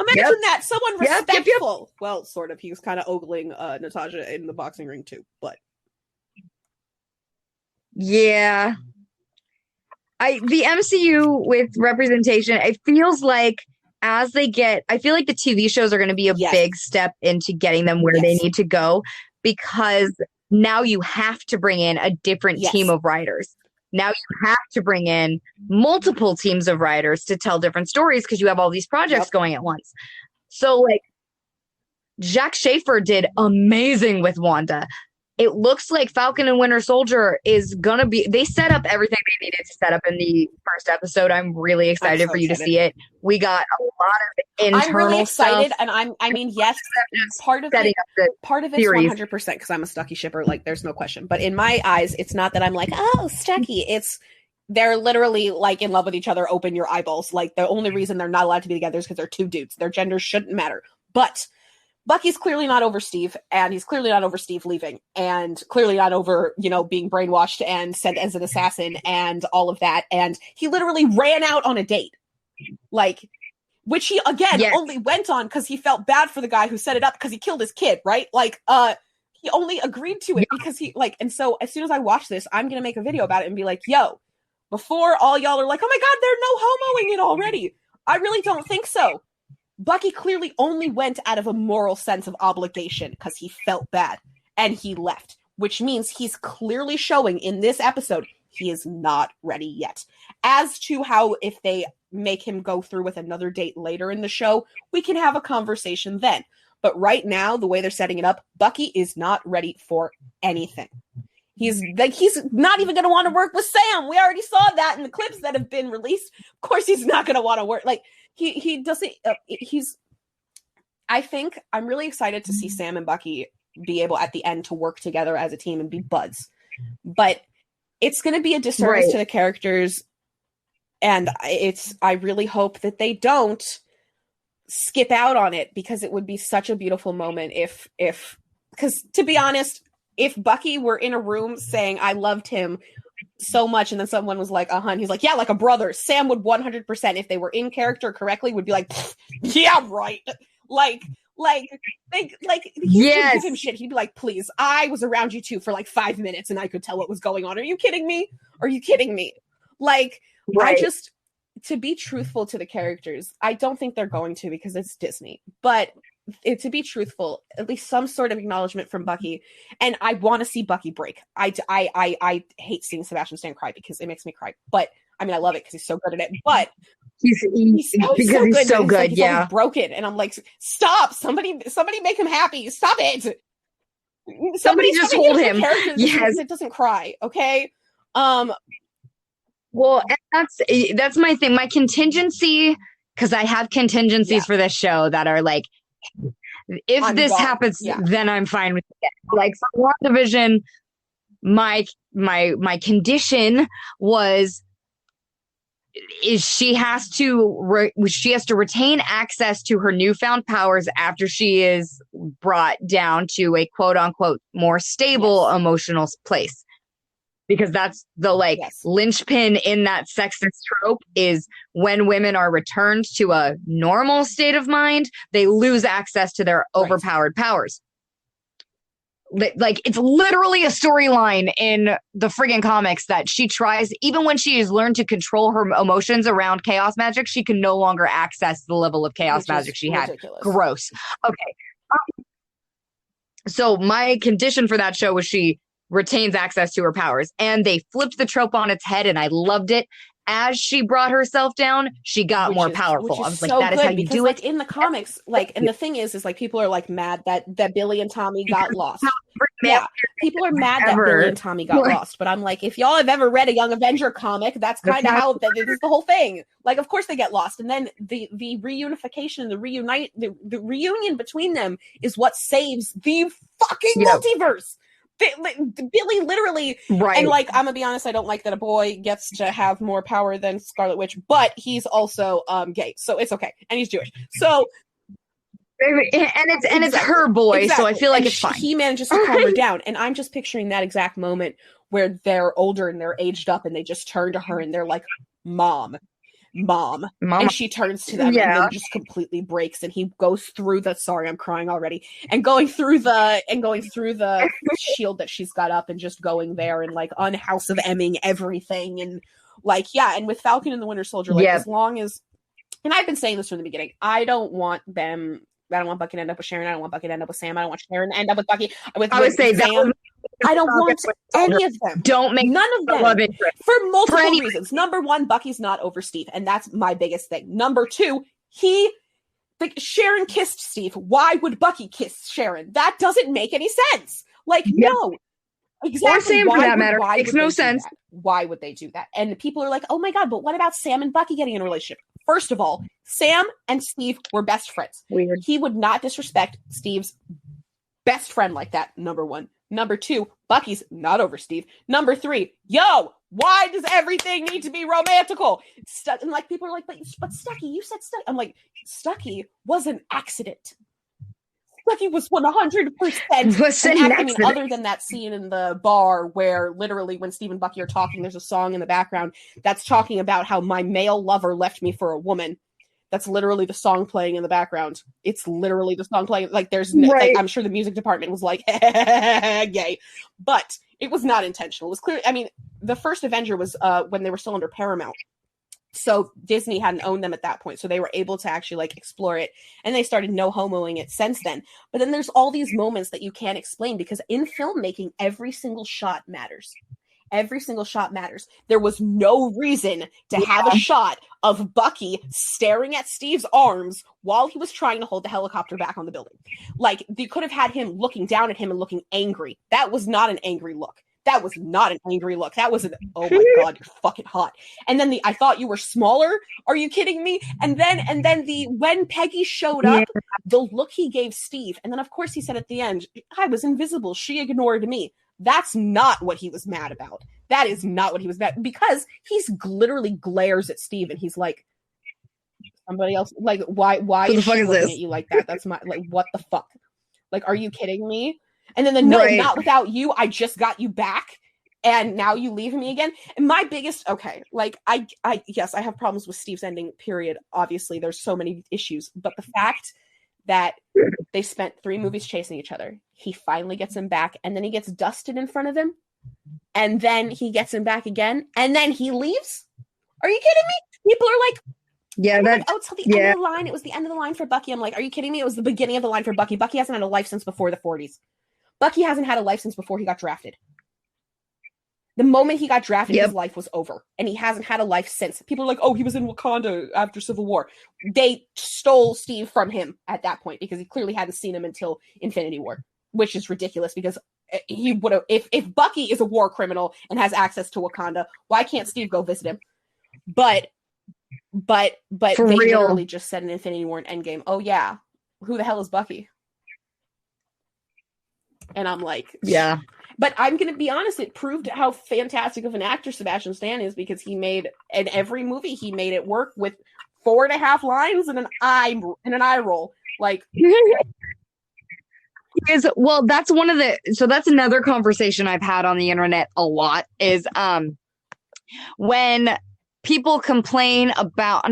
Imagine that. Someone respectful. Yep. Well, sort of. He was kind of ogling Natasha in the boxing ring too, but. Yeah. The MCU with representation, it feels like as they get, I feel like the TV shows are going to be a big step into getting them where they need to go, because now you have to bring in a different team of writers. Now you have to bring in multiple teams of writers to tell different stories because you have all these projects going at once. So, like, Jack Schaefer did amazing with Wanda. It looks like Falcon and Winter Soldier is going to be... They set up everything they needed to set up in the first episode. I'm really excited for you to see it. We got a lot of internal I'm really excited, stuff. and I mean, yes, part of it's 100% because I'm a Stucky shipper. Like, there's no question. But in my eyes, it's not that I'm like, oh, Stucky. It's... They're literally, like, in love with each other. Open your eyeballs. Like, the only reason they're not allowed to be together is because they're two dudes. Their genders shouldn't matter. But... Bucky's clearly not over Steve, and he's clearly not over Steve leaving, and clearly not over, being brainwashed and sent as an assassin and all of that. And he literally ran out on a date, like, which he, again, only went on because he felt bad for the guy who set it up because he killed his kid, right? Like, he only agreed to it because he, like, and so as soon as I watch this, I'm going to make a video about it and be like, yo, before all y'all are like, oh my God, they're no homoing it already. I really don't think so. Bucky clearly only went out of a moral sense of obligation because he felt bad and he left, which means he's clearly showing in this episode he is not ready yet. As to how if they make him go through with another date later in the show, we can have a conversation then. But right now, the way they're setting it up, Bucky is not ready for anything. He's not even going to want to work with Sam. We already saw that in the clips that have been released. Of course, he's not going to want to work. Like, he doesn't, I think I'm really excited to see Sam and Bucky be able at the end to work together as a team and be buds. But it's going to be a disservice to the characters. And I really hope that they don't skip out on it, because it would be such a beautiful moment because to be honest, if Bucky were in a room saying, I loved him so much, and then someone was like, and he's like, yeah, like a brother, Sam would 100%, if they were in character correctly, would be like, yeah, right. Like he would give him shit. He'd be like, please, I was around you two for like 5 minutes and I could tell what was going on. Are you kidding me? Like, I just, to be truthful to the characters, I don't think they're going to, because it's Disney, but to be truthful, at least some sort of acknowledgement from Bucky. And I want to see Bucky break. I hate seeing Sebastian Stan cry because it makes me cry, but I mean, I love it because he's so good at it, but he's so good. He's broken. And I'm like, stop, somebody make him happy. Stop it. Somebody just hold him. Yes. It doesn't cry. Okay. Well, that's my thing. My contingency, because I have contingencies for this show that are like, if this happens, then I'm fine with it. Like for WandaVision, my condition is she has to retain access to her newfound powers after she is brought down to a quote unquote more stable emotional place. Because that's the linchpin in that sexist trope, is when women are returned to a normal state of mind, they lose access to their overpowered powers. Like, it's literally a storyline in the friggin' comics that she tries, even when she has learned to control her emotions around chaos magic, she can no longer access the level of chaos magic she had. Gross. Okay. So my condition for that show was she retains access to her powers, and they flipped the trope on its head, and I loved it. As she brought herself down, she got more powerful. I was like, that is how you do it. In the comics, and the thing is like people are like mad that Billy and Tommy got lost. Yeah, people are mad that Billy and Tommy got lost, but I'm like, if y'all have ever read a Young Avenger comic, that's kind of how that is the whole thing. Like, of course they get lost, and then the reunification and the reunion between them is what saves the fucking multiverse. Billy literally, and like, I'm gonna be honest, I don't like that a boy gets to have more power than Scarlet Witch, but he's also gay, so it's okay, and he's Jewish, so. And it's her boy, so I feel like it's fine. He manages to calm her down, and I'm just picturing that exact moment where they're older and they're aged up, and they just turn to her and they're like, "Mom," and she turns to them and then just completely breaks, and he goes through the. Sorry, I'm crying already. And going through the shield that she's got up, and just going there and like unhouse of Emming everything, and like and with Falcon and the Winter Soldier, like as long as, and I've been saying this from the beginning, I don't want Bucky to end up with Sharon. I don't want Bucky to end up with Sam. I don't want Sharon to end up with Bucky. I would say Sam. I don't want any of them. Don't make none of them for multiple reasons. Number one, Bucky's not over Steve, and that's my biggest thing. Number two, Sharon kissed Steve. Why would Bucky kiss Sharon? That doesn't make any sense. Like, no. Exactly. Or Sam, for that matter. Makes no sense. Why would they do that? And people are like, oh my God, but what about Sam and Bucky getting in a relationship? First of all, Sam and Steve were best friends. Weird. He would not disrespect Steve's best friend like that, number one. Number two, Bucky's not over Steve. Number three, why does everything need to be romantical? And like, people are like, but Stucky, you said Stucky. I'm like, Stucky was an accident. Stucky was 100% I mean, other than that scene in the bar where literally when Steve and Bucky are talking, there's a song in the background that's talking about how my male lover left me for a woman. That's literally the song playing in the background. It's literally the song playing. Like, there's like, I'm sure the music department was like, gay, but it was not intentional. It was clear. I mean, the first Avenger was when they were still under Paramount. So Disney hadn't owned them at that point. So they were able to actually like explore it, and they started no homoing it since then. But then there's all these moments that you can't explain, because in filmmaking, every single shot matters. Every single shot matters. There was no reason to have a shot of Bucky staring at Steve's arms while he was trying to hold the helicopter back on the building. Like, they could have had him looking down at him and looking angry. That was not an angry look. That was not an angry look. That was oh my God, you're fucking hot. And then I thought you were smaller. Are you kidding me? And then when Peggy showed up, the look he gave Steve. And then of course he said at the end, I was invisible. She ignored me. That's not what he was mad about. That is not what he was mad, because he's literally glares at Steve and he's like, somebody else, like, why is she looking at you like that? That's my, like, what the fuck? Like, are you kidding me? And then not without you. I just got you back, and now you leave me again. And my biggest, like, I yes, I have problems with Steve's ending, period. Obviously, there's so many issues, but the fact that they spent 3 movies chasing each other, he finally gets him back, and then he gets dusted in front of him, and then he gets him back again, and then he leaves. Are you kidding me? People are like, it's till the end of the line. It was the end of the line for Bucky. I'm like, are you kidding me? It was the beginning of the line for Bucky. Bucky hasn't had a life since before the 40s. Bucky hasn't had a life since before he got drafted. The moment he got drafted, his life was over. And he hasn't had a life since. People are like, oh, he was in Wakanda after Civil War. They stole Steve from him at that point, because he clearly hadn't seen him until Infinity War, which is ridiculous, because he would have, if Bucky is a war criminal and has access to Wakanda, why can't Steve go visit him? But they literally just said in Infinity War and Endgame, oh yeah, who the hell is Bucky? And I'm like, yeah. But I'm going to be honest, it proved how fantastic of an actor Sebastian Stan is, because he made, in every movie, he made it work with 4.5 lines and an eye roll. Like, well, that's that's another conversation I've had on the internet a lot, is when people complain about,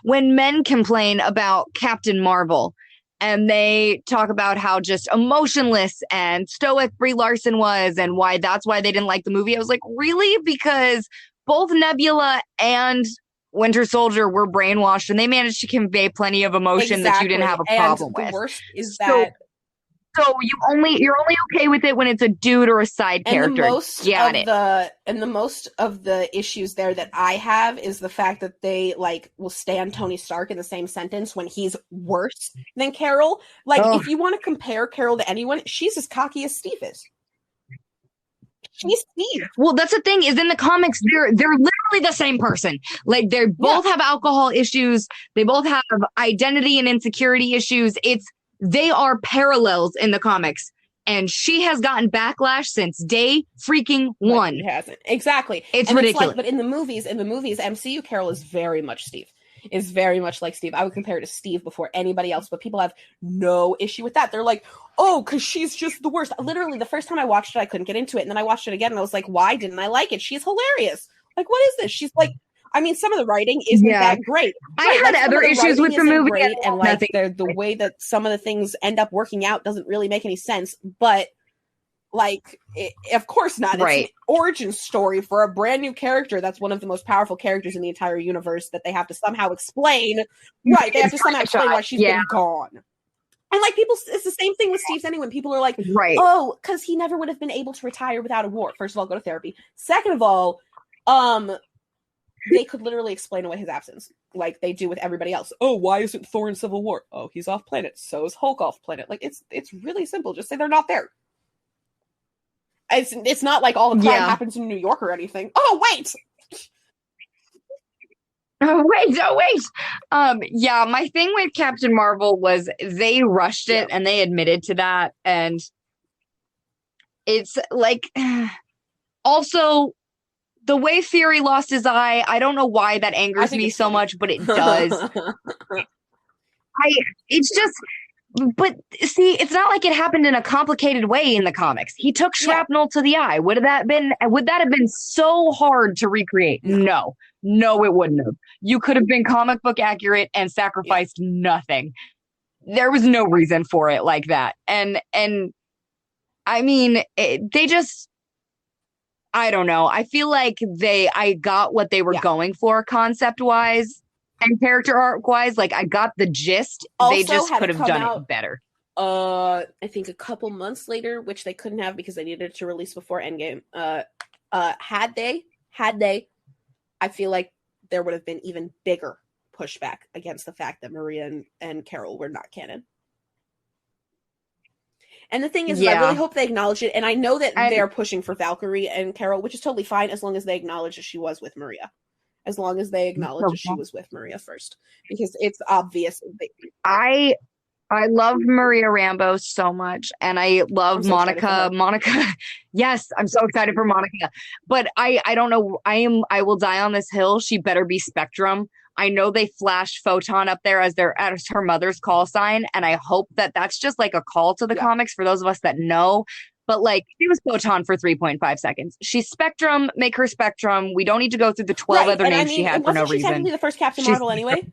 when men complain about Captain Marvel, and they talk about how just emotionless and stoic Brie Larson was, and that's why they didn't like the movie. I was like, really? Because both Nebula and Winter Soldier were brainwashed, and they managed to convey plenty of emotion that you didn't have a problem with. The worst is that So you're only okay with it when it's a dude or a side character. And the most of the issues there that I have is the fact that they like will stand Tony Stark in the same sentence when he's worse than Carol. Like, if you want to compare Carol to anyone, she's as cocky as Steve is. She's Steve. Well, that's the thing, is in the comics, they're literally the same person. Like, they both have alcohol issues. They both have identity and insecurity issues. They are parallels in the comics. And she has gotten backlash since day freaking one. She hasn't. Exactly. It's ridiculous. But in the movies, MCU, Carol is very much Steve. Is very much like Steve. I would compare it to Steve before anybody else, but people have no issue with that. They're like, oh, because she's just the worst. Literally, the first time I watched it, I couldn't get into it. And then I watched it again, and I was like, why didn't I like it? She's hilarious. Like, what is this? She's like, I mean, some of the writing isn't that great. I had other issues with the movie. Great, and like the way that some of the things end up working out doesn't really make any sense. But like, of course not. It's an origin story for a brand new character that's one of the most powerful characters in the entire universe that they have to somehow explain. Right, they have to somehow explain why she's been gone. And like, people, it's the same thing with Steve Zenny when people are like, oh, because he never would have been able to retire without a war. First of all, go to therapy. Second of all, they could literally explain away his absence, like they do with everybody else. Oh, why isn't Thor in Civil War? Oh, he's off planet. So is Hulk off planet. Like, it's really simple. Just say they're not there. It's not like all the crime happens in New York or anything. Oh, wait! Yeah, my thing with Captain Marvel was they rushed it and they admitted to that. And it's like, also, the way Fury lost his eye, I don't know why that angers me so much, but it does. It's just... But see, it's not like it happened in a complicated way in the comics. He took shrapnel to the eye. Would that have been so hard to recreate? No, it wouldn't have. You could have been comic book accurate and sacrificed nothing. There was no reason for it like that. And I mean, they just, I don't know. I feel like I got what they were going for concept wise. And character arc wise, like, I got the gist. Also, they just could have done it better. I think a couple months later, which they couldn't have because they needed to release before Endgame. Had they, I feel like there would have been even bigger pushback against the fact that Maria and Carol were not canon. And the thing is, I really hope they acknowledge it. And I know that they're pushing for Valkyrie and Carol, which is totally fine as long as they acknowledge that she was with Maria. As long as they acknowledge that she was with Maria first, because it's obvious. I love Maria Rambeau so much, and I love Monica. Monica, yes, I'm so excited for Monica. But I don't know. I will die on this hill. She better be Spectrum. I know they flashed Photon up there as her mother's call sign, and I hope that that's just like a call to the comics for those of us that know. But, like, she was Photon for 3.5 seconds. She's Spectrum. Make her Spectrum. We don't need to go through the 12 other names she had for no reason. She's technically the first Captain Marvel anyway.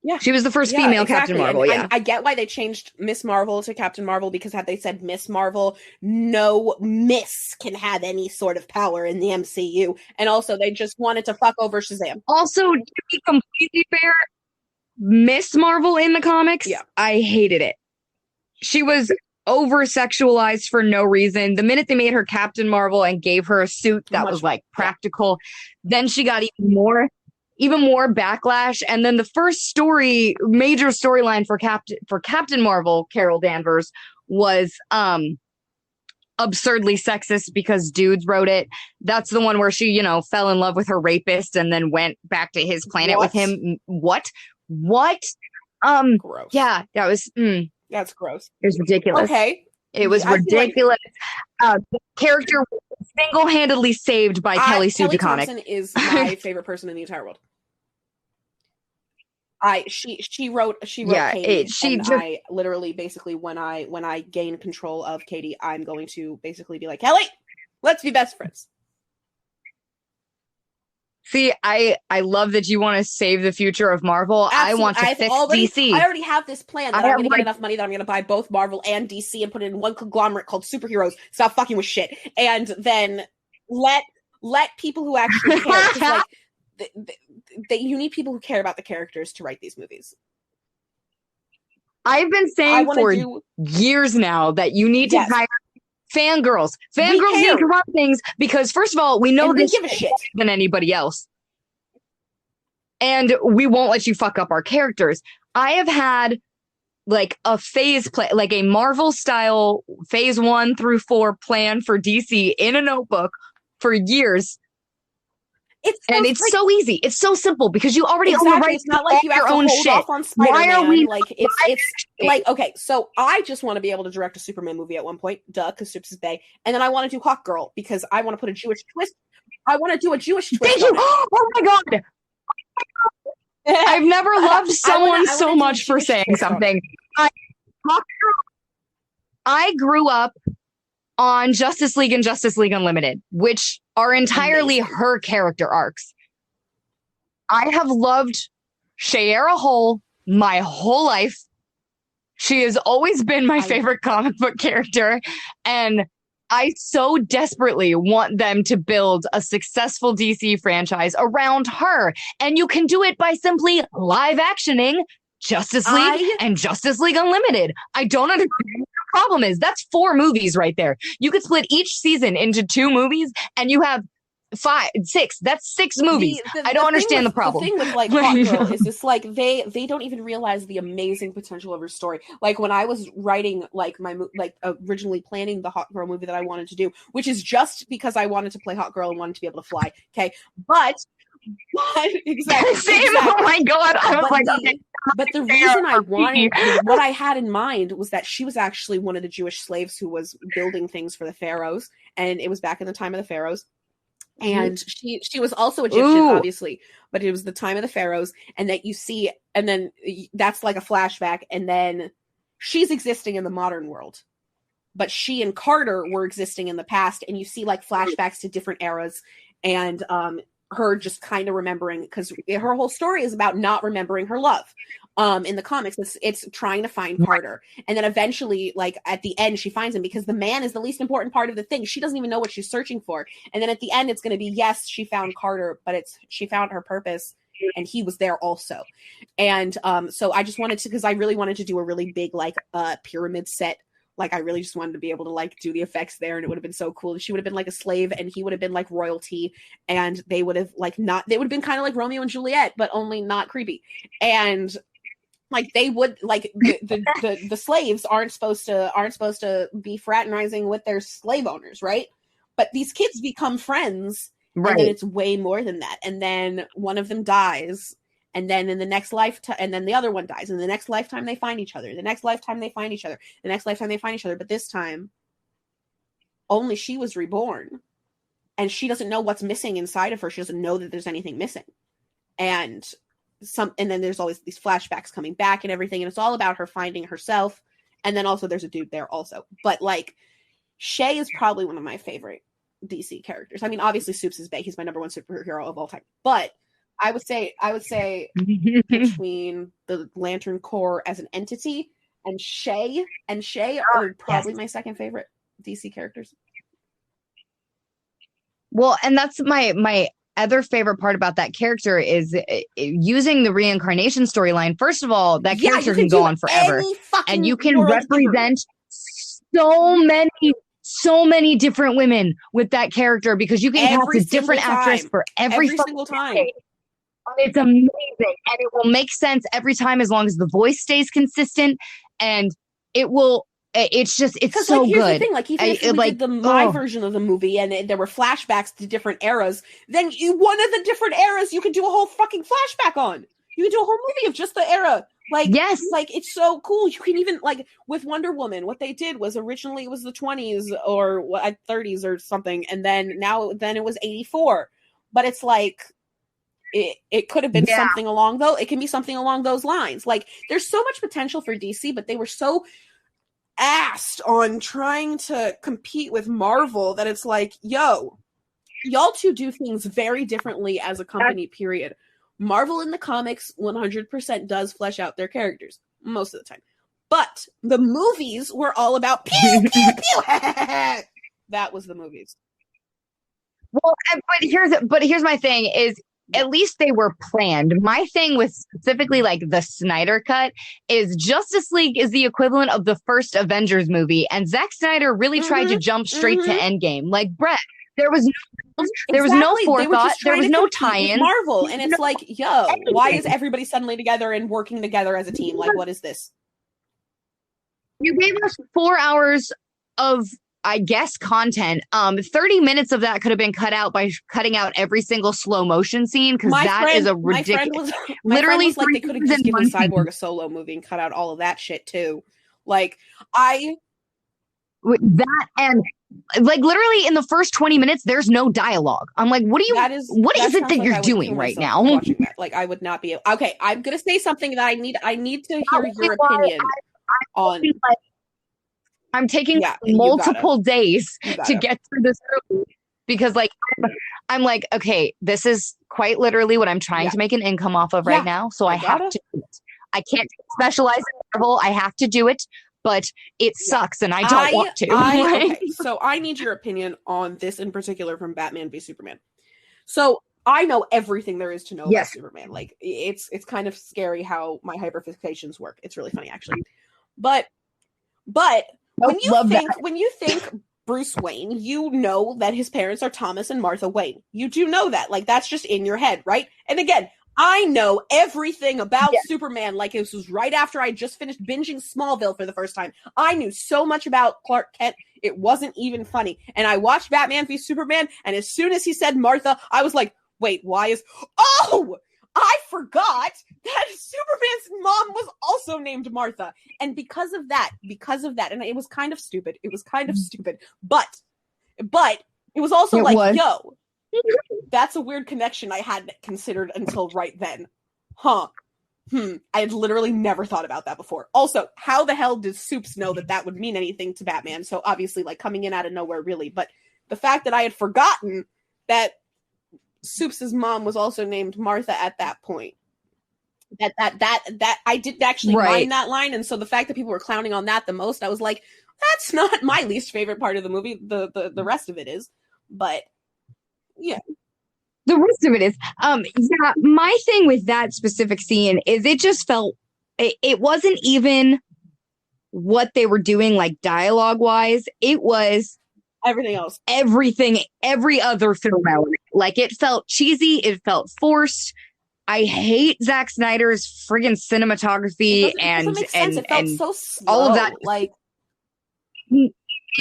Yeah. She was the first female Captain Marvel, I get why they changed Miss Marvel to Captain Marvel, because had they said Miss Marvel, no Miss can have any sort of power in the MCU. And also, they just wanted to fuck over Shazam. Also, to be completely fair, Miss Marvel in the comics, I hated it. She was over-sexualized for no reason. The minute they made her Captain Marvel and gave her a suit that was like practical, then she got even more backlash. And then the first major storyline for Captain Marvel, Carol Danvers, was absurdly sexist because dudes wrote it. That's the one where she, fell in love with her rapist and then went back to his planet with him. What? Gross. Yeah, that was That's gross. It was ridiculous. Okay. It was ridiculous. The character was single-handedly saved by Kelly Sue DeConnick. Kelly Thompson is my favorite person in the entire world. She wrote Katie, I literally basically when I gain control of Katie, I'm going to basically be like, Kelly, let's be best friends. See, I love that you want to save the future of Marvel. Absolutely. I want to fix DC. I already have this plan that I'm going to get enough money that I'm going to buy both Marvel and DC and put it in one conglomerate called superheroes. Stop fucking with shit. And then let people who actually care. Like, you need people who care about the characters to write these movies. I've been saying for years now that you need to hire fangirls. Fangirls need to run things because, first of all, we know this give a shit than anybody else. And we won't let you fuck up our characters. I have had like a phase play, like a Marvel style phase 1 through 4 plan for DC in a notebook for years. It's so easy. It's so simple because you already own the rights. It's not like you have to hold off on Spider-Man. Why are we like it's like, okay, so I just want to be able to direct a Superman movie at one point, because Soups is Bay, and then I want to do Hawk Girl because I want to put a Jewish twist. I want to do a Jewish twist. Thank you. Oh my god. I've never loved someone so much for saying something. I grew up on Justice League and Justice League Unlimited, which are entirely her character arcs. I have loved Shayera Hole my whole life. She has always been my favorite comic book character, and I so desperately want them to build a successful DC franchise around her. And you can do it by simply live actioning Justice League and Justice League Unlimited. I don't understand what the problem is. That's 4 movies right there. You could split each season into 2 movies and you have 5, 6. That's 6 movies. I don't understand the problem. The thing with like Hawk Girl is just like they don't even realize the amazing potential of her story. Like when I was writing like my originally planning the Hawk Girl movie that I wanted to do, which is just because I wanted to play Hawk Girl and wanted to be able to fly. Okay, but exactly. Oh my god! I was like, okay. But the reason I wanted, what I had in mind was that she was actually one of the Jewish slaves who was building things for the pharaohs, and it was back in the time of the pharaohs. And she was also Egyptian, obviously, but it was the time of the pharaohs, and that you see, and then that's like a flashback, and then she's existing in the modern world, but she and Carter were existing in the past, and you see like flashbacks to different eras, and her just kind of remembering, because her whole story is about not remembering her love. In the comics, it's trying to find Carter, and then eventually, like at the end, she finds him because the man is the least important part of the thing. She doesn't even know what she's searching for, and then at the end, it's going to be yes, she found Carter, but she found her purpose, and he was there also. And so I just wanted to, because I really wanted to do a really big like pyramid set. Like, I really just wanted to be able to, like, do the effects there, and it would have been so cool. She would have been, like, a slave, and he would have been, like, royalty, and they would have, like, they would have been kind of like Romeo and Juliet, but only not creepy. And, like, they would, like, the slaves aren't supposed to be fraternizing with their slave owners, right? But these kids become friends, right? And then it's way more than that. And then one of them dies, and then in the next lifetime, and then the other one dies. And the next lifetime they find each other. The next lifetime they find each other. The next lifetime they find each other. But this time, only she was reborn. And she doesn't know what's missing inside of her. She doesn't know that there's anything missing. And then there's always these flashbacks coming back and everything. And it's all about her finding herself. And then also there's a dude there also. But like, Shay is probably one of my favorite DC characters. I mean, obviously Soups is Bay. He's my number 1 superhero of all time. But I would say between the Lantern Corps as an entity and Shay are probably my second favorite DC characters. Well, and that's my other favorite part about that character is using the reincarnation storyline. First of all, that character can go on forever, and you can represent so many different women with that character because you can have a different actress for every single time. It's amazing, and it will make sense every time as long as the voice stays consistent, and it will. It's so here's good. The thing, like even if we did my version of the movie, and there were flashbacks to different eras, then one of the different eras you could do a whole fucking flashback on. You could do a whole movie of just the era. Like, yes, like it's so cool. You can even like with Wonder Woman, what they did was originally it was the 20s or 30s or something, and then it was 84. But it's like. It could have been something it can be something along those lines. Like there's so much potential for DC, but they were so assed on trying to compete with Marvel that it's like, yo, y'all two do things very differently as a company, period. Marvel in the comics 100% does flesh out their characters most of the time. But the movies were all about pew, pew, pew. That was the movies. Well, but here's my thing is at least they were planned. My thing with specifically like the Snyder cut is Justice League is the equivalent of the first Avengers movie, and Zack Snyder really tried to jump straight to Endgame. Like, Brett, there was no forethought, there was no tie-in. Marvel, and it's like, yo, why is everybody suddenly together and working together as a team? Like, what is this? You gave us 4 hours of, I guess, content. 30 minutes of that could have been cut out by cutting out every single slow motion scene, because that is a ridiculous. Literally, like they could have just given Cyborg a solo movie and cut out all of that shit too. Like that, and like literally in the first 20 minutes, there's no dialogue. I'm like, what is it that you're doing right now? Watching that. Like, I would not be okay. I'm gonna say something that I need to hear your opinion on. I'm taking multiple days to get through this movie because, like, I'm like, okay, this is quite literally what I'm trying to make an income off of right now. So I have to do it. I can't specialize in Marvel. I have to do it, but it sucks and I don't want to. Okay, so I need your opinion on this in particular from Batman v Superman. So I know everything there is to know about Superman. Like, it's kind of scary how my hyperfixations work. It's really funny, actually. But when you think Bruce Wayne, you know that his parents are Thomas and Martha Wayne. You do know that. Like, that's just in your head, right? And again, I know everything about Superman. Like, this was right after I just finished binging Smallville for the first time. I knew so much about Clark Kent. It wasn't even funny. And I watched Batman v Superman, and as soon as he said Martha, I was like, wait, I forgot that Superman's mom was also named Martha. And because of that, and it was kind of stupid. But it was also yo, that's a weird connection I hadn't considered until right then. I had literally never thought about that before. Also, how the hell did Soups know that would mean anything to Batman? So obviously, like, coming in out of nowhere, really. But the fact that I had forgotten that Soups' mom was also named Martha at that point. That I didn't actually mind that line, and so the fact that people were clowning on that the most, I was like, that's not my least favorite part of the movie. The rest of it is, but yeah. The rest of it is. My thing with that specific scene is it just felt it wasn't even what they were doing, like, dialogue wise. It was everything else. Every other film element. Like, it felt cheesy. It felt forced. I hate Zack Snyder's friggin' cinematography and it felt so slow. All of that. Like,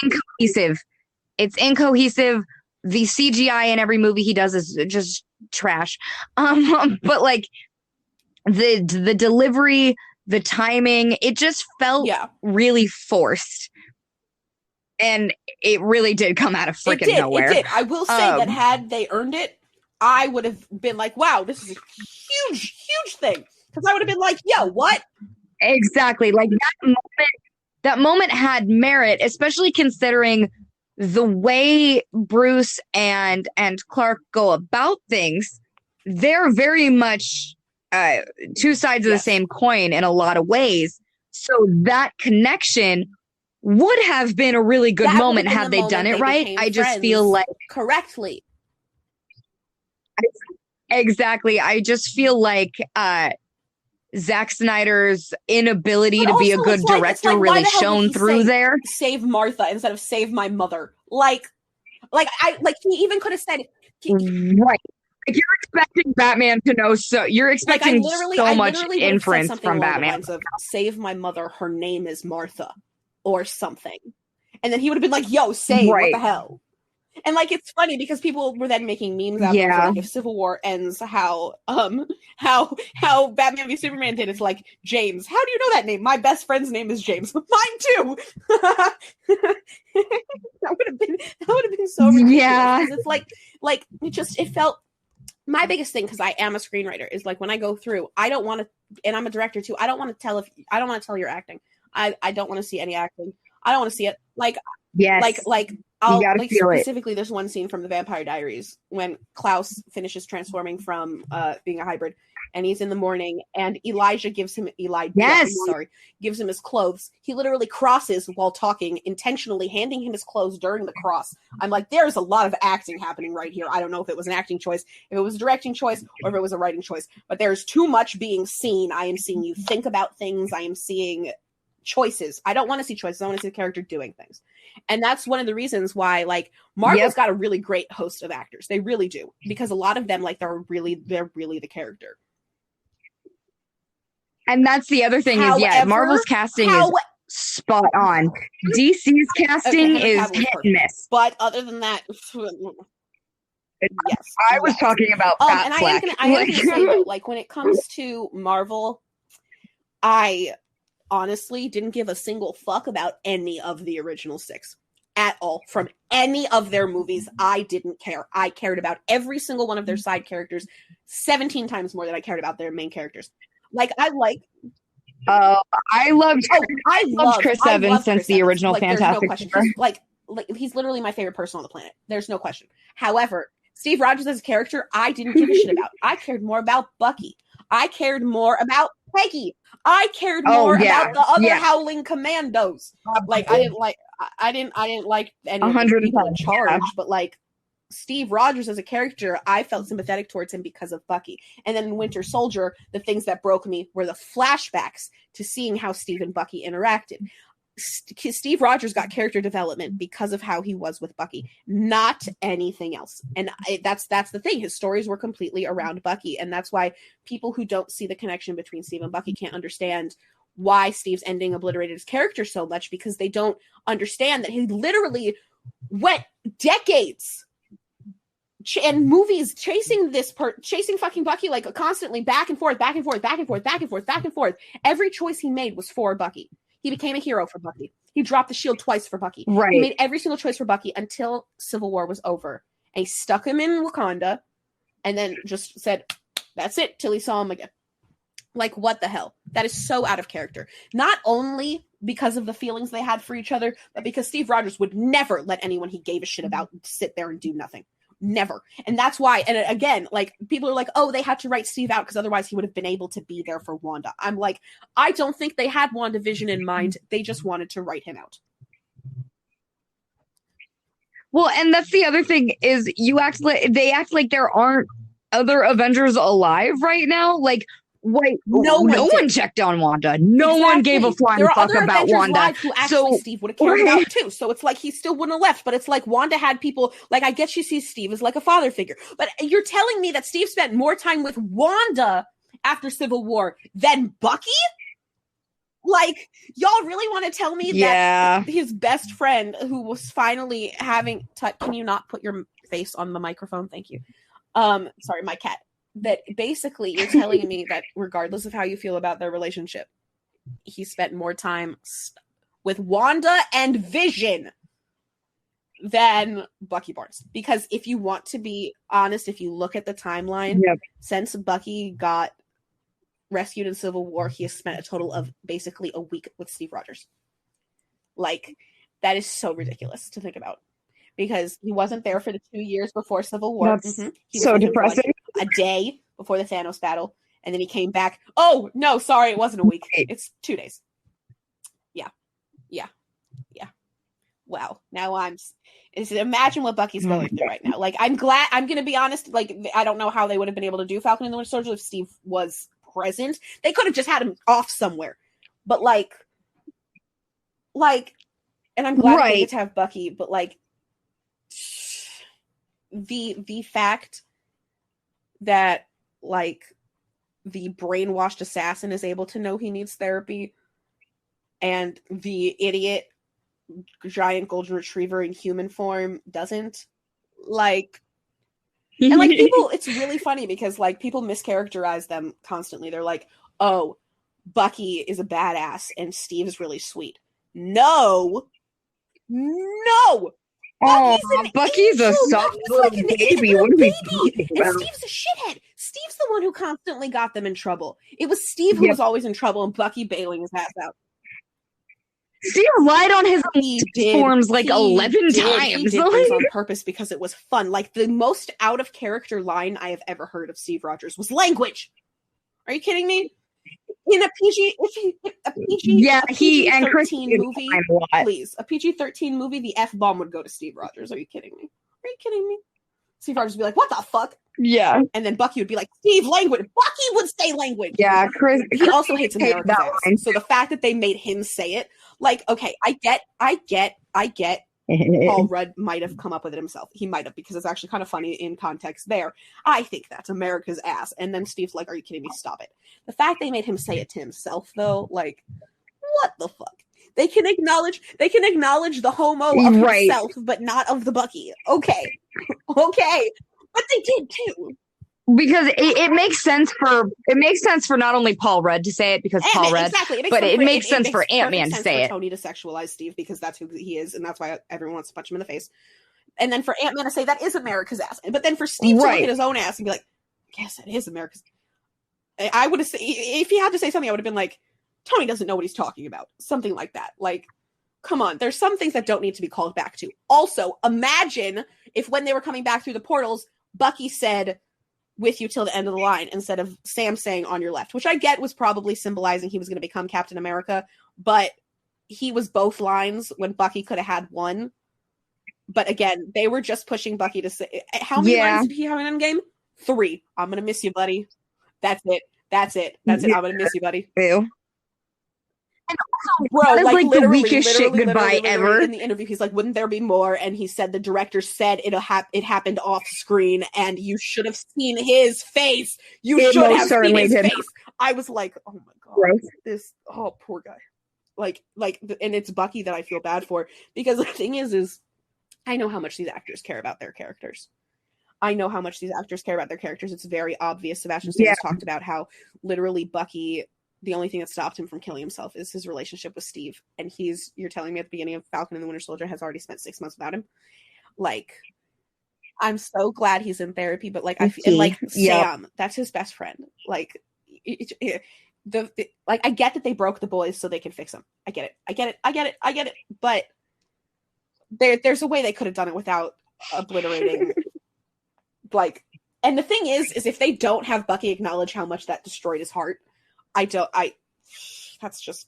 incohesive. It's incohesive. The CGI in every movie he does is just trash. But like the delivery, the timing, it just felt really forced. And it really did come out of freaking nowhere. It did. I will say that had they earned it, I would have been like, wow, this is a huge, huge thing. Because I would have been like, yo, what? Exactly. Like, that moment had merit, especially considering the way Bruce and Clark go about things. They're very much two sides of the same coin in a lot of ways. So that connection would have been a really good moment had they done it right. I just feel like correctly. Exactly. I just feel like Zack Snyder's inability to be a good director really shone through there. Save Martha instead of save my mother. Like he even could have said right. Like, you're expecting Batman to know, so you're expecting so much inference from Batman. Of, save my mother, her name is Martha, or something. And then he would have been like, yo, save, what the hell? And like, it's funny because people were then making memes after like, if Civil War ends, how Batman v Superman did. It's like, James, how do you know that name? My best friend's name is James. Mine too. that would have been so ridiculous. Yeah. It's like it felt. My biggest thing, because I am a screenwriter, is like when I go through, I don't want to, and I'm a director too. I don't want to tell you're acting. I don't want to see any acting. I don't want to see it. Like, yes. I'll like specifically, there's one scene from The Vampire Diaries when Klaus finishes transforming from being a hybrid, and he's in the morning, and Elijah gives him gives him his clothes. He literally crosses while talking, intentionally handing him his clothes during the cross. I'm like, there's a lot of acting happening right here. I don't know if it was an acting choice, if it was a directing choice, or if it was a writing choice, but there's too much being seen. I am seeing you think about things. I am seeing choices. I don't want to see choices. I want to see the character doing things. And that's one of the reasons why, like, Marvel's got a really great host of actors. They really do. Because a lot of them, like, they're really the character. And that's the other thing is, Marvel's casting is spot on. DC's casting is hit and miss. But other than that, yes. I was talking about Fat and Fleck. I am gonna say, though, like, when it comes to Marvel, I honestly didn't give a single fuck about any of the original 6 at all. From any of their movies, I didn't care. I cared about every single one of their side characters 17 times more than I cared about their main characters. Like, I loved Chris Evans since the original Fantastic Four. Like, he's literally my favorite person on the planet. There's no question. However, Steve Rogers as a character, I didn't give a shit about. I cared more about Bucky. I cared more about Peggy. I cared more about the other Howling Commandos. Like, I didn't like any of the people in charge, but like Steve Rogers as a character, I felt sympathetic towards him because of Bucky. And then in Winter Soldier, the things that broke me were the flashbacks to seeing how Steve and Bucky interacted. Steve Rogers got character development because of how he was with Bucky, not anything else. And that's the thing. His stories were completely around Bucky, and that's why people who don't see the connection between Steve and Bucky can't understand why Steve's ending obliterated his character so much, because they don't understand that he literally went decades and movies chasing fucking Bucky, like, constantly back and forth. Every choice he made was for Bucky. He became a hero for Bucky. He dropped the shield twice for Bucky. Right. He made every single choice for Bucky until Civil War was over. And he stuck him in Wakanda and then just said, that's it, till he saw him again. Like, what the hell? That is so out of character. Not only because of the feelings they had for each other, but because Steve Rogers would never let anyone he gave a shit about sit there and do nothing. Never. And that's why, and again, like, people are like, oh, they had to write Steve out because otherwise he would have been able to be there for Wanda. I'm like, I don't think they had WandaVision in mind. They just wanted to write him out. Well, and that's the other thing is they act like there aren't other Avengers alive right now. Like, wait, no one checked on Wanda. No one gave a flying fuck about Wanda. Who actually Steve would have cared about too. So it's like he still wouldn't have left. But it's like Wanda had people. Like, I guess she sees Steve as like a father figure. But you're telling me that Steve spent more time with Wanda after Civil War than Bucky? Like, y'all really want to tell me that his best friend, who was finally having? Can you not put your face on the microphone? Thank you. Sorry, my cat. That basically you're telling me that regardless of how you feel about their relationship, he spent more time with Wanda and Vision than Bucky Barnes. Because if you want to be honest, if you look at the timeline, since Bucky got rescued in Civil War, he has spent a total of basically a week with Steve Rogers. Like, that is so ridiculous to think about. Because he wasn't there for the 2 years before Civil War. That's so depressing. A day before the Thanos battle. And then he came back. Oh, no, sorry, it wasn't a week. It's 2 days. Yeah. Wow. Now imagine what Bucky's going through right now. Like, I'm glad, I'm going to be honest, like, I don't know how they would have been able to do Falcon and the Winter Soldier if Steve was present. They could have just had him off somewhere. But, like, and I'm glad they get to have Bucky, but, like, the fact that, like, the brainwashed assassin is able to know he needs therapy and the idiot giant golden retriever in human form doesn't, like, and, like, people, it's really funny because, like, people mischaracterize them constantly. They're like, oh, Bucky is a badass and Steve is really sweet. No. Bucky's a soft little baby. What are we talking about? And Steve's a shithead. Steve's the one who constantly got them in trouble. It was Steve who was always in trouble and Bucky bailing his ass out. Steve lied on his forms like 11 times. He did things on purpose because it was fun. Like, the most out of character line I have ever heard of Steve Rogers was language. Are you kidding me? In a PG, Yeah, a he and Chris PG-13 movie, please, a PG-13 movie, the F-bomb would go to Steve Rogers. Are you kidding me? Are you kidding me? Steve Rogers would be like, what the fuck? Yeah. And then Bucky would be like, Steve, language. Bucky would say language. Yeah, Chris. He also hates America's ass. Line. So the fact that they made him say it, like, okay, I get Paul Rudd might have come up with it himself. He might have, because it's actually kind of funny in context there. I think that's America's ass. And then Steve's like, are you kidding me? Stop it. The fact they made him say it to himself, though, like, what the fuck? They can acknowledge the homo of himself, but not of the Bucky. Okay. Okay. But they did too. Because it makes sense for not only Paul Rudd to say it because Paul Rudd, exactly. It makes sense for Ant-Man to say it. Tony to sexualize Steve because that's who he is, and that's why everyone wants to punch him in the face. And then for Ant-Man to say that is America's ass, but then for Steve to look at his own ass and be like, "Yes, that is America's." I would have said, if he had to say something, I would have been like, "Tony doesn't know what he's talking about," something like that. Like, come on, there's some things that don't need to be called back to. Also, imagine if when they were coming back through the portals, Bucky said, "With you till the end of the line," instead of Sam saying "on your left," which I get was probably symbolizing he was going to become Captain America, but he was both lines when Bucky could have had one. But again, they were just pushing Bucky to say, how many lines did he have in Endgame? 3. I'm going to miss you, buddy. That's it. I'm going to miss you, buddy. Ew. And also, bro, like the weakest shit goodbye ever. In the interview, he's like, "Wouldn't there be more?" And he said the director said it happened off screen, and you should have seen his face. You should have seen his face. I was like, "Oh my god, poor guy." Like, and it's Bucky that I feel bad for, because the thing is I know how much these actors care about their characters. It's very obvious. Sebastian Stan has talked about how literally Bucky, the only thing that stopped him from killing himself is his relationship with Steve. And you're telling me at the beginning of Falcon and the Winter Soldier has already spent 6 months without him. Like, I'm so glad he's in therapy, but like, I feel like Sam, that's his best friend. Like, I get that they broke the boys so they can fix him. I get it. But there's a way they could have done it without obliterating, like, and the thing is if they don't have Bucky acknowledge how much that destroyed his heart, that's just,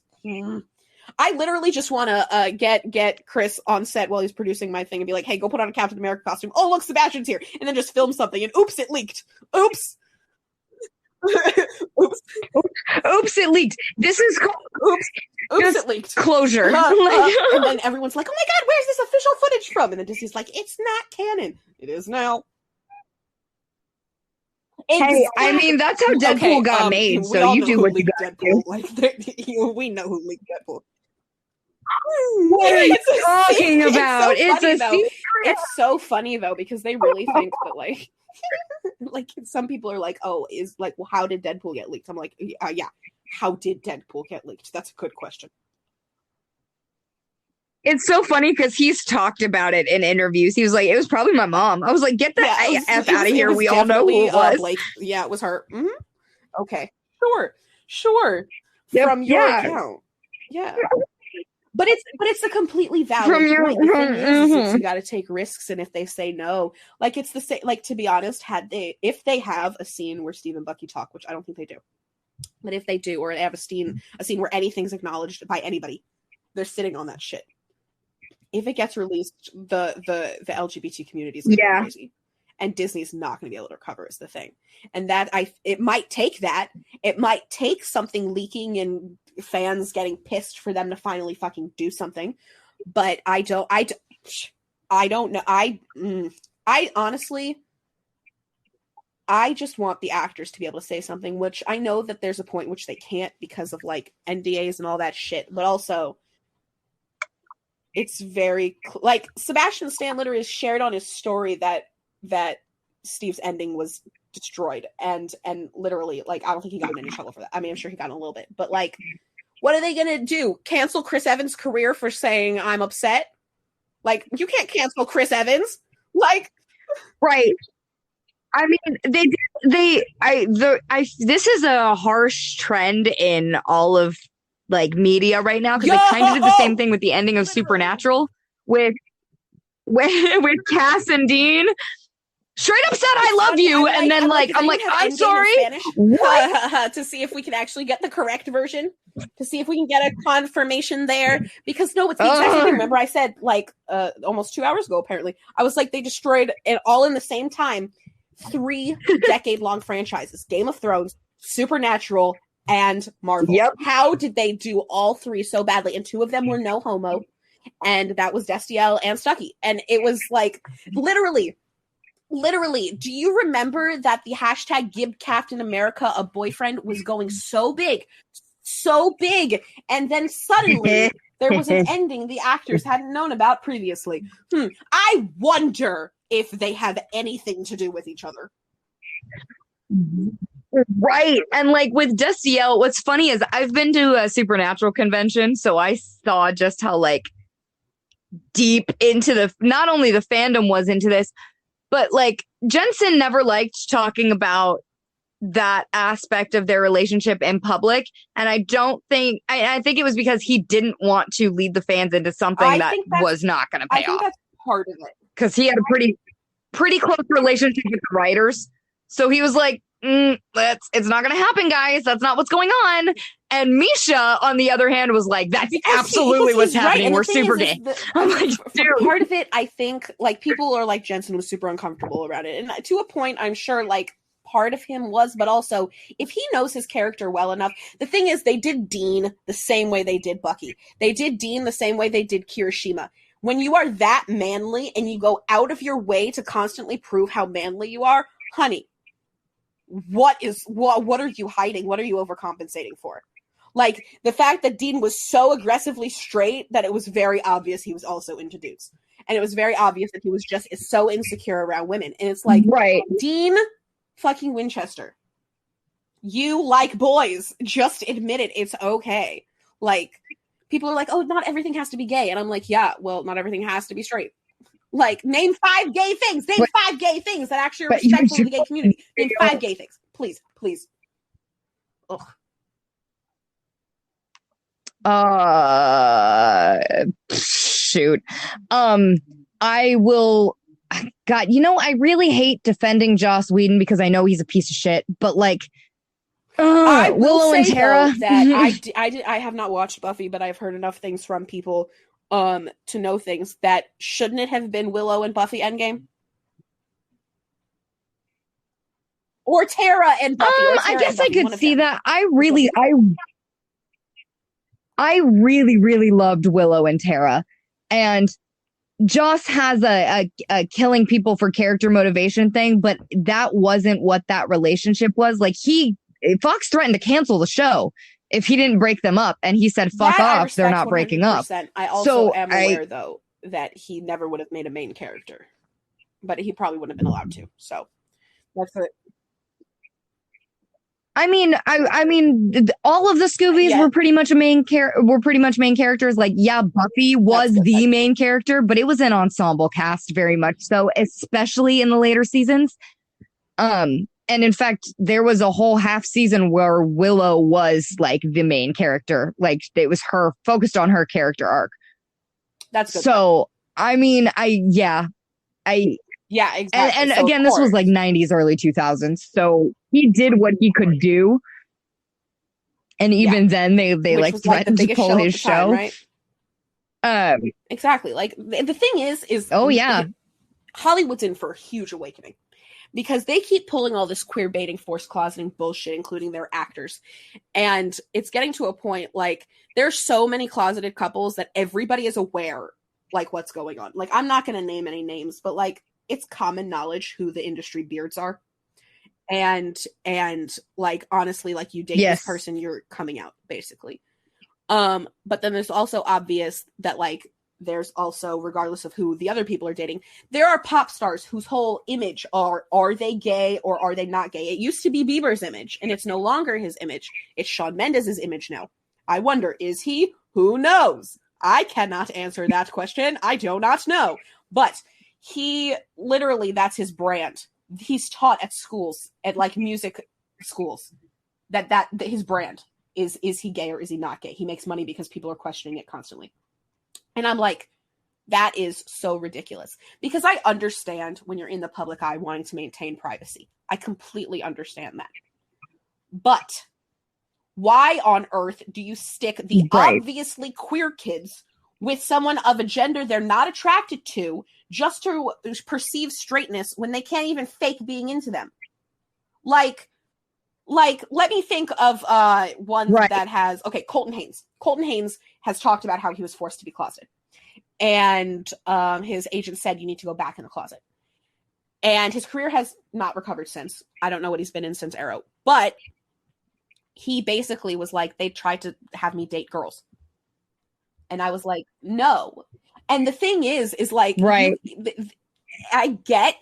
I literally just want to get Chris on set while he's producing my thing and be like, "Hey, go put on a Captain America costume. Oh, look, Sebastian's here." And then just film something and oops, it leaked. Oops. Oops, it leaked. This is oops, it leaked. Closure. And then everyone's like, "Oh my god, where's this official footage from?" And then Disney's like, "It's not canon." It is now. Hey, I mean, that's how Deadpool got made, so you do what you got to do. Like, we know who leaked Deadpool. What are you talking about? It's a secret. It's so funny, though, because they really think that, like, like, some people are like, "Oh, well, how did Deadpool get leaked?" I'm like, yeah, how did Deadpool get leaked? That's a good question. It's so funny because he's talked about it in interviews. He was like, "It was probably my mom." I was like, "Get the F out of here. We all know who it was." Blake. Yeah, it was her. Mm-hmm. Okay. Sure. Yep. From your account. Yeah. But it's a completely valid point. The thing is you got to take risks, and if they say no, like, it's the same. Like, to be honest, if they have a scene where Steve and Bucky talk, which I don't think they do, but if they do, or they have a scene where anything's acknowledged by anybody, they're sitting on that shit. If it gets released, the LGBT community is going to go crazy, and Disney's not going to be able to recover, is the thing. And it might take that. It might take something leaking and fans getting pissed for them to finally fucking do something. But I don't know. I honestly, I just want the actors to be able to say something, which I know that there's a point which they can't because of, like, NDAs and all that shit. But also, it's very like Sebastian Stan literally shared on his story that Steve's ending was destroyed, and literally, like, I don't think he got in any trouble for that. I mean, I'm sure he got in a little bit, but, like, what are they gonna do? Cancel Chris Evans' career for saying "I'm upset"? Like, you can't cancel Chris Evans. Like, right. I mean, this is a harsh trend in all of, like, media right now, because they kind of did the same thing with the ending of Supernatural with Cass and Dean. straight up said I love you, and then I'm sorry. What? To see if we can actually get the correct version, to see if we can get a confirmation there. Because no, it's the exact same thing. Remember, I said almost 2 hours ago. Apparently, I was like, they destroyed it all in the same time. 3 decade-long franchises: Game of Thrones, Supernatural, and Marvel. Yep. How did they do all 3 so badly? And 2 of them were no homo, and that was Destiel and Stucky. And it was like literally, do you remember that the hashtag Give Captain America a boyfriend was going so big, and then suddenly there was an ending the actors hadn't known about previously? I wonder if they have anything to do with each other. Right. And like with Destiel, what's funny is I've been to a Supernatural convention, so I saw just how like deep into not only the fandom was into this, but like Jensen never liked talking about that aspect of their relationship in public. And I don't think, I think it was because he didn't want to lead the fans into something that was not going to pay off. I think that's part of it. Because he had a pretty close relationship with the writers. So he was like, it's not going to happen, guys. That's not what's going on. And Misha, on the other hand, was like, that's absolutely what's happening. We're super gay. I'm like, dude. Part of it, I think, like, people are like, Jensen was super uncomfortable around it. And to a point, I'm sure, like, part of him was, but also, if he knows his character well enough, the thing is, they did Dean the same way they did Bucky. They did Dean the same way they did Kirishima. When you are that manly and you go out of your way to constantly prove how manly you are, honey, what are you hiding? What are you overcompensating for? Like, the fact that Dean was so aggressively straight that it was very obvious he was also into dudes. And it was very obvious that he was just so insecure around women. And it's like, right. Dean fucking Winchester, you like boys. Just admit it. It's okay. Like, people are like, oh, not everything has to be gay. And I'm like, yeah, well, not everything has to be straight. Like, name 5 gay things. Name 5 gay things that actually are respectful of the gay community. Name 5 gay things. Please. Ugh. Shoot. I will. God, I really hate defending Joss Whedon because I know he's a piece of shit. But like, Willow and Tara. That I have not watched Buffy, but I've heard enough things from people to know things that shouldn't it have been Willow and Buffy Endgame? Or Tara and Buffy. I guess I could see that. I really loved Willow and Tara, and Joss has a killing people for character motivation thing, but that wasn't what that relationship was. Like, Fox threatened to cancel the show if he didn't break them up, and he said, "Fuck off, they're not breaking up." I also am aware, though, that he never would have made a main character, but he probably wouldn't have been allowed to. So that's it. I mean, all of the Scoobies were pretty much main characters. Like, yeah, Buffy was the main character, but it was an ensemble cast very much so, especially in the later seasons. And in fact, there was a whole half season where Willow was like the main character. Like, it was her focused on her character arc. That's good. So, I mean, yeah, exactly. And so again, this was like 90s, early 2000s. So he did what he could do. And even then they like threatened to pull his show. Time, right? Exactly. Like, the thing is Hollywood's in for a huge awakening because they keep pulling all this queer baiting, forced closeting bullshit, including their actors. And it's getting to a point, like, there's so many closeted couples that everybody is aware, like, what's going on. Like, I'm not going to name any names, but like, it's common knowledge who the industry beards are. And like, honestly, like, you date this person, you're coming out, basically. But then there's also obvious that, like, there's also, regardless of who the other people are dating, there are pop stars whose whole image are they gay or are they not gay? It used to be Bieber's image, and it's no longer his image. It's Shawn Mendes' image now. I wonder, is he? Who knows? I cannot answer that question. I do not know. But he literally, that's his brand. He's taught at schools, at like music schools, that his brand is he gay or is he not gay? He makes money because people are questioning it constantly. And I'm like, That is so ridiculous. Because I understand when you're in the public eye wanting to maintain privacy. I completely understand that. But why on earth do you stick the obviously queer kids with someone of a gender they're not attracted to just to perceive straightness when they can't even fake being into them? Like, let me think of one that has, Colton Haynes. Colton Haynes has talked about how he was forced to be closeted. And his agent said, you need to go back in the closet. And his career has not recovered since. I don't know what he's been in since Arrow. But he basically was like, they tried to have me date girls. And I was like, no. And the thing is like, I get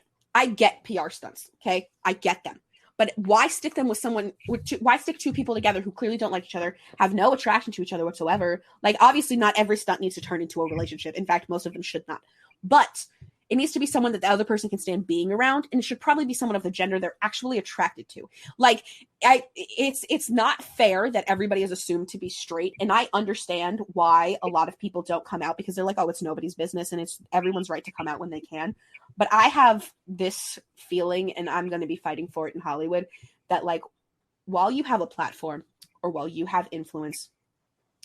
PR stunts, okay? I get them. But why stick them with someone? Why stick two people together who clearly don't like each other, have no attraction to each other whatsoever? Like, obviously, not every stunt needs to turn into a relationship. In fact, most of them should not. But it needs to be someone that the other person can stand being around, and it should probably be someone of the gender they're actually attracted to. Like, it's not fair that everybody is assumed to be straight, and I understand why a lot of people don't come out because they're like, oh, it's nobody's business, and it's everyone's right to come out when they can. But I have this feeling, and I'm going to be fighting for it in Hollywood, that like, while you have a platform or while you have influence,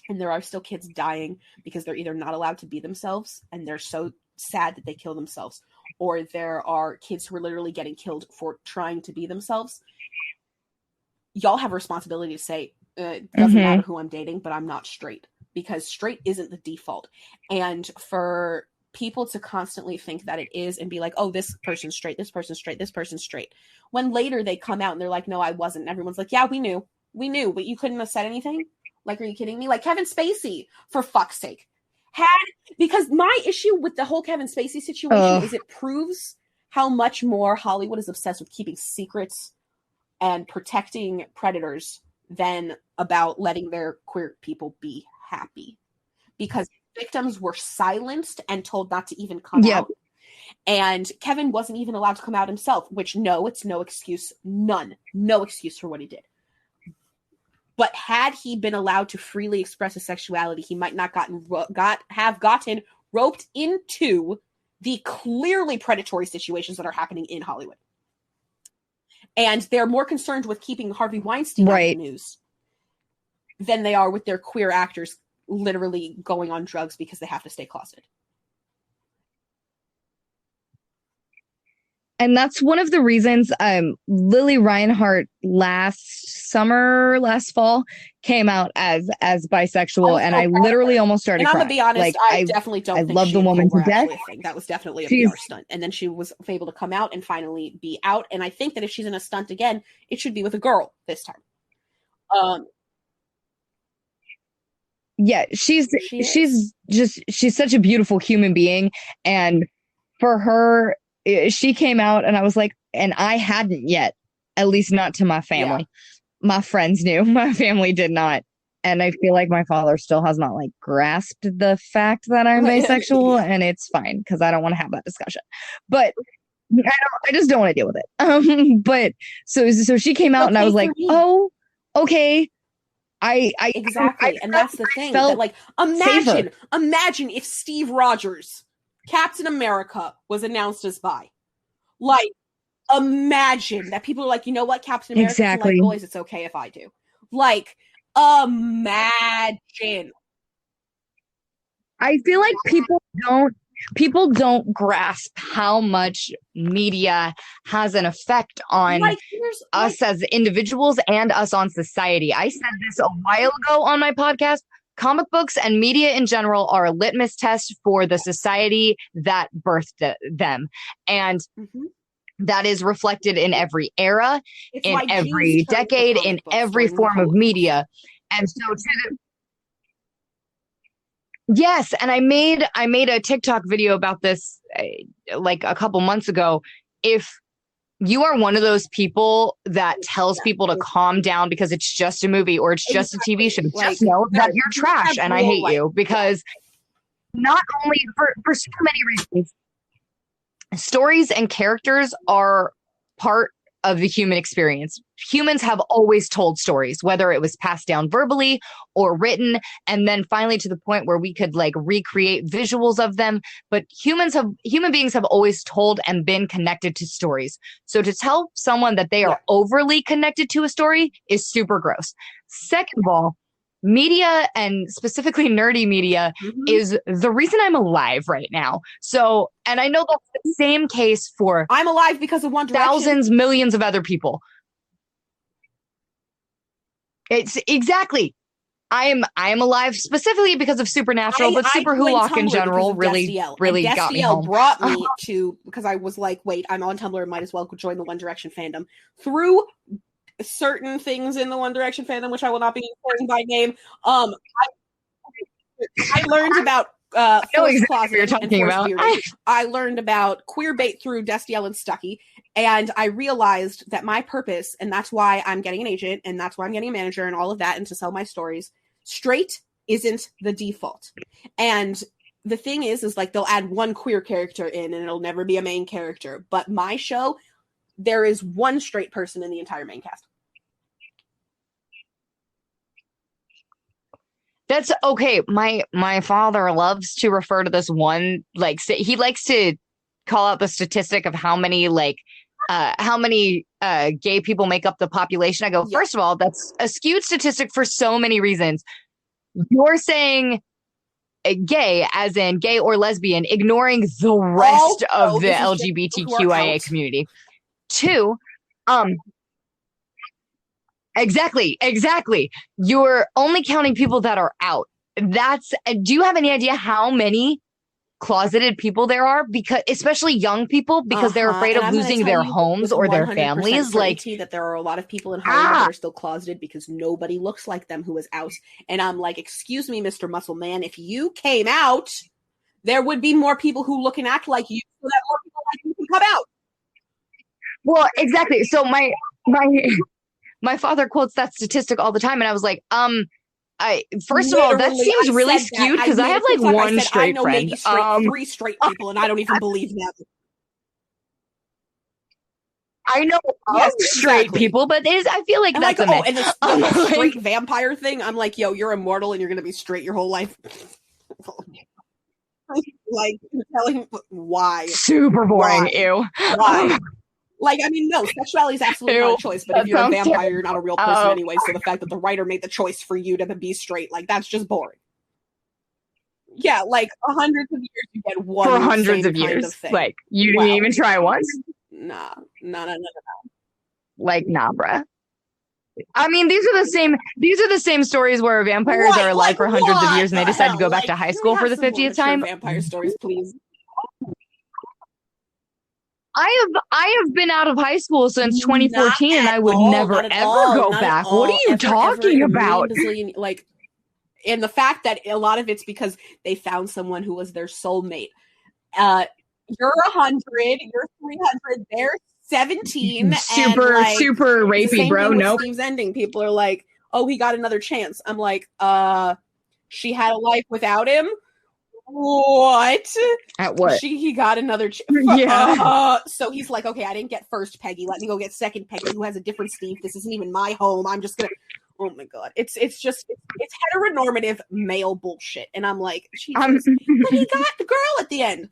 and there are still kids dying because they're either not allowed to be themselves and they're so sad that they kill themselves, or there are kids who are literally getting killed for trying to be themselves, y'all have a responsibility to say, it doesn't matter who I'm dating, but I'm not straight, because straight isn't the default. And for people to constantly think that it is and be like, oh, this person's straight, this person's straight, this person's straight, when later they come out and they're like, no, I wasn't. And everyone's like, yeah, we knew, but you couldn't have said anything. Like, are you kidding me? Like Kevin Spacey, for fuck's sake. Because my issue with the whole Kevin Spacey situation is it proves how much more Hollywood is obsessed with keeping secrets and protecting predators than about letting their queer people be happy. Because victims were silenced and told not to even come out. And Kevin wasn't even allowed to come out himself, which it's no excuse. No excuse for what he did. But had he been allowed to freely express his sexuality, he might not have gotten roped into the clearly predatory situations that are happening in Hollywood. And they're more concerned with keeping Harvey Weinstein out of the news than they are with their queer actors literally going on drugs because they have to stay closeted. And that's one of the reasons Lily Reinhart last fall came out as bisexual, and I literally almost started crying. And I'm gonna be honest, like, I definitely don't think love the woman to death. That was definitely a PR stunt. And then she was able to come out and finally be out. And I think that if she's in a stunt again, it should be with a girl this time. Yeah, she's such a beautiful human being, and for her, she came out and I was like, and I hadn't yet, at least not to my family. Yeah. My friends knew, my family did not. And I feel like my father still has not like grasped the fact that I'm bisexual, and it's fine because I don't want to have that discussion. But I just don't want to deal with it. But so she came out and I was like, oh, okay. Exactly. And that's the thing that, like, imagine if Steve Rogers, Captain America, was announced as bi. Like, imagine that people are like, you know what, Captain America, like boys, it's okay if I do. Like, imagine. I feel like people don't grasp how much media has an effect on us as individuals and us on society. I said this a while ago on my podcast. Comic books and media in general are a litmus test for the society that birthed them. And that is reflected in every era, in every decade, in every form of media. And so yes, and I made a TikTok video about this like a couple months ago. If you are one of those people that tells people to calm down because it's just a movie or it's just a TV show, just know that you're trash and I hate you, because not only for so many reasons, stories and characters are part of the human experience. Humans have always told stories, whether it was passed down verbally or written, and then finally to the point where we could like recreate visuals of them. But human beings have always told and been connected to stories. So to tell someone that they are overly connected to a story is super gross. Second of all, media, and specifically nerdy media, is the reason I'm alive right now. So, and I know that's the same case for I'm alive because of One Direction. Thousands, millions of other people. It's exactly. I am alive specifically because of Supernatural, but Super Who in general really Destielle got me home. Brought me to, because I was like, wait, I'm on Tumblr, might as well join the One Direction fandom. Through certain things in the One Direction fandom, which I will not be informing by name. I learned about Force Closet and Force Bearding. I learned about queer bait through Destielle and Stucky, and I realized that my purpose, and that's why I'm getting an agent, and that's why I'm getting a manager, and all of that, and to sell my stories. Straight isn't the default, and the thing is like they'll add one queer character in, and it'll never be a main character. But my show, there is one straight person in the entire main cast. That's okay. My father loves to refer to this one, like he likes to call out the statistic of how many gay people make up the population. I go, first of all, that's a skewed statistic for so many reasons. You're saying gay, as in gay or lesbian, ignoring the rest of the LGBTQIA community. Two, Exactly. You're only counting people that are out. Do you have any idea how many closeted people there are? Because especially young people, because they're afraid of losing their homes or their families. Like that there are a lot of people in Hollywood that are still closeted because nobody looks like them who is out. And I'm like, excuse me, Mr. Muscle Man, if you came out, there would be more people who look and act like you, so that more people like you can come out. Well, exactly. So my father quotes that statistic all the time, and I was like, first of all, that seems really skewed because I have like one straight friend. Three straight people, and I don't even believe them. I know straight people, but I feel like that's like, and the straight vampire thing. I'm like, yo, you're immortal, and you're gonna be straight your whole life. Like, telling why? Super boring. Why? Ew. Why? Like, I mean, no, sexuality is absolutely not a choice, but if you're a vampire, you're not a real person anyway, so the fact that the writer made the choice for you to be straight, like, that's just boring. Yeah, like, hundreds of years you get one for hundreds of years. Kind of thing. Like, you didn't even try once? Nah. Like, nah, bruh. I mean, these are the same stories where vampires are alive for hundreds of years and they decide to go back to high school for the 50th time. Vampire stories, please. I have been out of high school since 2014, and I would never ever go back. What are you talking about? Like, and the fact that a lot of it's because they found someone who was their soulmate. You're 100, you're 300, they're 17. Super rapey, bro. Nope. Steve's ending. People are like, oh, he got another chance. I'm like, she had a life without him. What? At what? He got another so he's like, okay, I didn't get first Peggy. Let me go get second Peggy, who has a different Steve. This isn't even my home. I'm just gonna. Oh my god, it's heteronormative male bullshit, and I'm like, Jesus. But he got the girl at the end.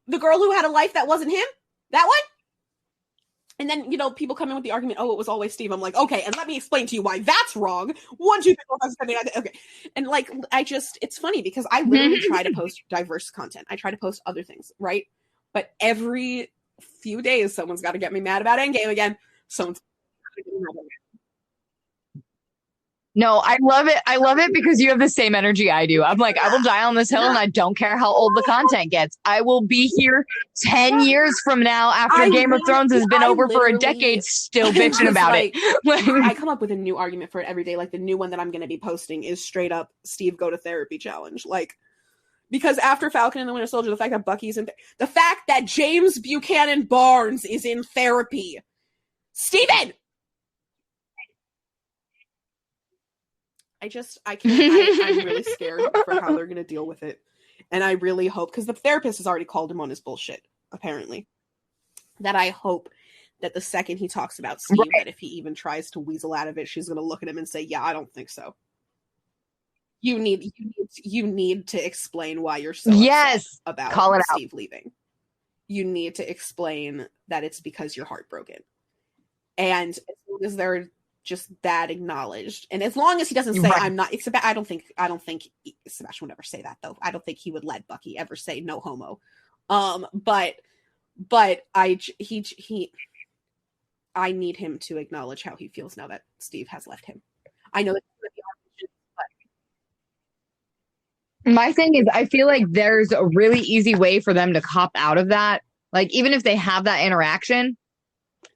The girl who had a life that wasn't him. That one. And then, people come in with the argument, oh, it was always Steve. I'm like, okay, and let me explain to you why that's wrong. 1, 2, 3, 4, 5, 6, 7, 8, 9, okay. And like, it's funny because I literally try to post diverse content. I try to post other things, right? But every few days, someone's got to get me mad about Endgame again. Someone's got to get me mad about it. No, I love it. I love it because you have the same energy I do. I'm like, I will die on this hill and I don't care how old the content gets. I will be here 10 years from now after Game of Thrones has been over for a decade still bitching about it. I come up with a new argument for it every day. Like the new one that I'm going to be posting is straight up Steve go to therapy challenge. Like, because after Falcon and the Winter Soldier, the fact that Bucky's in the fact that James Buchanan Barnes is in therapy. Steven! I can't. I'm really scared for how they're going to deal with it. And I really hope, because the therapist has already called him on his bullshit, apparently. that I hope that the second he talks about Steve, that if he even tries to weasel out of it, she's going to look at him and say, yeah, I don't think so. You need to explain why you're so upset about Steve leaving. You need to explain that it's because you're heartbroken. And as long as they're just that acknowledged, and as long as he doesn't say I'm not, I don't think Sebastian would ever say that, though. I don't think he would let Bucky ever say no homo. But I need him to acknowledge how he feels now that Steve has left him. I know that. My thing is, I feel like there's a really easy way for them to cop out of that. Like, even if they have that interaction,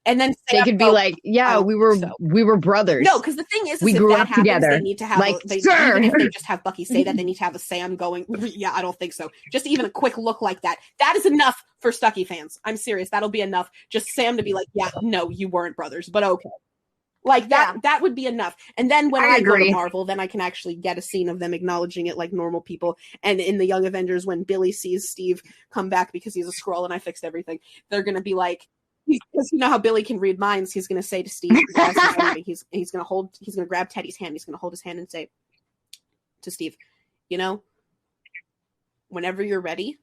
and then they could be like, "Yeah, we were brothers." No, because the thing is we if grew that up happens, together. They need to have like, even if they just have Bucky say that, they need to have a Sam going, "Yeah, I don't think so." Just even a quick look like that. That is enough for Stucky fans. I'm serious. That'll be enough. Just Sam to be like, "Yeah, no, you weren't brothers, but okay." Like that would be enough. And then when I go to Marvel, then I can actually get a scene of them acknowledging it like normal people. And in the Young Avengers, when Billy sees Steve come back because he's a Skrull and I fixed everything, they're going to be like, because you know how Billy can read minds, he's going to say to Steve, he's going to grab Teddy's hand, he's going to hold his hand and say to Steve, you know, whenever you're ready,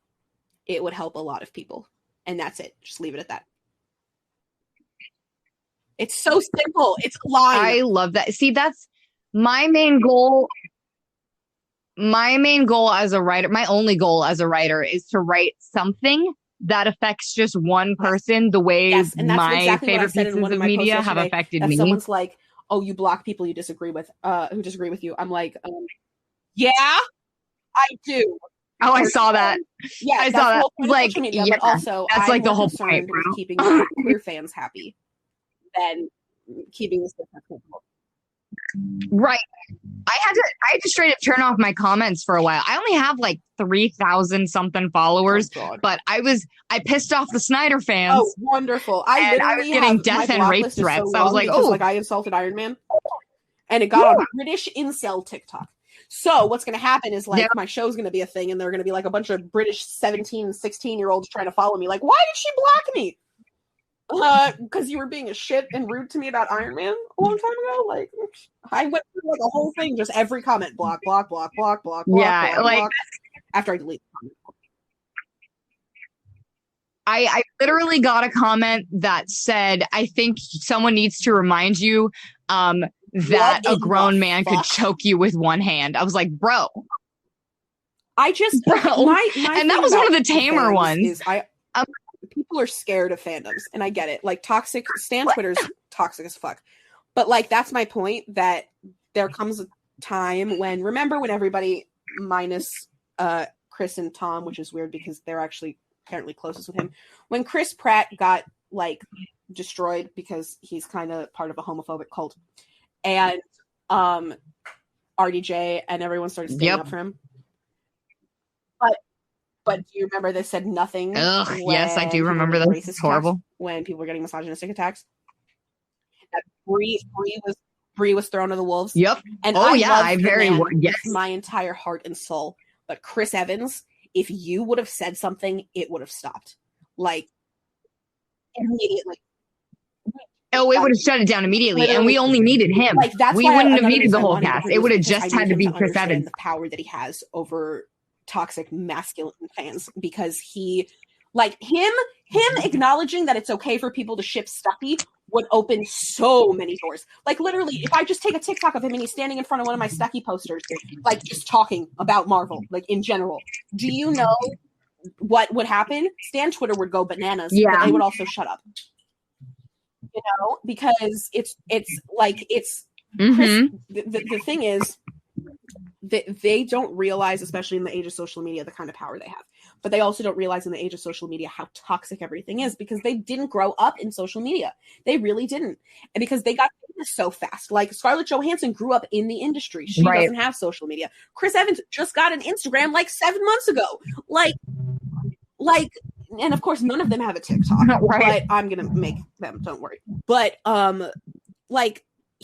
it would help a lot of people. And that's it. Just leave it at that. It's so simple. It's lying. I love that. See, that's my main goal. My main goal as a writer, my only goal as a writer is to write something that affects just one person the way and that's my exactly favorite pieces of media have affected me. Someone's like, oh, you block people you disagree with, who disagree with you. I'm like, yeah, I do. Oh, I saw that. Yeah, I saw that. Like, media, but also that's like the whole point, bro. With keeping queer fans happy than keeping this comfortable. Right. I had to straight up turn off my comments for a while. I only have like 3,000 something followers, but I pissed off the Snyder fans. Oh, wonderful. I was getting death and rape threats. I was like, oh, like I insulted Iron Man. And it got on British incel TikTok. So what's going to happen is like my show's going to be a thing and they're going to be like a bunch of British 17, 16-year-olds trying to follow me. Like, why did she block me? Because you were being a shit and rude to me about Iron Man a long time ago. Like, I went through like a whole thing, just every comment, block. Yeah, block, block, after I delete the comment. I literally got a comment that said, I think someone needs to remind you that a grown man could choke you with one hand. I was like, bro. I just, bro. And that was one of the tamer ones. People are scared of fandoms, and I get it. Like, toxic, Stan Twitter's toxic as fuck. But, like, that's my point, that there comes a time when, remember when everybody, minus Chris and Tom, which is weird because they're actually apparently closest with him, when Chris Pratt got, like, destroyed because he's kind of part of a homophobic cult, and RDJ and everyone started standing up for him. But do you remember they said nothing? Yes, I do remember that. It's horrible. When people were getting misogynistic attacks. That Bree was thrown to the wolves. Yep. And yes, my entire heart and soul. But Chris Evans, if you would have said something, it would have stopped. Like, immediately. Oh, it would have shut it down immediately. Literally. And we only needed him. Like, that's we wouldn't have needed the whole cast. It would have just had to be Chris Evans. The power that he has over toxic masculine fans, because he, like, him acknowledging that it's okay for people to ship Stucky would open so many doors. Like, literally, if I just take a TikTok of him and he's standing in front of one of my Stucky posters, like, just talking about Marvel, like, in general, do you know what would happen? Stan Twitter would go bananas, but they would also shut up. You know, because it's like, it's Chris, the thing is, they don't realize, especially in the age of social media, the kind of power they have. But they also don't realize in the age of social media how toxic everything is, because they didn't grow up in social media. They really didn't. And because they got famous so fast. Like, Scarlett Johansson grew up in the industry. She doesn't have social media. Chris Evans just got an Instagram like 7 months ago. Like, and of course, none of them have a TikTok. But I'm going to make them, don't worry. But, like,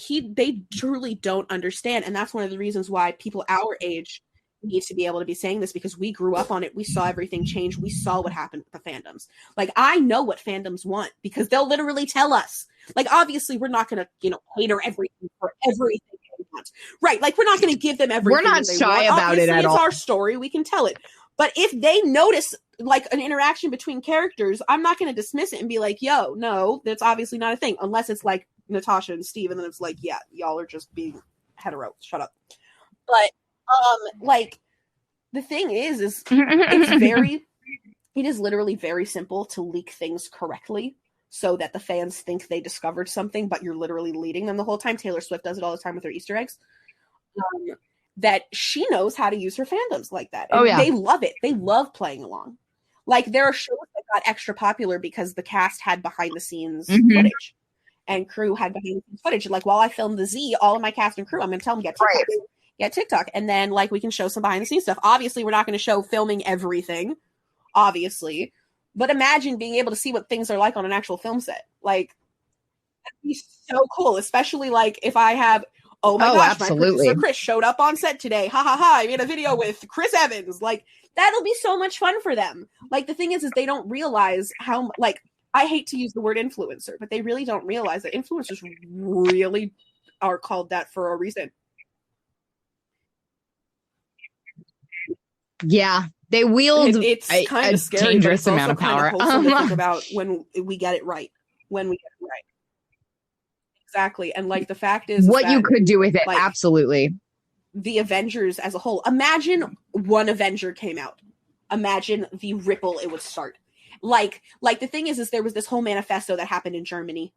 they truly don't understand, and that's one of the reasons why people our age need to be able to be saying this because we grew up on it. We saw everything change. We saw what happened with the fandoms. Like, I know what fandoms want because they'll literally tell us. Like, obviously, we're not going to, cater everything for everything they want. Right. Like, we're not going to give them everything. We're not shy about it at all. It's our story. We can tell it. But if they notice, like, an interaction between characters, I'm not going to dismiss it and be like, yo, no, that's obviously not a thing. Unless it's like Natasha and Steve, and then it's like, yeah, y'all are just being hetero. Shut up. But, like, the thing is it is literally very simple to leak things correctly so that the fans think they discovered something, but you're literally leading them the whole time. Taylor Swift does it all the time with her Easter eggs. That she knows how to use her fandoms like that. And they love it. They love playing along. Like, there are shows that got extra popular because the cast had behind-the-scenes footage. And crew had behind-the-scenes footage. Like, while I filmed the Z, all of my cast and crew, I'm going to tell them, get TikTok. And then, like, we can show some behind-the-scenes stuff. Obviously, we're not going to show filming everything. Obviously. But imagine being able to see what things are like on an actual film set. Like, that'd be so cool. Especially, like, if I have... Oh my gosh, absolutely. My producer Chris showed up on set today. Ha ha ha, I made a video with Chris Evans. Like, that'll be so much fun for them. Like, the thing is they don't realize how, like, I hate to use the word influencer, but they really don't realize that influencers really are called that for a reason. Yeah, they wield it's kind of scary, dangerous amount of power. To think about when we get it right. Exactly. And like the fact is what you could do with it. Like, absolutely. The Avengers as a whole. Imagine one Avenger came out. Imagine the ripple it would start. Like the thing is there was this whole manifesto that happened in Germany.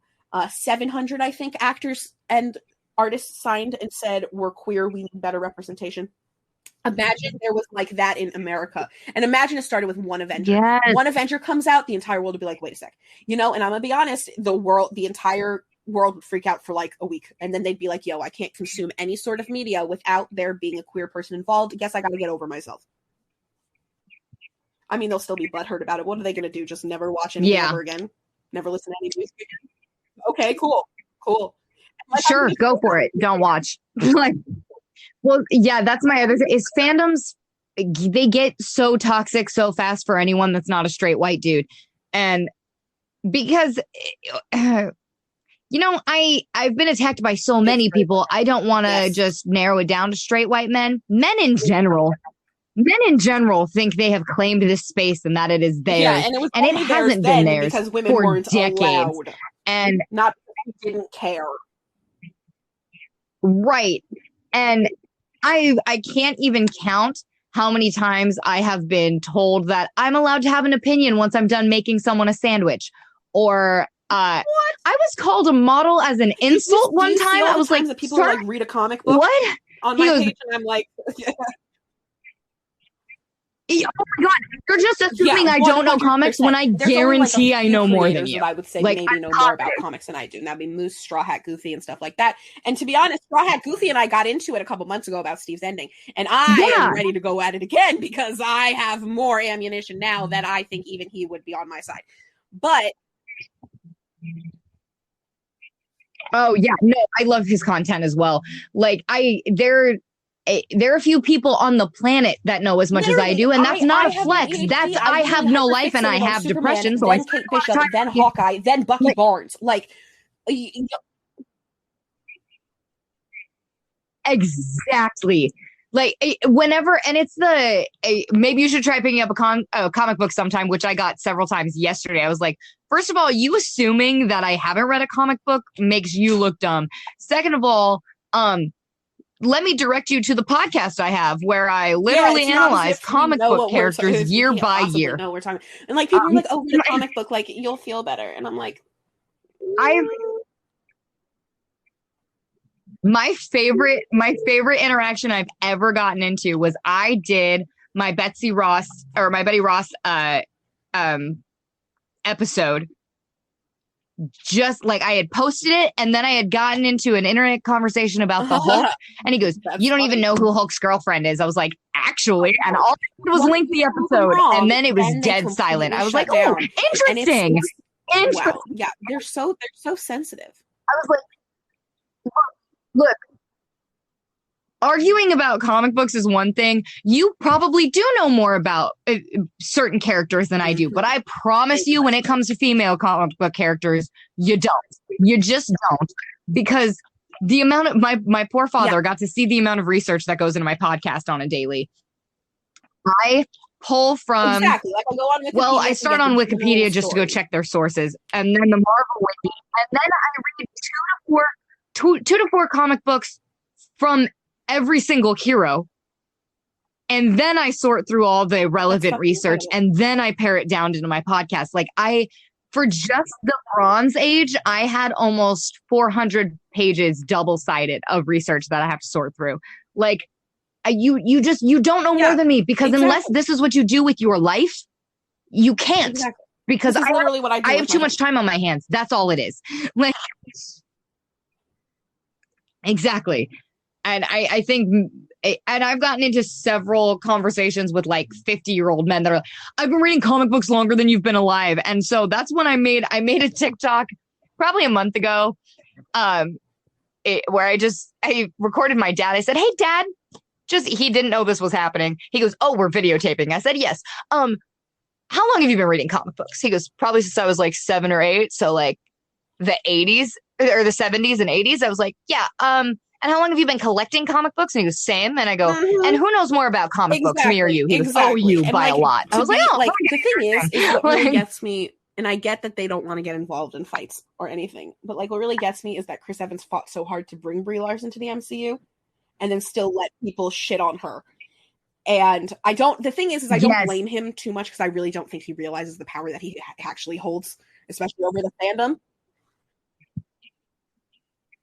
700, I think, actors and artists signed and said, we're queer, we need better representation. Imagine there was like that in America. And imagine it started with one Avenger. Yes. One Avenger comes out, the entire world would be like, wait a sec. And I'm going to be honest, the entire world would freak out for like a week. And then they'd be like, yo, I can't consume any sort of media without there being a queer person involved. I guess I got to get over myself. I mean, they'll still be butthurt about it. What are they going to do? Just never watch anything ever again? Never listen to any music again? Okay, cool. Like, sure, go for it. Don't watch. Like, well, yeah, that's my other thing. Is fandoms, they get so toxic so fast for anyone that's not a straight white dude. And because... I've been attacked by so many people. I don't want to just narrow it down to straight white men. Men in general think they have claimed this space and that it is theirs. Yeah, and it hasn't been theirs because women weren't decades. Allowed. And not because they didn't care. Right. And I can't even count how many times I have been told that I'm allowed to have an opinion once I'm done making someone a sandwich. Or I was called a model as an insult one time. I was like, that people like read a comic book on my page, and I'm like, yeah. Oh my god, you're just assuming I don't know comics when I guarantee I know more than you. I would say maybe know more about comics than I do. And that'd be Moose, Straw Hat, Goofy, and stuff like that. And to be honest, Straw Hat, Goofy, and I got into it a couple months ago about Steve's ending, and I am ready to go at it again because I have more ammunition now that I think even he would be on my side. But oh yeah, no, I love his content as well. Like there are a few people on the planet that know as much as I do, and that's not a flex. That's I have no life and I have depression. So then Kate Bishop, then Hawkeye, then Bucky Barnes. Like exactly. Like whenever, and it's maybe you should try picking up a comic book sometime, which I got several times yesterday. I was like, first of all, you assuming that I haven't read a comic book makes you look dumb. Second of all, let me direct you to the podcast I have where I literally analyze comic book characters year by year. No, we're talking, and like people are like, "Oh, read a comic book, like you'll feel better," and I'm like, My favorite interaction I've ever gotten into was I did my Betty Ross episode. Just like I had posted it, and then I had gotten into an internet conversation about the Hulk, and he goes, "You don't even know who Hulk's girlfriend is." I was like, "Actually," and all I did was link the episode, and then it was dead silent. I was like, "Oh, interesting." Wow. Yeah, they're so sensitive. I was like, look, arguing about comic books is one thing. You probably do know more about certain characters than I do, but I promise you, when it comes to female comic book characters, you don't. You just don't, because the amount of my poor father got to see the amount of research that goes into my podcast on a daily. I pull from exactly. Like I'll go on Wikipedia. Well, I start on Wikipedia just to go check their sources, and then the Marvel Wiki, and then I read two to four comic books from every single hero, and then I sort through all the relevant research, and then I pare it down into my podcast. Like for just the Bronze Age, I had almost 400 pages double-sided of research that I have to sort through. Like, you don't know more than me, because unless this is what you do with your life, you can't. Exactly. Because this is literally what I do. I have too much time on my hands. That's all it is. Like, exactly. And I think, and I've gotten into several conversations with like 50-year-old men that are like, I've been reading comic books longer than you've been alive. And so that's when I made a TikTok probably a month ago, where I recorded my dad. I said, hey, Dad, he didn't know this was happening. He goes, oh, we're videotaping. I said, yes. How long have you been reading comic books? He goes, probably since I was like 7 or 8. So like the 80s or the 70s and 80s. I was like, yeah. And how long have you been collecting comic books? And he goes, same. And I go, and who knows more about comic books, me or you? He goes, oh, you by a lot. I was like, oh, like the thing is what really gets me, and I get that they don't want to get involved in fights or anything, but like what really gets me is that Chris Evans fought so hard to bring Brie Larson to the MCU, and then still let people shit on her. And the thing is I don't blame him too much, because I really don't think he realizes the power that he actually holds, especially over the fandom.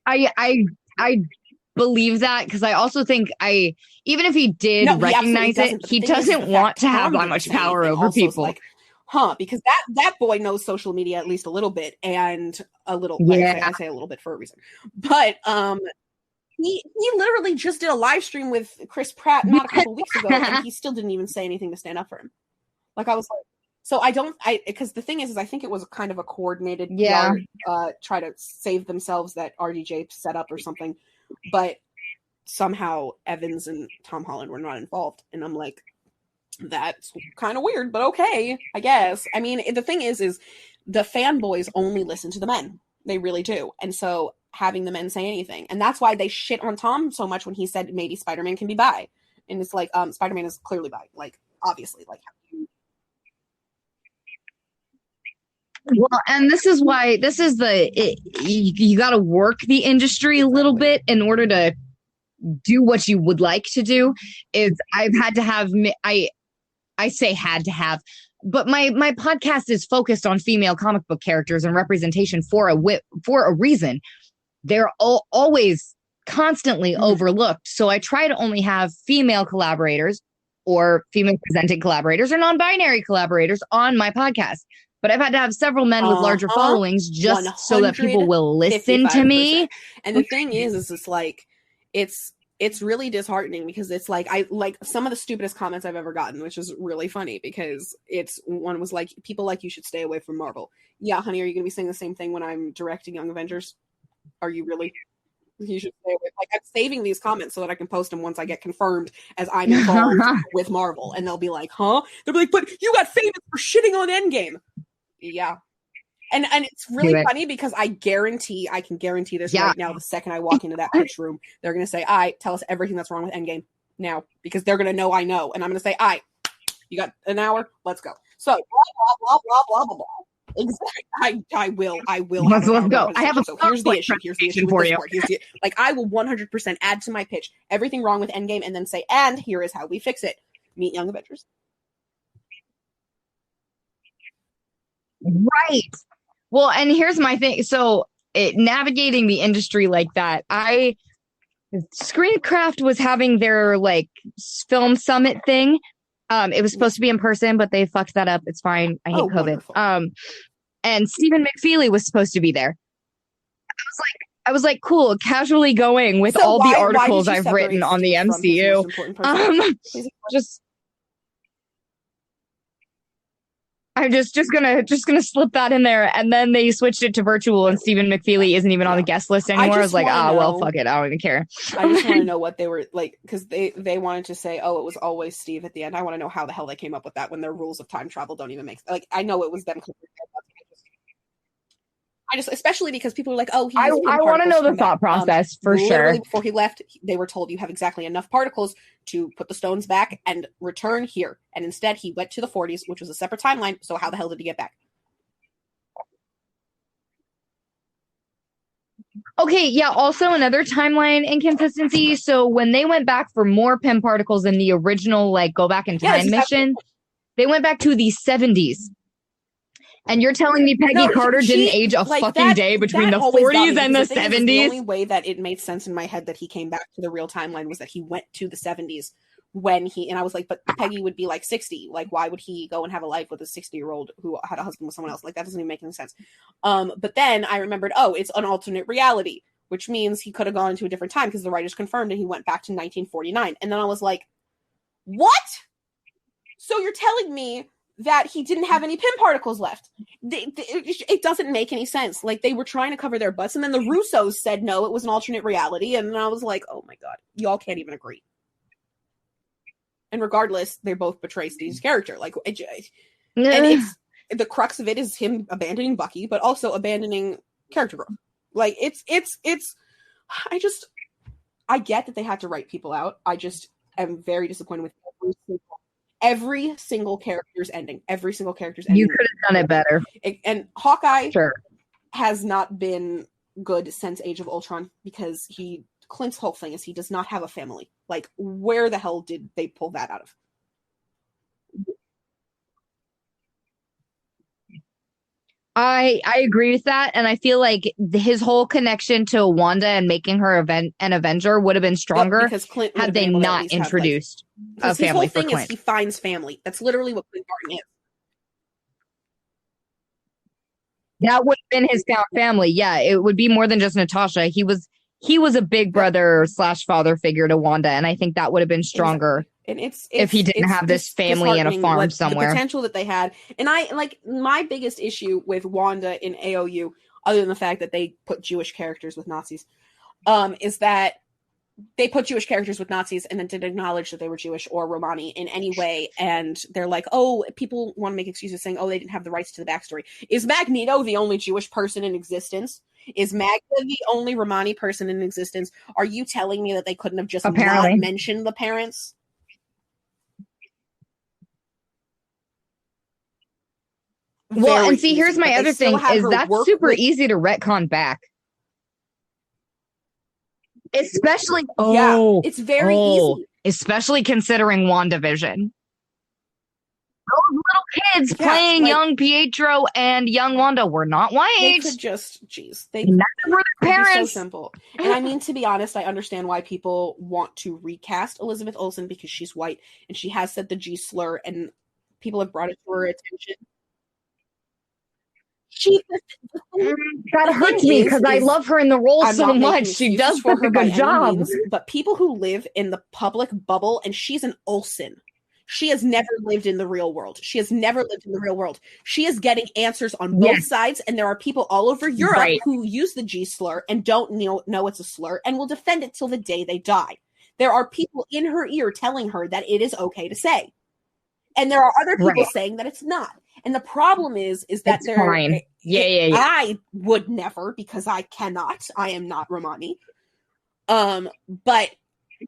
I believe that, because I also think even if he did recognize it, he doesn't want to have that much power over people. Like, because that boy knows social media at least a little bit, and a little, I say a little bit for a reason. But he literally just did a live stream with Chris Pratt not a couple weeks ago, and he still didn't even say anything to stand up for him. Like, I was like, so because the thing is I think it was kind of a coordinated try to save themselves that RDJ set up or something. But somehow Evans and Tom Holland were not involved. And I'm like, that's kind of weird, but okay, I guess. I mean, the thing is the fanboys only listen to the men. They really do. And so having the men say anything. And that's why they shit on Tom so much when he said maybe Spider-Man can be bi. And it's like, Spider-Man is clearly bi. Like, obviously. Like, well, and this is why you got to work the industry a little bit in order to do what you would like to do. Is I've had to have, I say had to have, but my podcast is focused on female comic book characters and representation for a reason. They're always constantly overlooked. So I try to only have female collaborators or female presenting collaborators or non-binary collaborators on my podcast. But I've had to have several men with larger followings just so that people will listen to me. And the thing is it's like, it's really disheartening, because it's like, some of the stupidest comments I've ever gotten, which is really funny, because one was like, people like you should stay away from Marvel. Yeah, honey, are you going to be saying the same thing when I'm directing Young Avengers? Are you really? You should stay away. Like, I'm saving these comments so that I can post them once I get confirmed as I'm involved with Marvel. And they'll be like, huh? They'll be like, but you got famous for shitting on Endgame. Yeah. And it's really funny, because I can guarantee this right now, the second I walk into that pitch room, they're going to say, tell us everything that's wrong with Endgame now, because they're going to know I know. And I'm going to say, you got an hour? Let's go. So, blah, blah, blah, blah, blah, blah. Exactly. I will. Let's go. I have here's the issue for you. Like, I will 100% add to my pitch everything wrong with Endgame, and then say, and here is how we fix it. Meet Young Avengers. Right. Well, and here's my thing. So navigating the industry like that, Screencraft was having their like film summit thing. It was supposed to be in person, but they fucked that up. It's fine. I hate COVID. Wonderful. And Stephen McFeely was supposed to be there. I was like, cool, casually going with all the articles I've written on the MCU. I'm just gonna slip that in there. And then they switched it to virtual, and Stephen McFeely isn't even on the guest list anymore. I was like, well, fuck it, I don't even care. I just want to know what they were like, because they wanted to say, oh, it was always Steve at the end. I want to know how the hell they came up with that when their rules of time travel don't even make sense. Like, I know it was them. I just, especially because people are like, oh, I want to know the thought process for sure. Before he left, they were told you have exactly enough particles to put the stones back and return here. And instead, he went to the 40s, which was a separate timeline. So how the hell did he get back? Okay, yeah, also another timeline inconsistency. So when they went back for more Pym particles in the original, like, go back in time mission, they went back to the 70s. And you're telling me Peggy Carter didn't age a fucking day between the 40s and the 70s? The only way that it made sense in my head that he came back to the real timeline was that he went to the 70s when and I was like, but Peggy would be like 60. Like, why would he go and have a life with a 60-year-old who had a husband with someone else? Like, that doesn't even make any sense. But then I remembered, oh, it's an alternate reality, which means he could have gone to a different time because the writers confirmed and he went back to 1949. And then I was like, what? So you're telling me that he didn't have any Pym particles left? It doesn't make any sense. Like, they were trying to cover their butts, and then the Russos said no, it was an alternate reality, and I was like, oh my god, y'all can't even agree. And regardless, they both betray Steve's character. Like, and it's the crux of it is him abandoning Bucky, but also abandoning character growth. Like, it's I get that they had to write people out. I just am very disappointed with every single character's ending. Every single character's ending. You could have done it better. And Hawkeye has not been good since Age of Ultron because Clint's whole thing is he does not have a family. Like, where the hell did they pull that out of? I agree with that, and I feel like his whole connection to Wanda and making her an Avenger would have been stronger had they not introduced a family for Clint. His whole thing is he finds family. That's literally what Clint Barton is. That would have been his found family. Yeah, it would be more than just Natasha. He was a big brother / father figure to Wanda, and I think that would have been stronger. Exactly. And it's if he didn't have this family and a farm somewhere. The potential that they had. And I like my biggest issue with Wanda in AOU, other than the fact that they put Jewish characters with Nazis, is that they put Jewish characters with Nazis and then didn't acknowledge that they were Jewish or Romani in any way. And they're like, oh, people want to make excuses saying, oh, they didn't have the rights to the backstory. Is Magneto the only Jewish person in existence? Is Magda the only Romani person in existence? Are you telling me that they couldn't have just not mentioned the parents? Well, and see, here's my other thing, is that's super easy to retcon back. Especially, it's very easy. Especially considering WandaVision. Those little kids playing young Pietro and young Wanda were not white. They could just, they neither were their parents. So simple. And I mean, to be honest, I understand why people want to recast Elizabeth Olsen because she's white and she has said the G slur and people have brought it to her attention. That hurts me because I love her in the role so much. She does such a good job. But people who live in the public bubble, and she's an Olsen. She has never lived in the real world. She has never lived in the real world. She is getting answers on both sides, and there are people all over Europe who use the G slur and don't know it's a slur and will defend it till the day they die. There are people in her ear telling her that it is okay to say. And there are other people saying that it's not. And the problem is that it's fine. Yeah. I would never, because I cannot. I am not Romani. But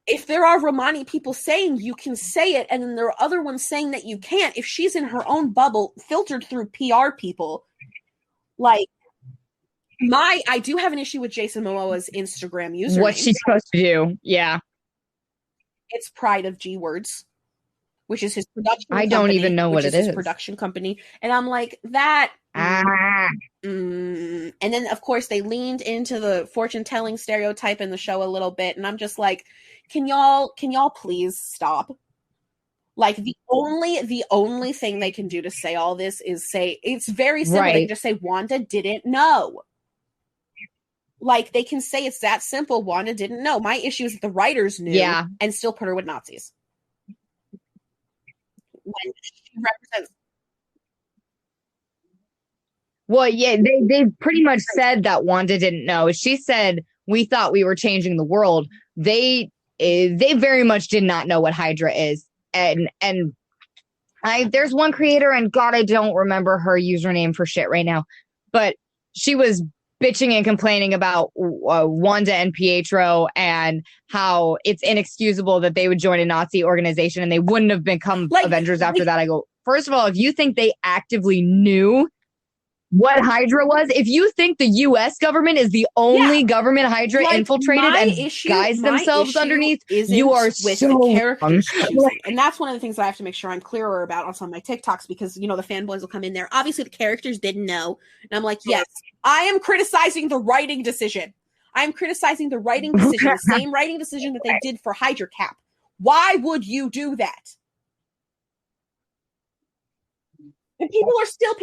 if there are Romani people saying you can say it, and then there are other ones saying that you can't, if she's in her own bubble, filtered through PR people, like I do have an issue with Jason Momoa's Instagram username. What's she supposed to do? Yeah. It's Pride of G Words, which is his production company. I don't even know what it is. His production company. And I'm like, that. And then, of course, they leaned into the fortune-telling stereotype in the show a little bit. And I'm just like, can y'all please stop? Like, the only thing they can do to say all this is say, it's very simple. They can just say, Wanda didn't know. Like, they can say it's that simple. Wanda didn't know. My issue is that the writers knew and still put her with Nazis. When she represents, Well, yeah, they pretty much said that Wanda didn't know. She said we thought we were changing the world. They very much did not know what Hydra is, and there's one creator, and God, I don't remember her username for shit right now, but she was bitching and complaining about Wanda and Pietro and how it's inexcusable that they would join a Nazi organization and they wouldn't have become Avengers after that. I go, first of all, if you think they actively knew what Hydra was, if you think the U.S. government is the only government Hydra infiltrated and guys themselves underneath, you are with so the characters choosing. And that's one of the things that I have to make sure I'm clearer about on some of my TikToks, because, you know, the fanboys will come in there. Obviously, the characters didn't know. And I'm like, yes, I am criticizing the writing decision. I'm criticizing the writing decision, the same writing decision that they did for Hydra Cap. Why would you do that? And people are still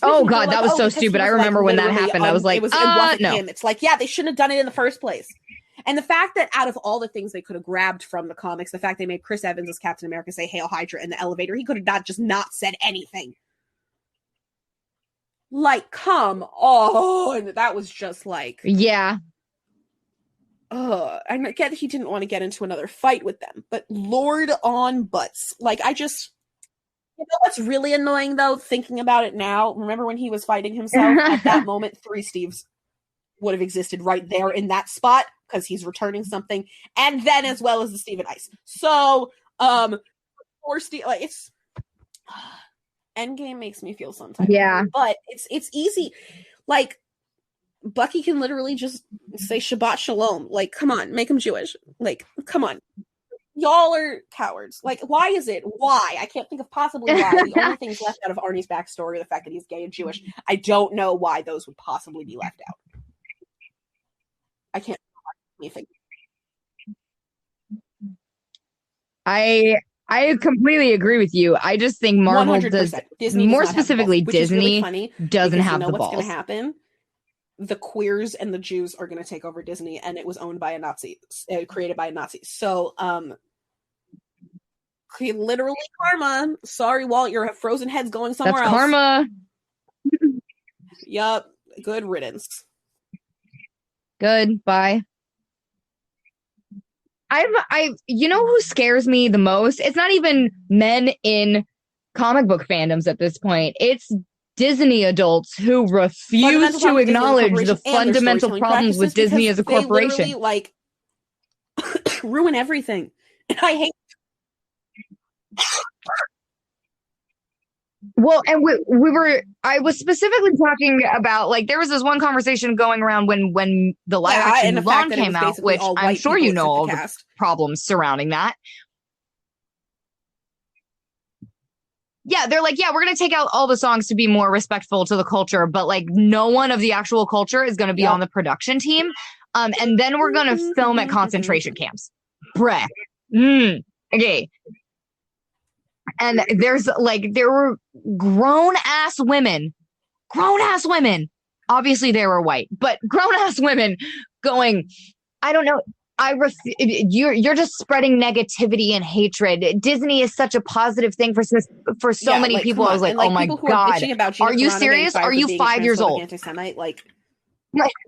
oh God, that was so stupid. I remember when that happened. I was like, it wasn't no. him. It's like, yeah, they shouldn't have done it in the first place. And the fact that out of all the things they could have grabbed from the comics, the fact they made Chris Evans as Captain America say "Hail Hydra" in the elevator, he could have not said anything. Like, come on. And that was just like, yeah. I get that he didn't want to get into another fight with them, but Lord on butts. Like, you know what's really annoying, though, thinking about it now? Remember when he was fighting himself? At that moment, 3 Steves would have existed right there in that spot, because he's returning something, and then as well as the Steven Ice. So, poor Steve, like, it's Endgame makes me feel sometimes. Yeah. But it's easy. Like, Bucky can literally just say Shabbat Shalom. Like, come on, make him Jewish. Like, come on. Y'all are cowards. Like, why is it? Why? I can't think of possibly why. The only things left out of Arnie's backstory, the fact that he's gay and Jewish, I don't know why those would possibly be left out. I can't think. I completely agree with you. I just think Marvel 100%. does, Disney more does not have the balls, balls, which Disney is really funny, doesn't have you know the what's balls. going to happen? The queers and the Jews are going to take over Disney, and it was owned by a Nazi, created by a Nazi. So, literally karma. Sorry, Walt, your frozen head's going somewhere else. That's karma. Yup. Good riddance. Good. Bye. You know who scares me the most? It's not even men in comic book fandoms at this point. It's Disney adults who refuse to acknowledge the fundamental problems with Disney as a corporation. They literally, like, ruin everything. And I hate. Well, and I was specifically talking about, like, there was this one conversation going around when the live action Mulan came out, which I'm sure you know all the problems surrounding that. Yeah, they're like, yeah, we're going to take out all the songs to be more respectful to the culture, but, like, no one of the actual culture is going to be on the production team. And then we're going to film at concentration camps. Bruh. Okay. And there were grown-ass women, obviously they were white, but grown-ass women going, I don't know, you're just spreading negativity and hatred. Disney is such a positive thing for so many people. I was like, oh my God, are you serious? Are you 5 years old? Anti-Semite, like,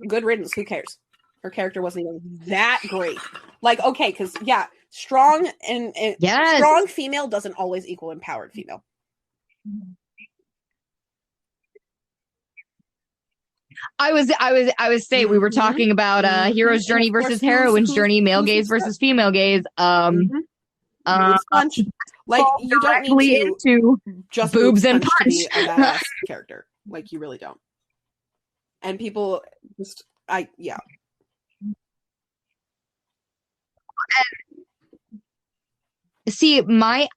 good riddance. Who cares? Her character wasn't even that great. Like, okay, because strong and strong female doesn't always equal empowered female. I was saying we were talking about hero's journey versus heroine's journey, male gaze versus female gaze. Like, you don't need to just boobs and punch to be a badass character. Like, you really don't. And people just See,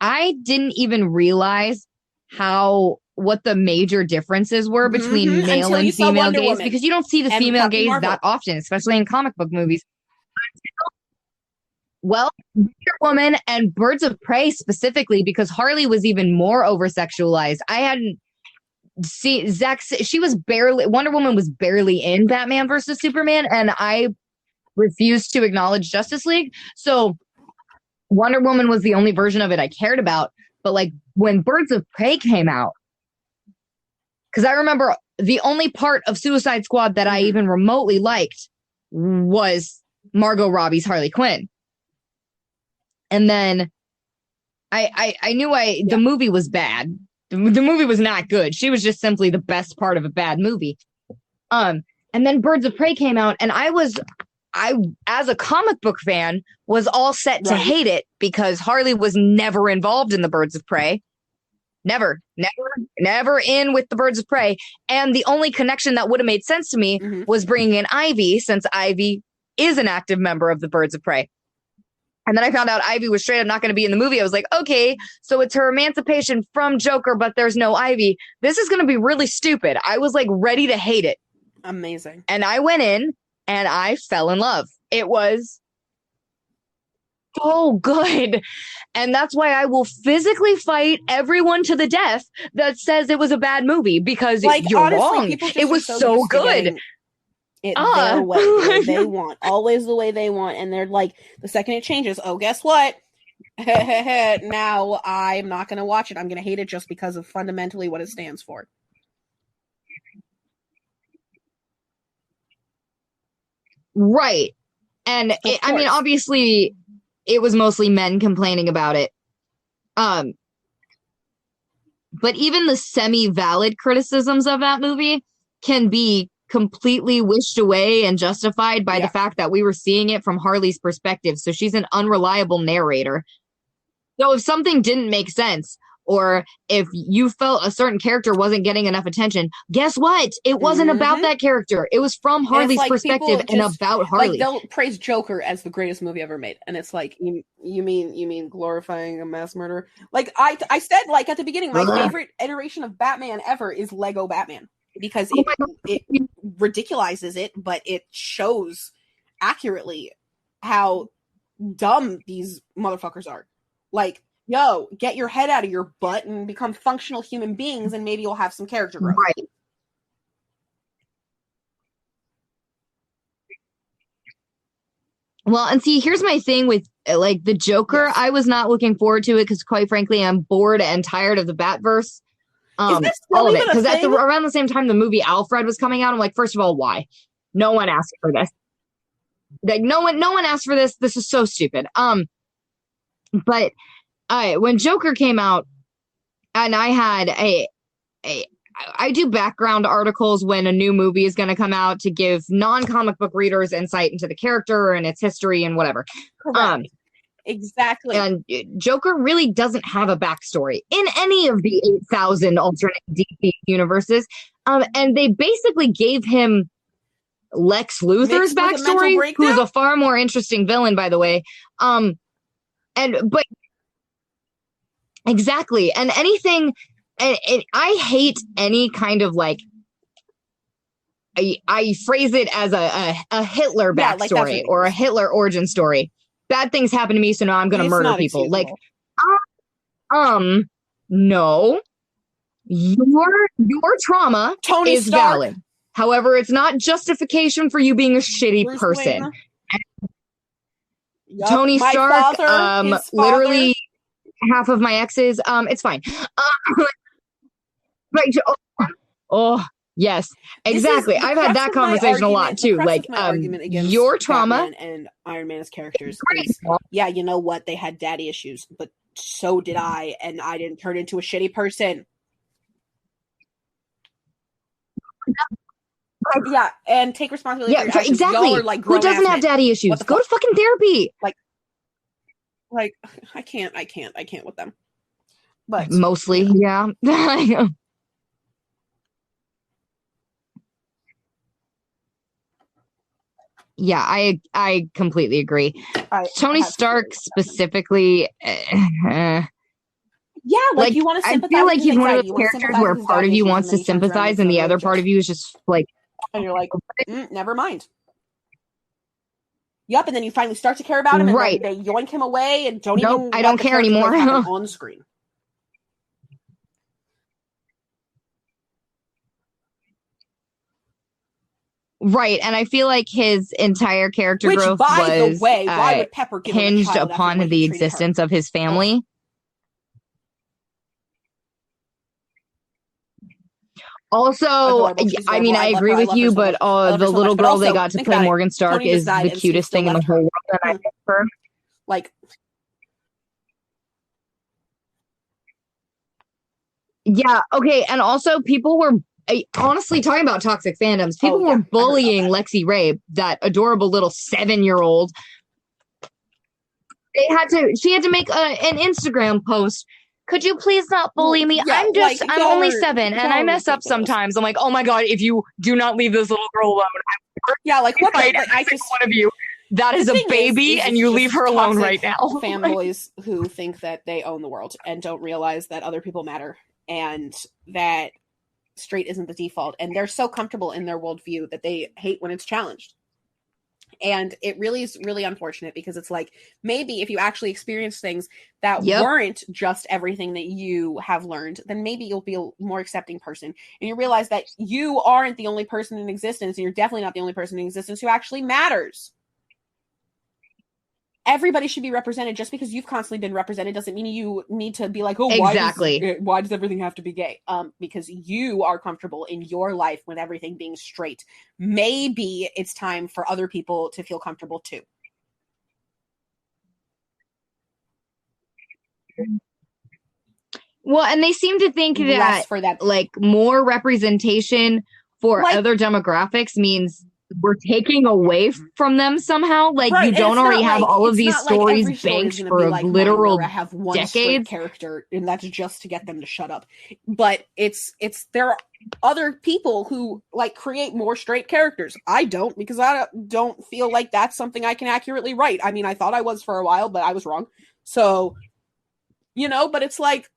I didn't even realize what the major differences were between male and female gaze, because you don't see the female gaze that often, especially in comic book movies. Well, Wonder Woman and Birds of Prey specifically, because Harley was even more over-sexualized. I hadn't seen Wonder Woman was barely in Batman versus Superman, and I refused to acknowledge Justice League. So Wonder Woman was the only version of it I cared about. But, like, when Birds of Prey came out, because I remember the only part of Suicide Squad that I even remotely liked was Margot Robbie's Harley Quinn. And then I knew the movie was bad. The movie was not good. She was just simply the best part of a bad movie. And then Birds of Prey came out, and I, as a comic book fan, was all set to hate it because Harley was never involved in the Birds of Prey. Never in with the Birds of Prey. And the only connection that would have made sense to me was bringing in Ivy, since Ivy is an active member of the Birds of Prey. And then I found out Ivy was straight up not going to be in the movie. I was like, okay, so it's her emancipation from Joker, but there's no Ivy. This is going to be really stupid. I was like ready to hate it. Amazing. And I went in and I fell in love. It was so good. And that's why I will physically fight everyone to the death that says it was a bad movie, because you're wrong. It was so good. It their way, the way they want, always the way they want. And they're like, the second it changes, oh, guess what? Now I'm not going to watch it. I'm going to hate it just because of fundamentally what it stands for. Right. And I mean, obviously, it was mostly men complaining about it. But even the semi-valid criticisms of that movie can be completely wished away and justified by the fact that we were seeing it from Harley's perspective. So she's an unreliable narrator. So if something didn't make sense, or if you felt a certain character wasn't getting enough attention, guess what? It wasn't about that character. It was from Harley's perspective and about Harley. Like, they'll praise Joker as the greatest movie ever made, and it's like, you mean glorifying a mass murderer? Like I said, like at the beginning, my favorite iteration of Batman ever is Lego Batman, because it ridiculizes it, but it shows accurately how dumb these motherfuckers are. Like, yo, get your head out of your butt and become functional human beings, and maybe you'll have some character growth. Right. Well, and see, here's my thing with, like, the Joker. Yes. I was not looking forward to it because, quite frankly, I'm bored and tired of the Batverse. All of it. Because that's around the same time the movie Alfred was coming out. I'm like, first of all, why? No one asked for this. Like, no one asked for this. This is so stupid. But when Joker came out, and I had I do background articles when a new movie is going to come out to give non-comic book readers insight into the character and its history and whatever. Correct. Exactly. And Joker really doesn't have a backstory in any of the 8,000 alternate DC universes. And they basically gave him Lex Luthor's backstory, who's a far more interesting villain, by the way. But exactly. And anything, and I hate any kind of, like, I phrase it as a Hitler backstory, like, or a Hitler origin story. Bad things happen to me, so now I'm going to murder people. Like, no. Your trauma is valid. However, it's not justification for you being a shitty person. Tony Stark, literally half of my exes. It's fine. Yes, exactly. I've had that conversation a lot too. Like, your trauma and Iron Man's characters is, yeah, you know what? They had daddy issues, but so did I, and I didn't turn into a shitty person. Yeah, and take responsibility for your actions. Exactly. Y'all are like, who doesn't have daddy issues? Go to fucking therapy. Like, I can't with them. But mostly, yeah. Yeah, I completely agree. Tony Stark specifically. Yeah, like you want to sympathize. I feel like he's one of those characters where part of you wants to sympathize and the other part of you is just like, and you're like, never mind. Yep, and then you finally start to care about him, and then they yoink him away, and I don't care anymore on screen. Right, and I feel like his entire character growth was why would Pepper give hinged upon the existence of his family. Also, adorable. She's I mean, adorable. I love agree her. I with love her you, so but much. I love the her so little much. But girl also, they got to think play about it. Morgan Stark Tony just is died the and Steve cutest still thing in the left whole her. world, and I miss her. Like, Yeah, okay, and also people were honestly talking about toxic fandoms. oh People were yeah, I heard about bullying that. Lexi Ray, that adorable little 7-year-old. She had to make an Instagram post. Could you please not bully Well, me? yeah, like I'm y'all only are 7 and I mess up ridiculous. sometimes. I'm like, oh my God, if you do not leave this little girl alone, Yeah, like what? fight Like I every just one of you. That is the a thing baby is and it's you just leave her alone toxic right now. fanboys who think that they own the world and don't realize that other people matter and that straight isn't the default, and they're so comfortable in their worldview that they hate when it's challenged. And it really is really unfortunate because it's like maybe if you actually experience things that Yep. weren't just everything that you have learned, then maybe you'll be a more accepting person and you realize that you aren't the only person in existence, and you're definitely not the only person in existence who actually matters. Everybody should be represented. Just because you've constantly been represented doesn't mean you need to be like, oh, Exactly. why does everything have to be gay? Because you are comfortable in your life with everything being straight. Maybe it's time for other people to feel comfortable too. Well, and they seem to think Less that for them. like more representation for Like- other demographics means we're taking away from them somehow. Like Right, you and don't it's already not have like- all of it's these not like every stories story is banked gonna for be a like mine, literal where I have one straight decades. character, and that's just to get them to shut up. But it's there are other people who like create more straight characters. I don't, because I don't feel like that's something I can accurately write. I mean, I thought I was for a while, but I was wrong. So, but it's like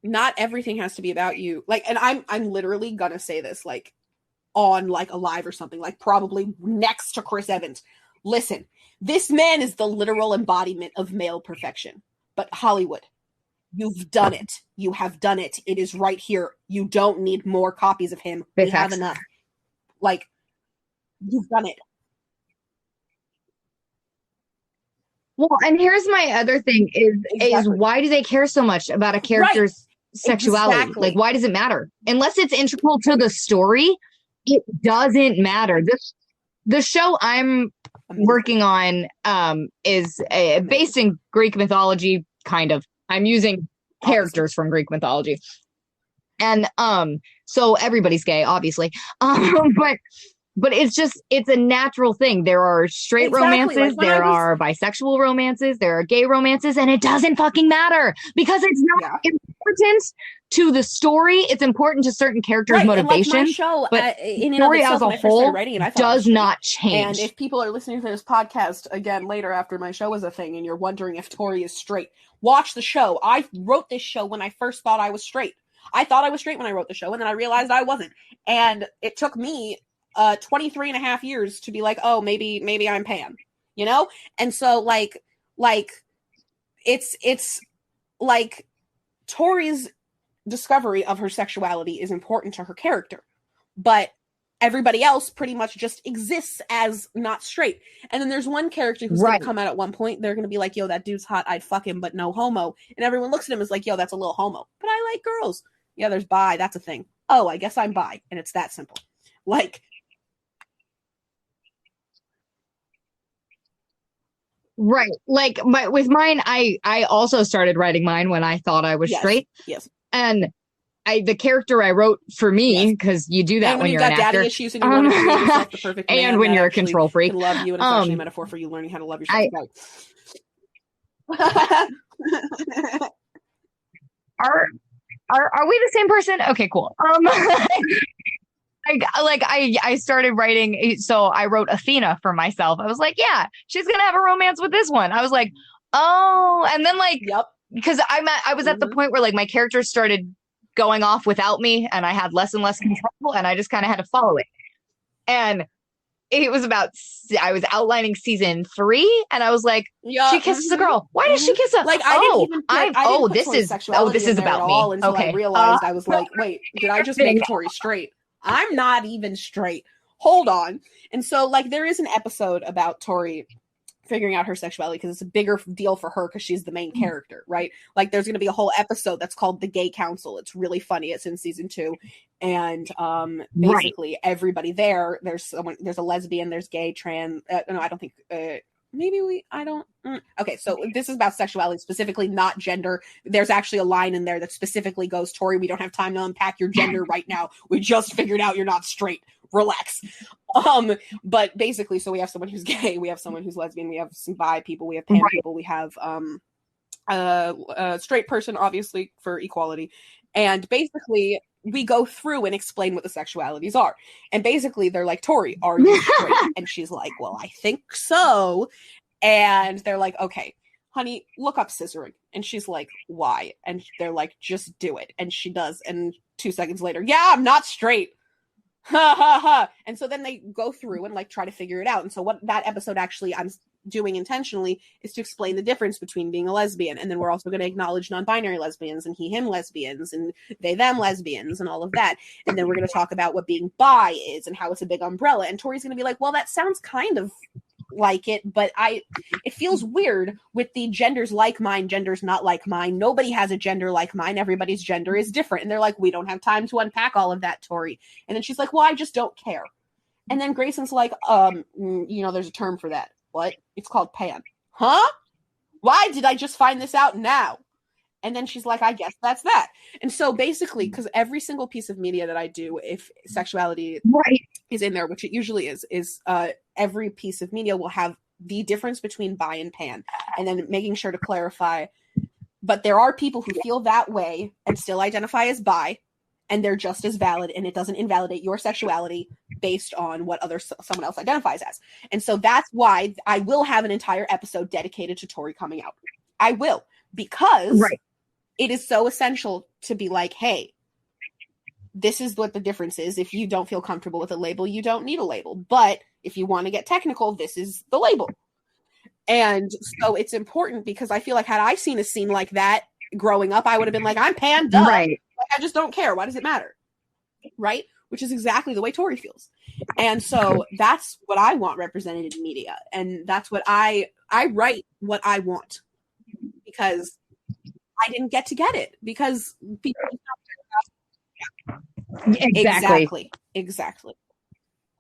not everything has to be about you. Like, and I'm literally gonna say this like on like a live or something, like probably next to Chris Evans. Listen, this man is the literal embodiment of male perfection. But Hollywood, you've done it. You have done it. It is right here. You don't need more copies of him. We have enough. Like, you've done it. Well, and here's my other thing is Exactly. why do they care so much about a character's sexuality? Exactly. Like, why does it matter? Unless it's integral to the story, it doesn't matter. The show I'm working on is based in Greek mythology, kind of. I'm using characters from Greek mythology. And so everybody's gay, obviously. But it's a natural thing. There are straight romances, Like there are bisexual romances, there are gay romances, and it doesn't fucking matter because it's not important to the story. It's important to certain characters' motivations. And like my show, but in the story and of itself, as a when I first started whole writing it, I thought does not change. And if people are listening to this podcast again later after my show was a thing, and you're wondering if Tori is straight, watch the show. I wrote this show when I first thought I was straight. I thought I was straight when I wrote the show, and then I realized I wasn't. And it took me 23 and a half years to be like, oh, maybe I'm pan, And so like it's like Tori's discovery of her sexuality is important to her character, but everybody else pretty much just exists as not straight. And then there's one character who's going to come out at one point. They're going to be like, yo, that dude's hot. I'd fuck him, but no homo. And everyone looks at him as like, yo, that's a little homo. But I like girls. Yeah, there's bi. That's a thing. Oh, I guess I'm bi. And it's that simple. Like, right. Like with mine, I also started writing mine when I thought I was straight. Yes. And the character I wrote for me, because you do that when you're an actor. Daddy issues and you want to create yourself the perfect man, and when you're a control freak, can love you, and it's actually a metaphor for you learning how to love yourself. Are we the same person? Okay, cool. I started writing, so I wrote Athena for myself. I was like, yeah, she's gonna have a romance with this one. I was like, oh, and then like, yep, because I was at the point where like my character started going off without me, and I had less and less control, and I just kind of had to follow it. And it was I was outlining season 3, and I was like, she kisses a girl. Why does she kiss a? Like, this is about me. Until I realized I was like, wait, did I just make Tori straight? I'm not even straight. Hold on. And so, like, there is an episode about Tori figuring out her sexuality because it's a bigger deal for her because she's the main character, right? Like there's going to be a whole episode that's called The Gay Council. It's really funny. It's in season 2. And basically everybody there's a lesbian, there's gay, trans, no, I don't think, okay, so this is about sexuality specifically, not gender. There's actually a line in there that specifically goes, Tori, we don't have time to unpack your gender right now. We just figured out you're not straight. Relax. But basically, so we have someone who's gay, we have someone who's lesbian, we have some bi people, we have pan people, we have a straight person, obviously, for equality. And basically, we go through and explain what the sexualities are. And basically, they're like, Tori, are you straight? And she's like, well, I think so. And they're like, okay, honey, look up scissoring. And she's like, why? And they're like, just do it. And she does. And 2 seconds later, yeah, I'm not straight. Ha ha ha. And so then they go through and like try to figure it out. And so what that episode actually I'm doing intentionally is to explain the difference between being a lesbian. And then we're also going to acknowledge non-binary lesbians and he, him lesbians and they, them lesbians and all of that. And then we're going to talk about what being bi is and how it's a big umbrella. And Tori's going to be like, well, that sounds kind of like it, but it feels weird with the genders like mine, genders not like mine. Nobody has a gender like mine. Everybody's gender is different. And they're like, we don't have time to unpack all of that, Tori. And then she's like, well, I just don't care. And then Grayson's like, there's a term for that. What? It's called pan. Huh? Why did I just find this out now? And then she's like, I guess that's that. And so basically, because every single piece of media that I do, if sexuality is in there, which it usually is every piece of media will have the difference between bi and pan. And then making sure to clarify, but there are people who feel that way and still identify as bi, and they're just as valid, and it doesn't invalidate your sexuality based on what someone else identifies as. And so that's why I will have an entire episode dedicated to Tori coming out. I will, because it is so essential to be like, hey, this is what the difference is. If you don't feel comfortable with a label, you don't need a label. But if you want to get technical, this is the label. And so it's important because I feel like had I seen a scene like that growing up, I would have been like, I'm pan, duh. Like, I just don't care. Why does it matter? Right? Which is exactly the way Tori feels. And so that's what I want represented in media. And that's what I write what I want because I didn't get it because people. Exactly.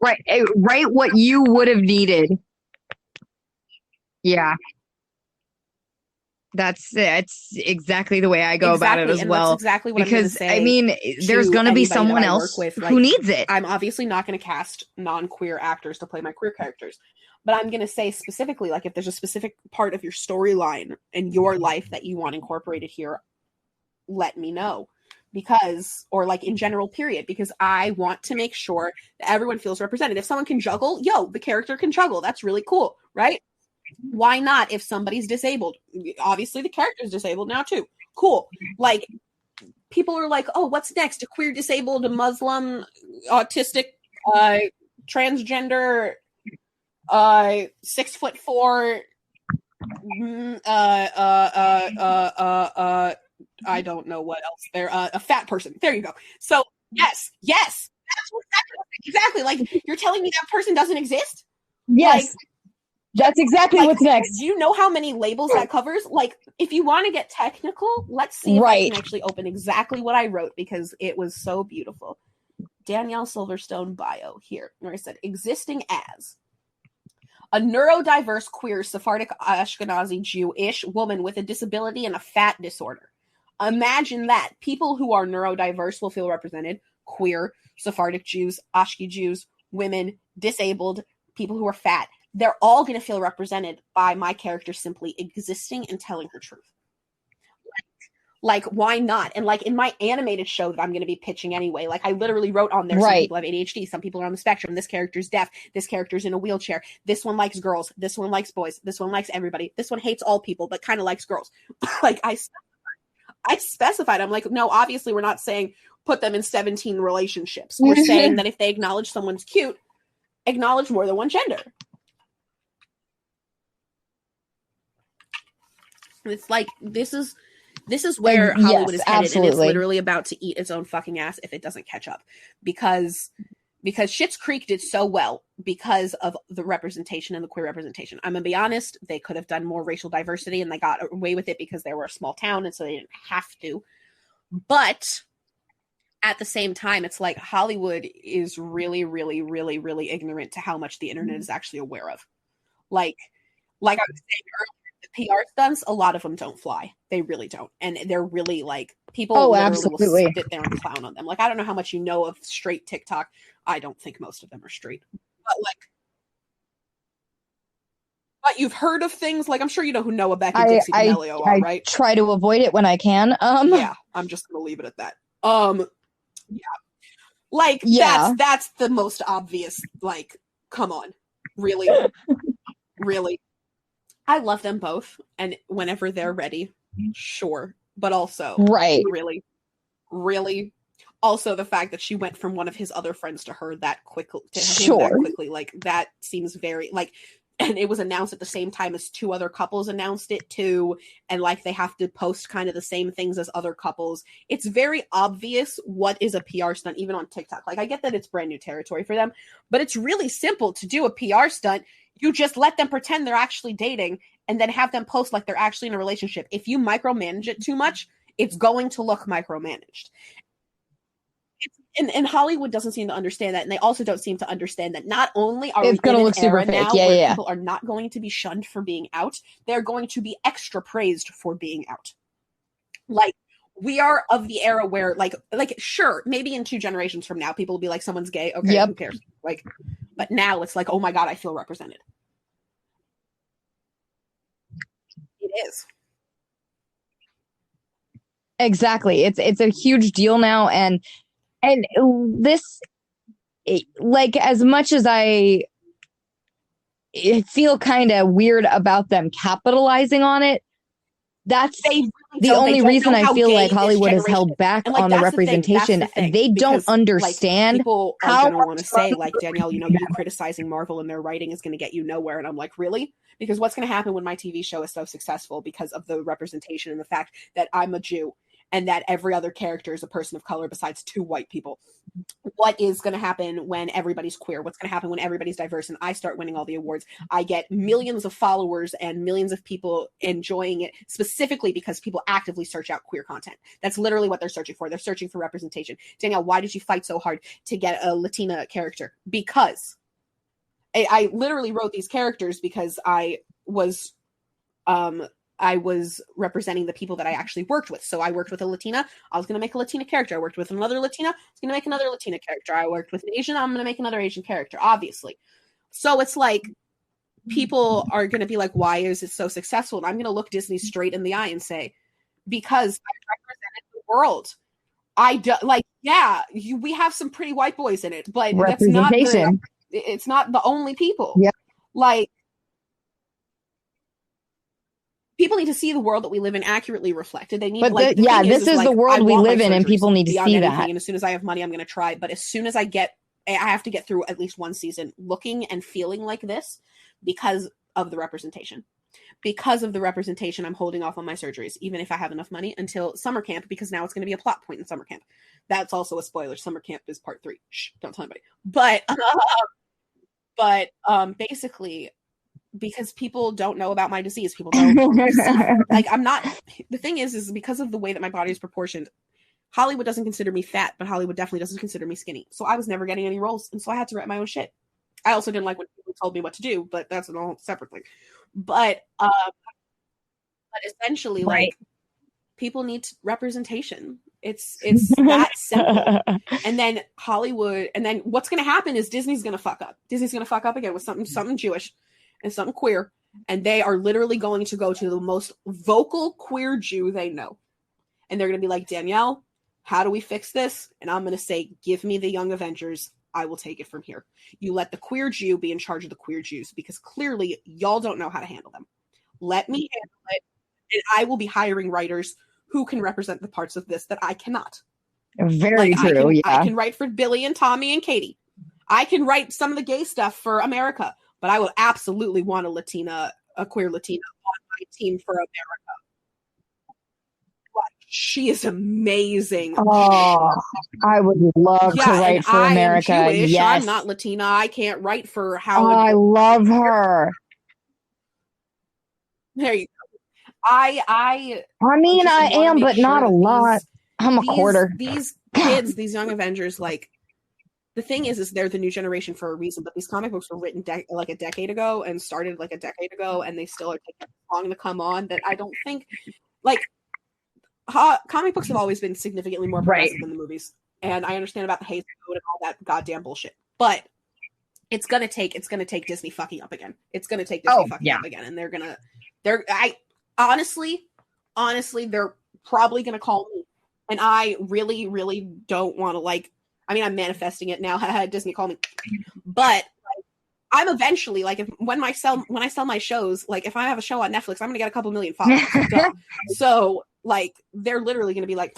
Right. What you would have needed. Yeah. That's exactly the way I go about it as well. That's exactly what because I'm I mean, there's going to be someone else who needs it. I'm obviously not going to cast non-queer actors to play my queer characters, but I'm going to say specifically, like if there's a specific part of your storyline in your life that you want incorporated here, let me know. Because, or like in general, period, because I want to make sure that everyone feels represented. If someone can juggle, the character can juggle. That's really cool, right? Why not if somebody's disabled? Obviously, the character's disabled now, too. Cool. Like, people are like, oh, what's next? A queer, disabled, a Muslim, autistic, transgender, 6'4", I don't know what else. They're a fat person. There you go. So, yes. That's exactly. Like, you're telling me that person doesn't exist? Yes. Like, that's exactly what's next. Do you know how many labels that covers? Like, if you want to get technical, let's see if I can actually open exactly what I wrote because it was so beautiful. Danielle Silverstone bio here, where I said, existing as a neurodiverse, queer, Sephardic, Ashkenazi, Jewish woman with a disability and a fat disorder. Imagine that. People who are neurodiverse will feel represented. Queer, Sephardic Jews, Ashke Jews, women, disabled, people who are fat. They're all going to feel represented by my character simply existing and telling her truth. Like, why not? And like in my animated show that I'm going to be pitching anyway, like I literally wrote on there, some people have ADHD, some people are on the spectrum. This character's deaf. This character's in a wheelchair. This one likes girls. This one likes boys. This one likes everybody. This one hates all people, but kind of likes girls. Like I specified, I'm like, no, obviously we're not saying put them in 17 relationships. We're saying that if they acknowledge someone's cute, acknowledge more than one gender. It's like, this is where Hollywood is headed, absolutely. And it's literally about to eat its own fucking ass if it doesn't catch up. Because because Schitt's Creek did so well because of the representation and the queer representation. I'm going to be honest, they could have done more racial diversity and they got away with it because they were a small town and so they didn't have to. But at the same time, it's like Hollywood is really, really, really, really ignorant to how much the internet is actually aware of. Like I was saying earlier, the PR stunts, a lot of them don't fly. They really don't. And they're really like, people literally will sit there and clown on them. Like, I don't know how much you know of straight TikTok. I don't think most of them are straight. But you've heard of things like, I'm sure you know who Noah Beck and Dixie D'Amelio are, right? I try to avoid it when I can. Yeah, I'm just gonna leave it at that. Yeah. Like, that's the most obvious, like, come on. Really? Really? I love them both, and whenever they're ready, sure. But also, really? Really? Also, the fact that she went from one of his other friends to her that quickly, like, that seems very, like, and it was announced at the same time as two other couples announced it too, and like they have to post kind of the same things as other couples. It's very obvious what is a PR stunt, even on TikTok. Like, I get that it's brand new territory for them, but it's really simple to do a PR stunt. You just let them pretend they're actually dating and then have them post like they're actually in a relationship. If you micromanage it too much, it's going to look micromanaged. And Hollywood doesn't seem to understand that, and they also don't seem to understand that not only are we in an era now where people are not going to be shunned for being out, they're going to be extra praised for being out. Like, we are of the era where, like sure, maybe in 2 generations from now, people will be like, someone's gay, okay, who cares? Like, but now it's like, oh my God, I feel represented. It is. Exactly. It's a huge deal now, and this, like, as much as I feel kind of weird about them capitalizing on it, that's the only reason I feel like Hollywood has held back on the representation. They don't understand people are going to want to say, like, Danielle, you criticizing Marvel and their writing is going to get you nowhere. And I'm like, really? Because what's going to happen when my TV show is so successful because of the representation and the fact that I'm a Jew and that every other character is a person of color besides 2 white people? What is going to happen when everybody's queer? What's going to happen when everybody's diverse and I start winning all the awards? I get millions of followers and millions of people enjoying it, specifically because people actively search out queer content. That's literally what they're searching for. They're searching for representation. Danielle, why did you fight so hard to get a Latina character? Because I literally wrote these characters because I was representing the people that I actually worked with. So I worked with a Latina. I was going to make a Latina character. I worked with another Latina. I was going to make another Latina character. I worked with an Asian. I'm going to make another Asian character, obviously. So it's like, people are going to be like, why is it so successful? And I'm going to look Disney straight in the eye and say, because I represented the world. We have some pretty white boys in it, but it's not the only people. Yep. Like, people need to see the world that we live in accurately reflected. They need, this is the world we live in, and people need to see that. And as soon as I have money, I'm going to try. But as soon as I have to get through at least one season looking and feeling like this because of the representation. Because of the representation, I'm holding off on my surgeries, even if I have enough money, until summer camp, because now it's going to be a plot point in summer camp. That's also a spoiler. Summer camp is part 3. Shh, don't tell anybody. But basically, because people don't know about my disease, people don't like, I'm not, the thing is because of the way that my body is proportioned, Hollywood doesn't consider me fat, but Hollywood definitely doesn't consider me skinny. So I was never getting any roles, and so I had to write my own shit. I also didn't like when people told me what to do, but that's an all separate thing. But essentially, like, people need representation. It's that simple. And then Hollywood, and then what's going to happen is Disney's going to fuck up. Disney's going to fuck up again with something Jewish and something queer, and they are literally going to go to the most vocal queer Jew they know, and they're going to be like, Danielle, how do we fix this? And I'm going to say, give me the Young Avengers. I will take it from here. You let the queer Jew be in charge of the queer Jews, because clearly y'all don't know how to handle them. Let me handle it, and I will be hiring writers who can represent the parts of this that I cannot. Very true. I can write for Billy and Tommy and Katie. I can write some of the gay stuff for America, but I would absolutely want a queer Latina on my team for America. She is amazing. Oh, I would love to write for America. I am Jewish. Yes. I'm not Latina. I can't write for Oh, I love her. There you go. I mean, I am, but not a lot. I'm a quarter. These kids, these young Avengers, like, the thing is they're the new generation for a reason, but these comic books were written like a decade ago and started like a decade ago, and they still are taking long to come on that I don't think, like, comic books have always been significantly more progressive than the movies. And I understand about the Hays Code and all that goddamn bullshit. But it's gonna take Disney fucking up again. It's gonna take Disney fucking up again. And honestly, they're probably gonna call me. And I really, really don't want to, like, I mean, I'm manifesting it now. Disney call me. But like, I'm eventually, like, when I sell my shows, like, if I have a show on Netflix, I'm gonna get a couple million followers. So like, they're literally gonna be like,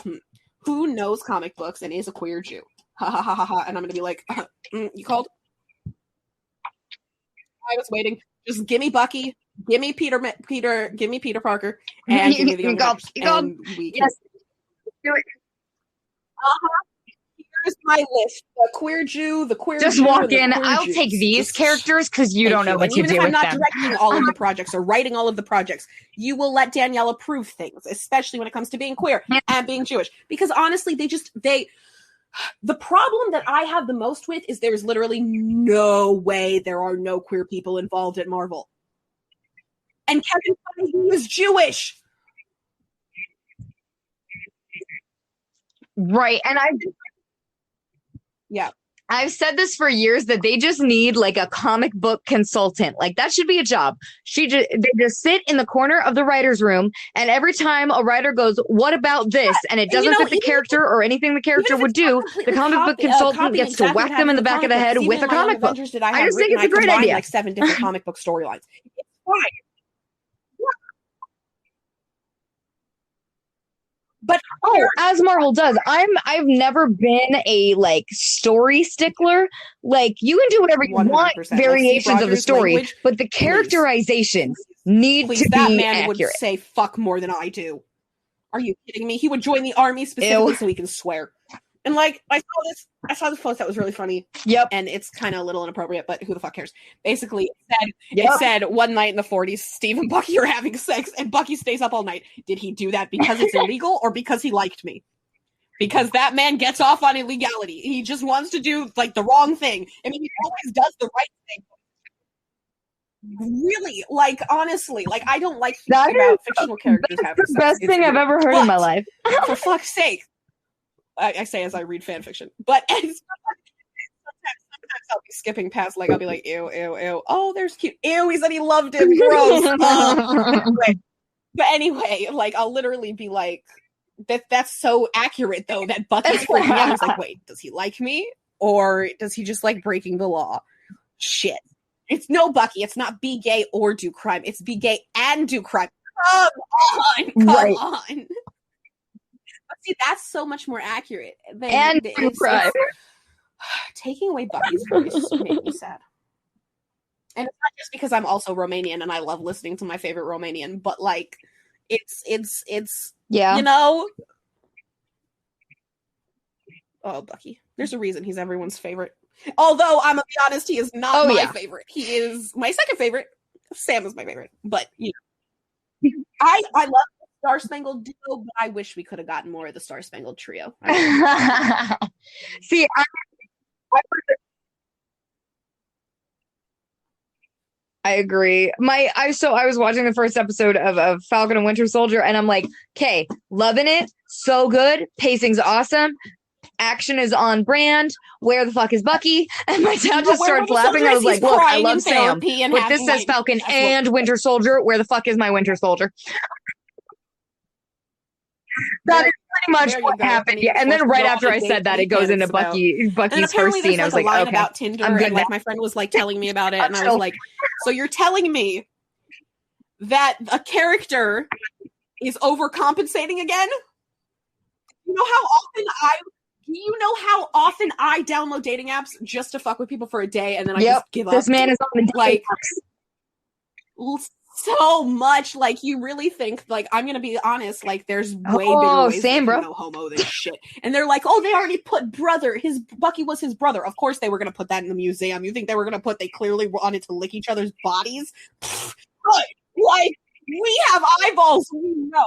who knows comic books and is a queer Jew? Ha ha ha ha ha. And I'm gonna be like, you called? I was waiting. Just give me Bucky, give me Peter, give me Peter Parker, and give me the Young Avengers. And we can do it. Here's my list: the queer Jew, the queer. Just Jew, walk in. I'll Jews. take these characters because you don't know what to do with them. Even if I'm not directing all of the projects or writing all of the projects, you will let Danielle approve things, especially when it comes to being queer and being Jewish. Because honestly, the problem that I have the most with is there's literally no way there are no queer people involved at Marvel. And Kevin Feige is Jewish. Right. And I've said this for years that they just need like a comic book consultant. Like, that should be a job. They just sit in the corner of the writer's room, and every time a writer goes, what about this? And it doesn't fit the character or anything the character would do, the comic book consultant gets to whack them in the back of the head with a comic book. I just think it's a great idea. Like 7 different comic book storylines. It's fine. But as Marvel does, I've never been a like story stickler. Like, you can do whatever you want, variations of the story, but the characterizations need to be that man accurate. Would say fuck more than I do. Are you kidding me? He would join the army specifically so he can swear. And like, I saw this post that was really funny. Yep. And it's kind of a little inappropriate, but who the fuck cares? Basically, it said one night in the 40s, Steve and Bucky are having sex, and Bucky stays up all night. Did he do that because it's illegal or because he liked me? Because that man gets off on illegality. He just wants to do like the wrong thing. I mean, he always does the right thing. Really, like, honestly, like, I don't like thinking about fictional characters having sex. That's the best thing I've ever heard in my life. For fuck's sake. I say as I read fan fiction, but sometimes I'll be skipping past, like, I'll be like, ew, ew, ew. Oh, there's cute. Ew, he said he loved him. Gross. But anyway, like, I'll literally be like, that's so accurate, though, that Bucky's freaking out. I was like, wait, does he like me? Or does he just like breaking the law? Shit. It's no Bucky. It's not be gay or do crime. It's be gay and do crime. Come on. See, that's so much more accurate. And taking away Bucky's voice made me sad. And it's not just because I'm also Romanian and I love listening to my favorite Romanian, but like, it's you know. Oh, Bucky. There's a reason he's everyone's favorite. Although, I'm gonna be honest, he is not my favorite. He is my second favorite. Sam is my favorite. But, you know, I love Star Spangled Duo, but I wish we could have gotten more of the Star Spangled Trio. See, I agree. I was watching the first episode of Falcon and Winter Soldier, and I'm like, okay, loving it, so good, pacing's awesome, action is on brand. Where the fuck is Bucky? And my dad just starts laughing. I was like, look, I love Sam, but this says Falcon and Winter Soldier. Where the fuck is my Winter Soldier? That is pretty much what happened. Yeah, and then right after I said that, it goes into Bucky's first scene. I was like, okay, about Tinder, I'm good. And like, my friend was like telling me about it, and I was like, so you're telling me that a character is overcompensating again? Do you know how often I download dating apps just to fuck with people for a day, and then I just give up? This man is on the like so much. Like, you really think, like, I'm gonna be honest, like, there's way bigger ways same, to bro. know homo than shit. And they're like, oh, they already put Bucky was his brother. Of course they were gonna put that in the museum. You think they were gonna they clearly wanted to lick each other's bodies? Like, we have eyeballs, we know.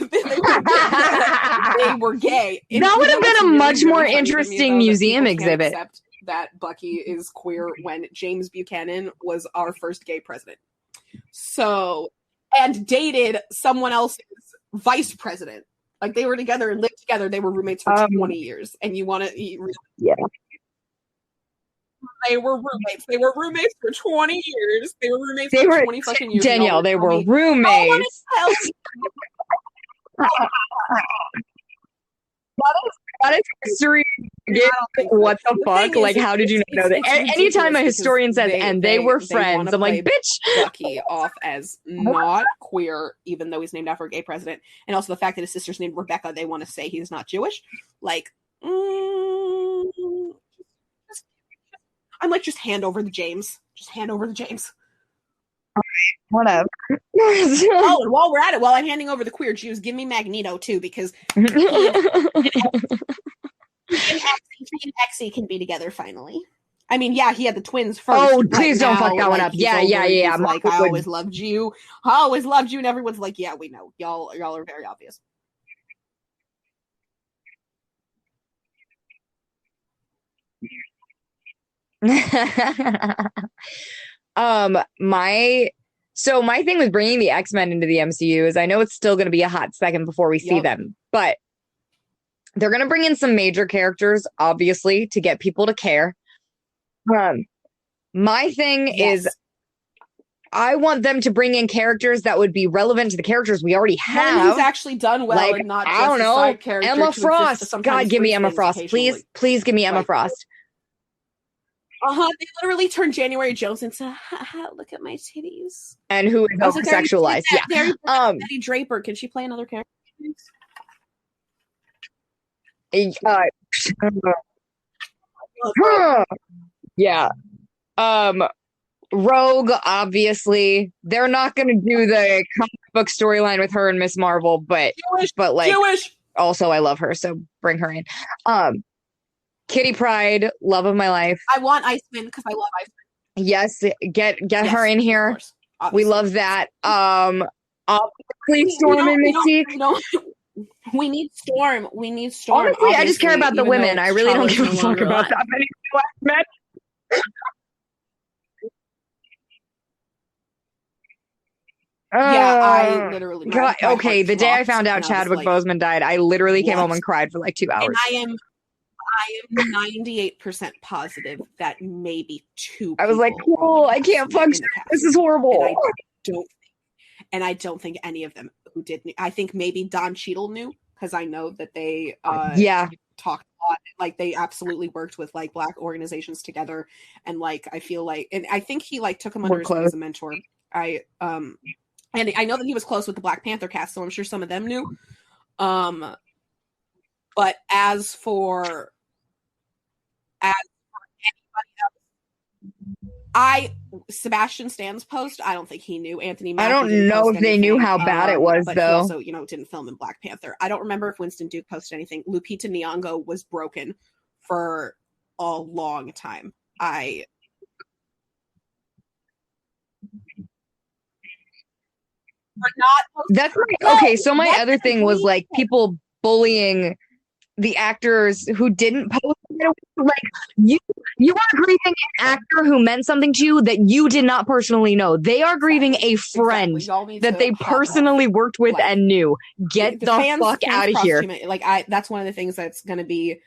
They were gay. That would have been a much more interesting museum exhibit. Except that Bucky is queer when James Buchanan was our first gay president. So, and dated someone else's vice president. Like, they were together and lived together. They were roommates for 20 years. And you want to... Yeah. They were roommates. They were roommates for 20 years. They were roommates for 20 fucking years. Danielle, they were roommates. That is history. What the fuck? Like, how did you know that? Anytime a historian says, and they were friends, I'm like, bitch. Bucky off as not queer, even though he's named after a gay president. And also the fact that his sister's named Rebecca, they want to say he's not Jewish. Like, I'm like, just hand over the James. Just hand over the James. Whatever. Oh, and while we're at it, while I'm handing over the queer Jews, give me Magneto too, because he and Exy can be together finally. I mean, yeah, he had the twins first. Oh, please don't fuck that one up. Yeah. Like, I always loved you. I always loved you, and everyone's like, yeah, we know. Y'all are very obvious. My thing with bringing the X-Men into the MCU is I know it's still going to be a hot second before we see them, but they're going to bring in some major characters, obviously, to get people to care. My thing is I want them to bring in characters that would be relevant to the characters we already have. Who's actually done well, like, and not just I don't know, side character. Emma Frost. God, give me Emma Frost, please. Please give me Emma Frost. They literally turned January Jones into look at my titties. And who is over-sexualized. Yeah. Betty Draper. Can she play another character? Yeah. Rogue, obviously. They're not gonna do the comic book storyline with her and Miss Marvel, but Jewish. Also I love her, so bring her in. Kitty Pryde, love of my life. I want Iceman because I love Iceman. Yes, get her in here. Course, we love that. Please Storm and Mystique. We need Storm. We need Storm. Honestly, I just care about the women. I really don't give a fuck about that many black men. I literally. God, okay, the day I found out Chadwick Boseman died, I literally came home and cried for like 2 hours. And I am 98% positive that maybe 2 people. I was like, cool, I can't function. This is horrible. And I don't think any of them who did. I think maybe Don Cheadle knew, because I know that they talked a lot. Like, they absolutely worked with like Black organizations together, and like I feel like, and I think he like took him under his wing as a mentor. And I know that he was close with the Black Panther cast, so I'm sure some of them knew. But as for anybody else, Sebastian Stan's post, I don't think he knew. Anthony Mackie, I don't know if they knew how bad it was, but though. He also, didn't film in Black Panther. I don't remember if Winston Duke posted anything. Lupita Nyong'o was broken for a long time. That's okay. So my other thing was like people bullying the actors who didn't post. Like, you are grieving an actor who meant something to you that you did not personally know. They are grieving a friend that they personally worked with and knew. Get the fuck out of here. Like, that's one of the things that's going to be.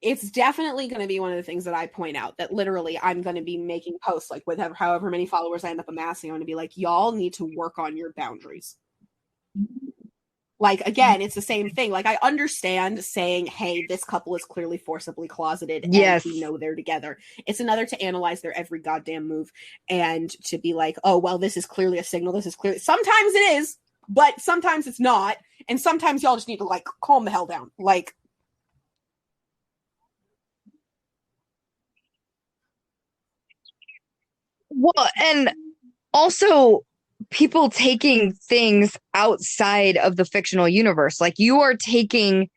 It's definitely going to be one of the things that I point out, that literally I'm going to be making posts like with however many followers I end up amassing. I'm going to be like, y'all need to work on your boundaries. Like, again, it's the same thing. Like, I understand saying, hey, this couple is clearly forcibly closeted. Yes. And we know they're together. It's another to analyze their every goddamn move and to be like, oh, well, this is clearly a signal. This is clearly. Sometimes it is, but sometimes it's not. And sometimes y'all just need to, like, calm the hell down. Like, Well, and also people taking things outside of the fictional universe. Like you are taking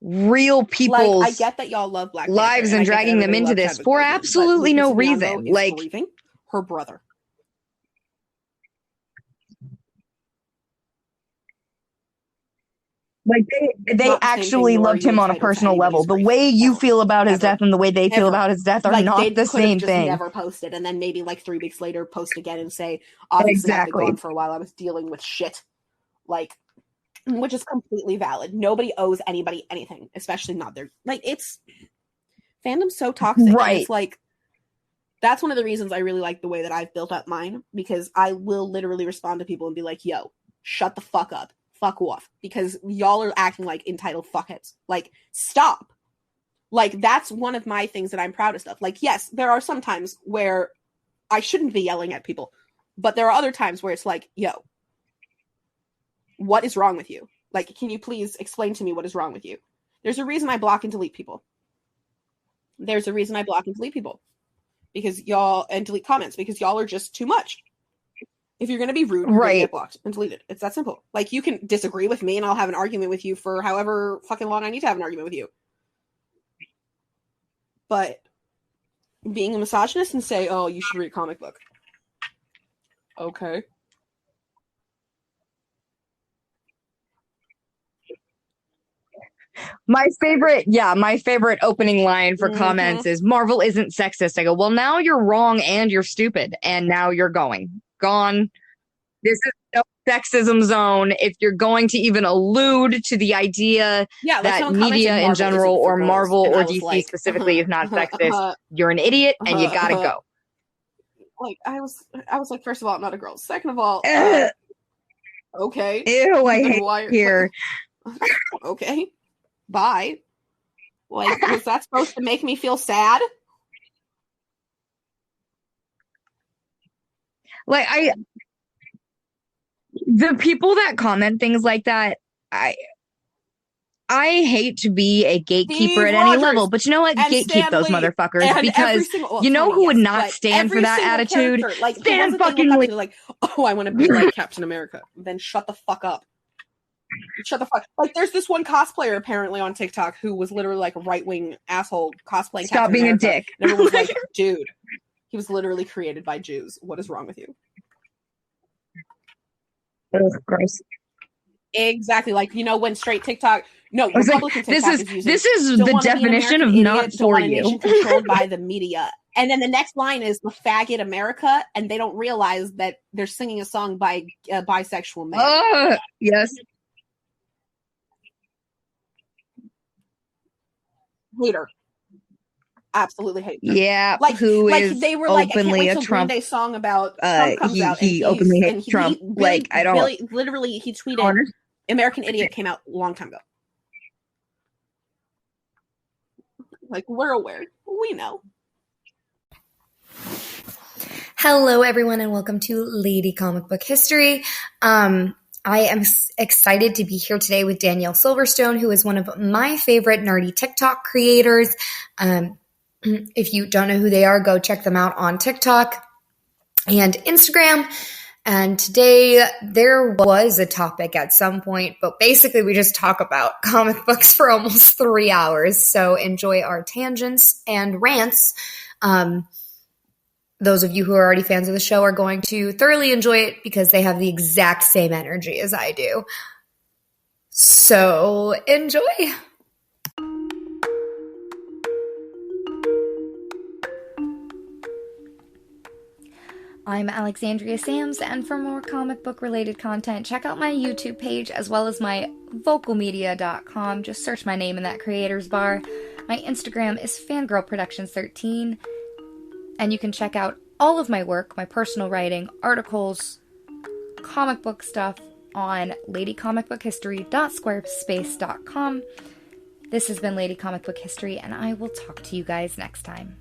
real Like, I people's get that y'all love Black lives Panther, and I get that dragging them everybody into loved this Chadwick for Boseman, but absolutely Lupita no Nyong'o reason. is Like, grieving her brother. they Not the same thing, actually nor are loved you him on a entitled to personal level. anybody's The grief. way you Ever. feel about his Ever. death and the way they feel Ever. about his death are Like, not they the could have same just thing. never posted, and then maybe like 3 weeks later post again and say, obviously I've been Exactly. gone for a while, I was dealing with shit. Like, which is completely valid. Nobody owes anybody anything, especially not their, like, it's, fandom's so toxic. Right. And it's like, that's one of the reasons I really like the way that I've built up mine, because I will literally respond to people and be like, yo, shut the fuck up. Fuck off. Because y'all are acting like entitled fuckheads. Like, stop. Like, that's one of my things that I'm proudest of. Like, yes, there are some times where I shouldn't be yelling at people, but there are other times where it's like, yo, what is wrong with you? Like, can you please explain to me what is wrong with you? There's a reason I block and delete people. There's a reason I block and delete people. Because y'all, and delete comments, because y'all are just too much. If you're going to be rude, you're going to get blocked and deleted. It's that simple. Like, you can disagree with me and I'll have an argument with you for however fucking long I need to have an argument with you. But being a misogynist and say, oh, you should read a comic book. Okay. My favorite opening line for comments is, Marvel isn't sexist. I go, well, now you're wrong and you're stupid. And now you're gone. This is no sexism zone. If you're going to even allude to the idea that media in general or Marvel or DC specifically is not sexist, you're an idiot and you gotta go. Like, I was like, first of all, I'm not a girl. Second of all, okay. Ew, I hate here. Okay. Bye. Like, was that supposed to make me feel sad? Like, the people that comment things like that, I hate to be a gatekeeper at any level, but you know what? Gatekeep those motherfuckers, because you know who would not stand for that attitude? Like, Stand fucking like, oh, I want to be like Captain America. Then shut the fuck up. Shut the fuck. Like, there's this one cosplayer apparently on TikTok who was literally like a right-wing asshole cosplaying Stop Captain being America. a dick. And everyone was like, dude, he was literally created by Jews. What is wrong with you? Ugh, gross. Exactly. Like, you know, when straight TikTok, no, Republican like, TikTok is using, this is the definition of not for you. Nation controlled by the media. And then the next line is the faggot America, and they don't realize that they're singing a song by a bisexual man. Yes. Hater. Absolutely hate her. Yeah, like who like is they were like, openly I can't wait till a Trump. Green Day song about Trump comes out, he openly hates Trump. Like, I don't. Literally, he tweeted, "American Idiot" came out a long time ago. Like, we're aware, we know. Hello, everyone, and welcome to Lady Comic Book History. I am excited to be here today with Danielle Silverstone, who is one of my favorite nerdy TikTok creators. If you don't know who they are, go check them out on TikTok and Instagram. And today there was a topic at some point, but basically we just talk about comic books for almost 3 hours. So enjoy our tangents and rants. Those of you who are already fans of the show are going to thoroughly enjoy it because they have the exact same energy as I do. So enjoy. I'm Alexandria Sams, and for more comic book related content, check out my YouTube page as well as my vocalmedia.com. Just search my name in that creators bar. My Instagram is fangirlproductions13, and you can check out all of my work, my personal writing, articles, comic book stuff on ladycomicbookhistory.squarespace.com. This has been Lady Comic Book History, and I will talk to you guys next time.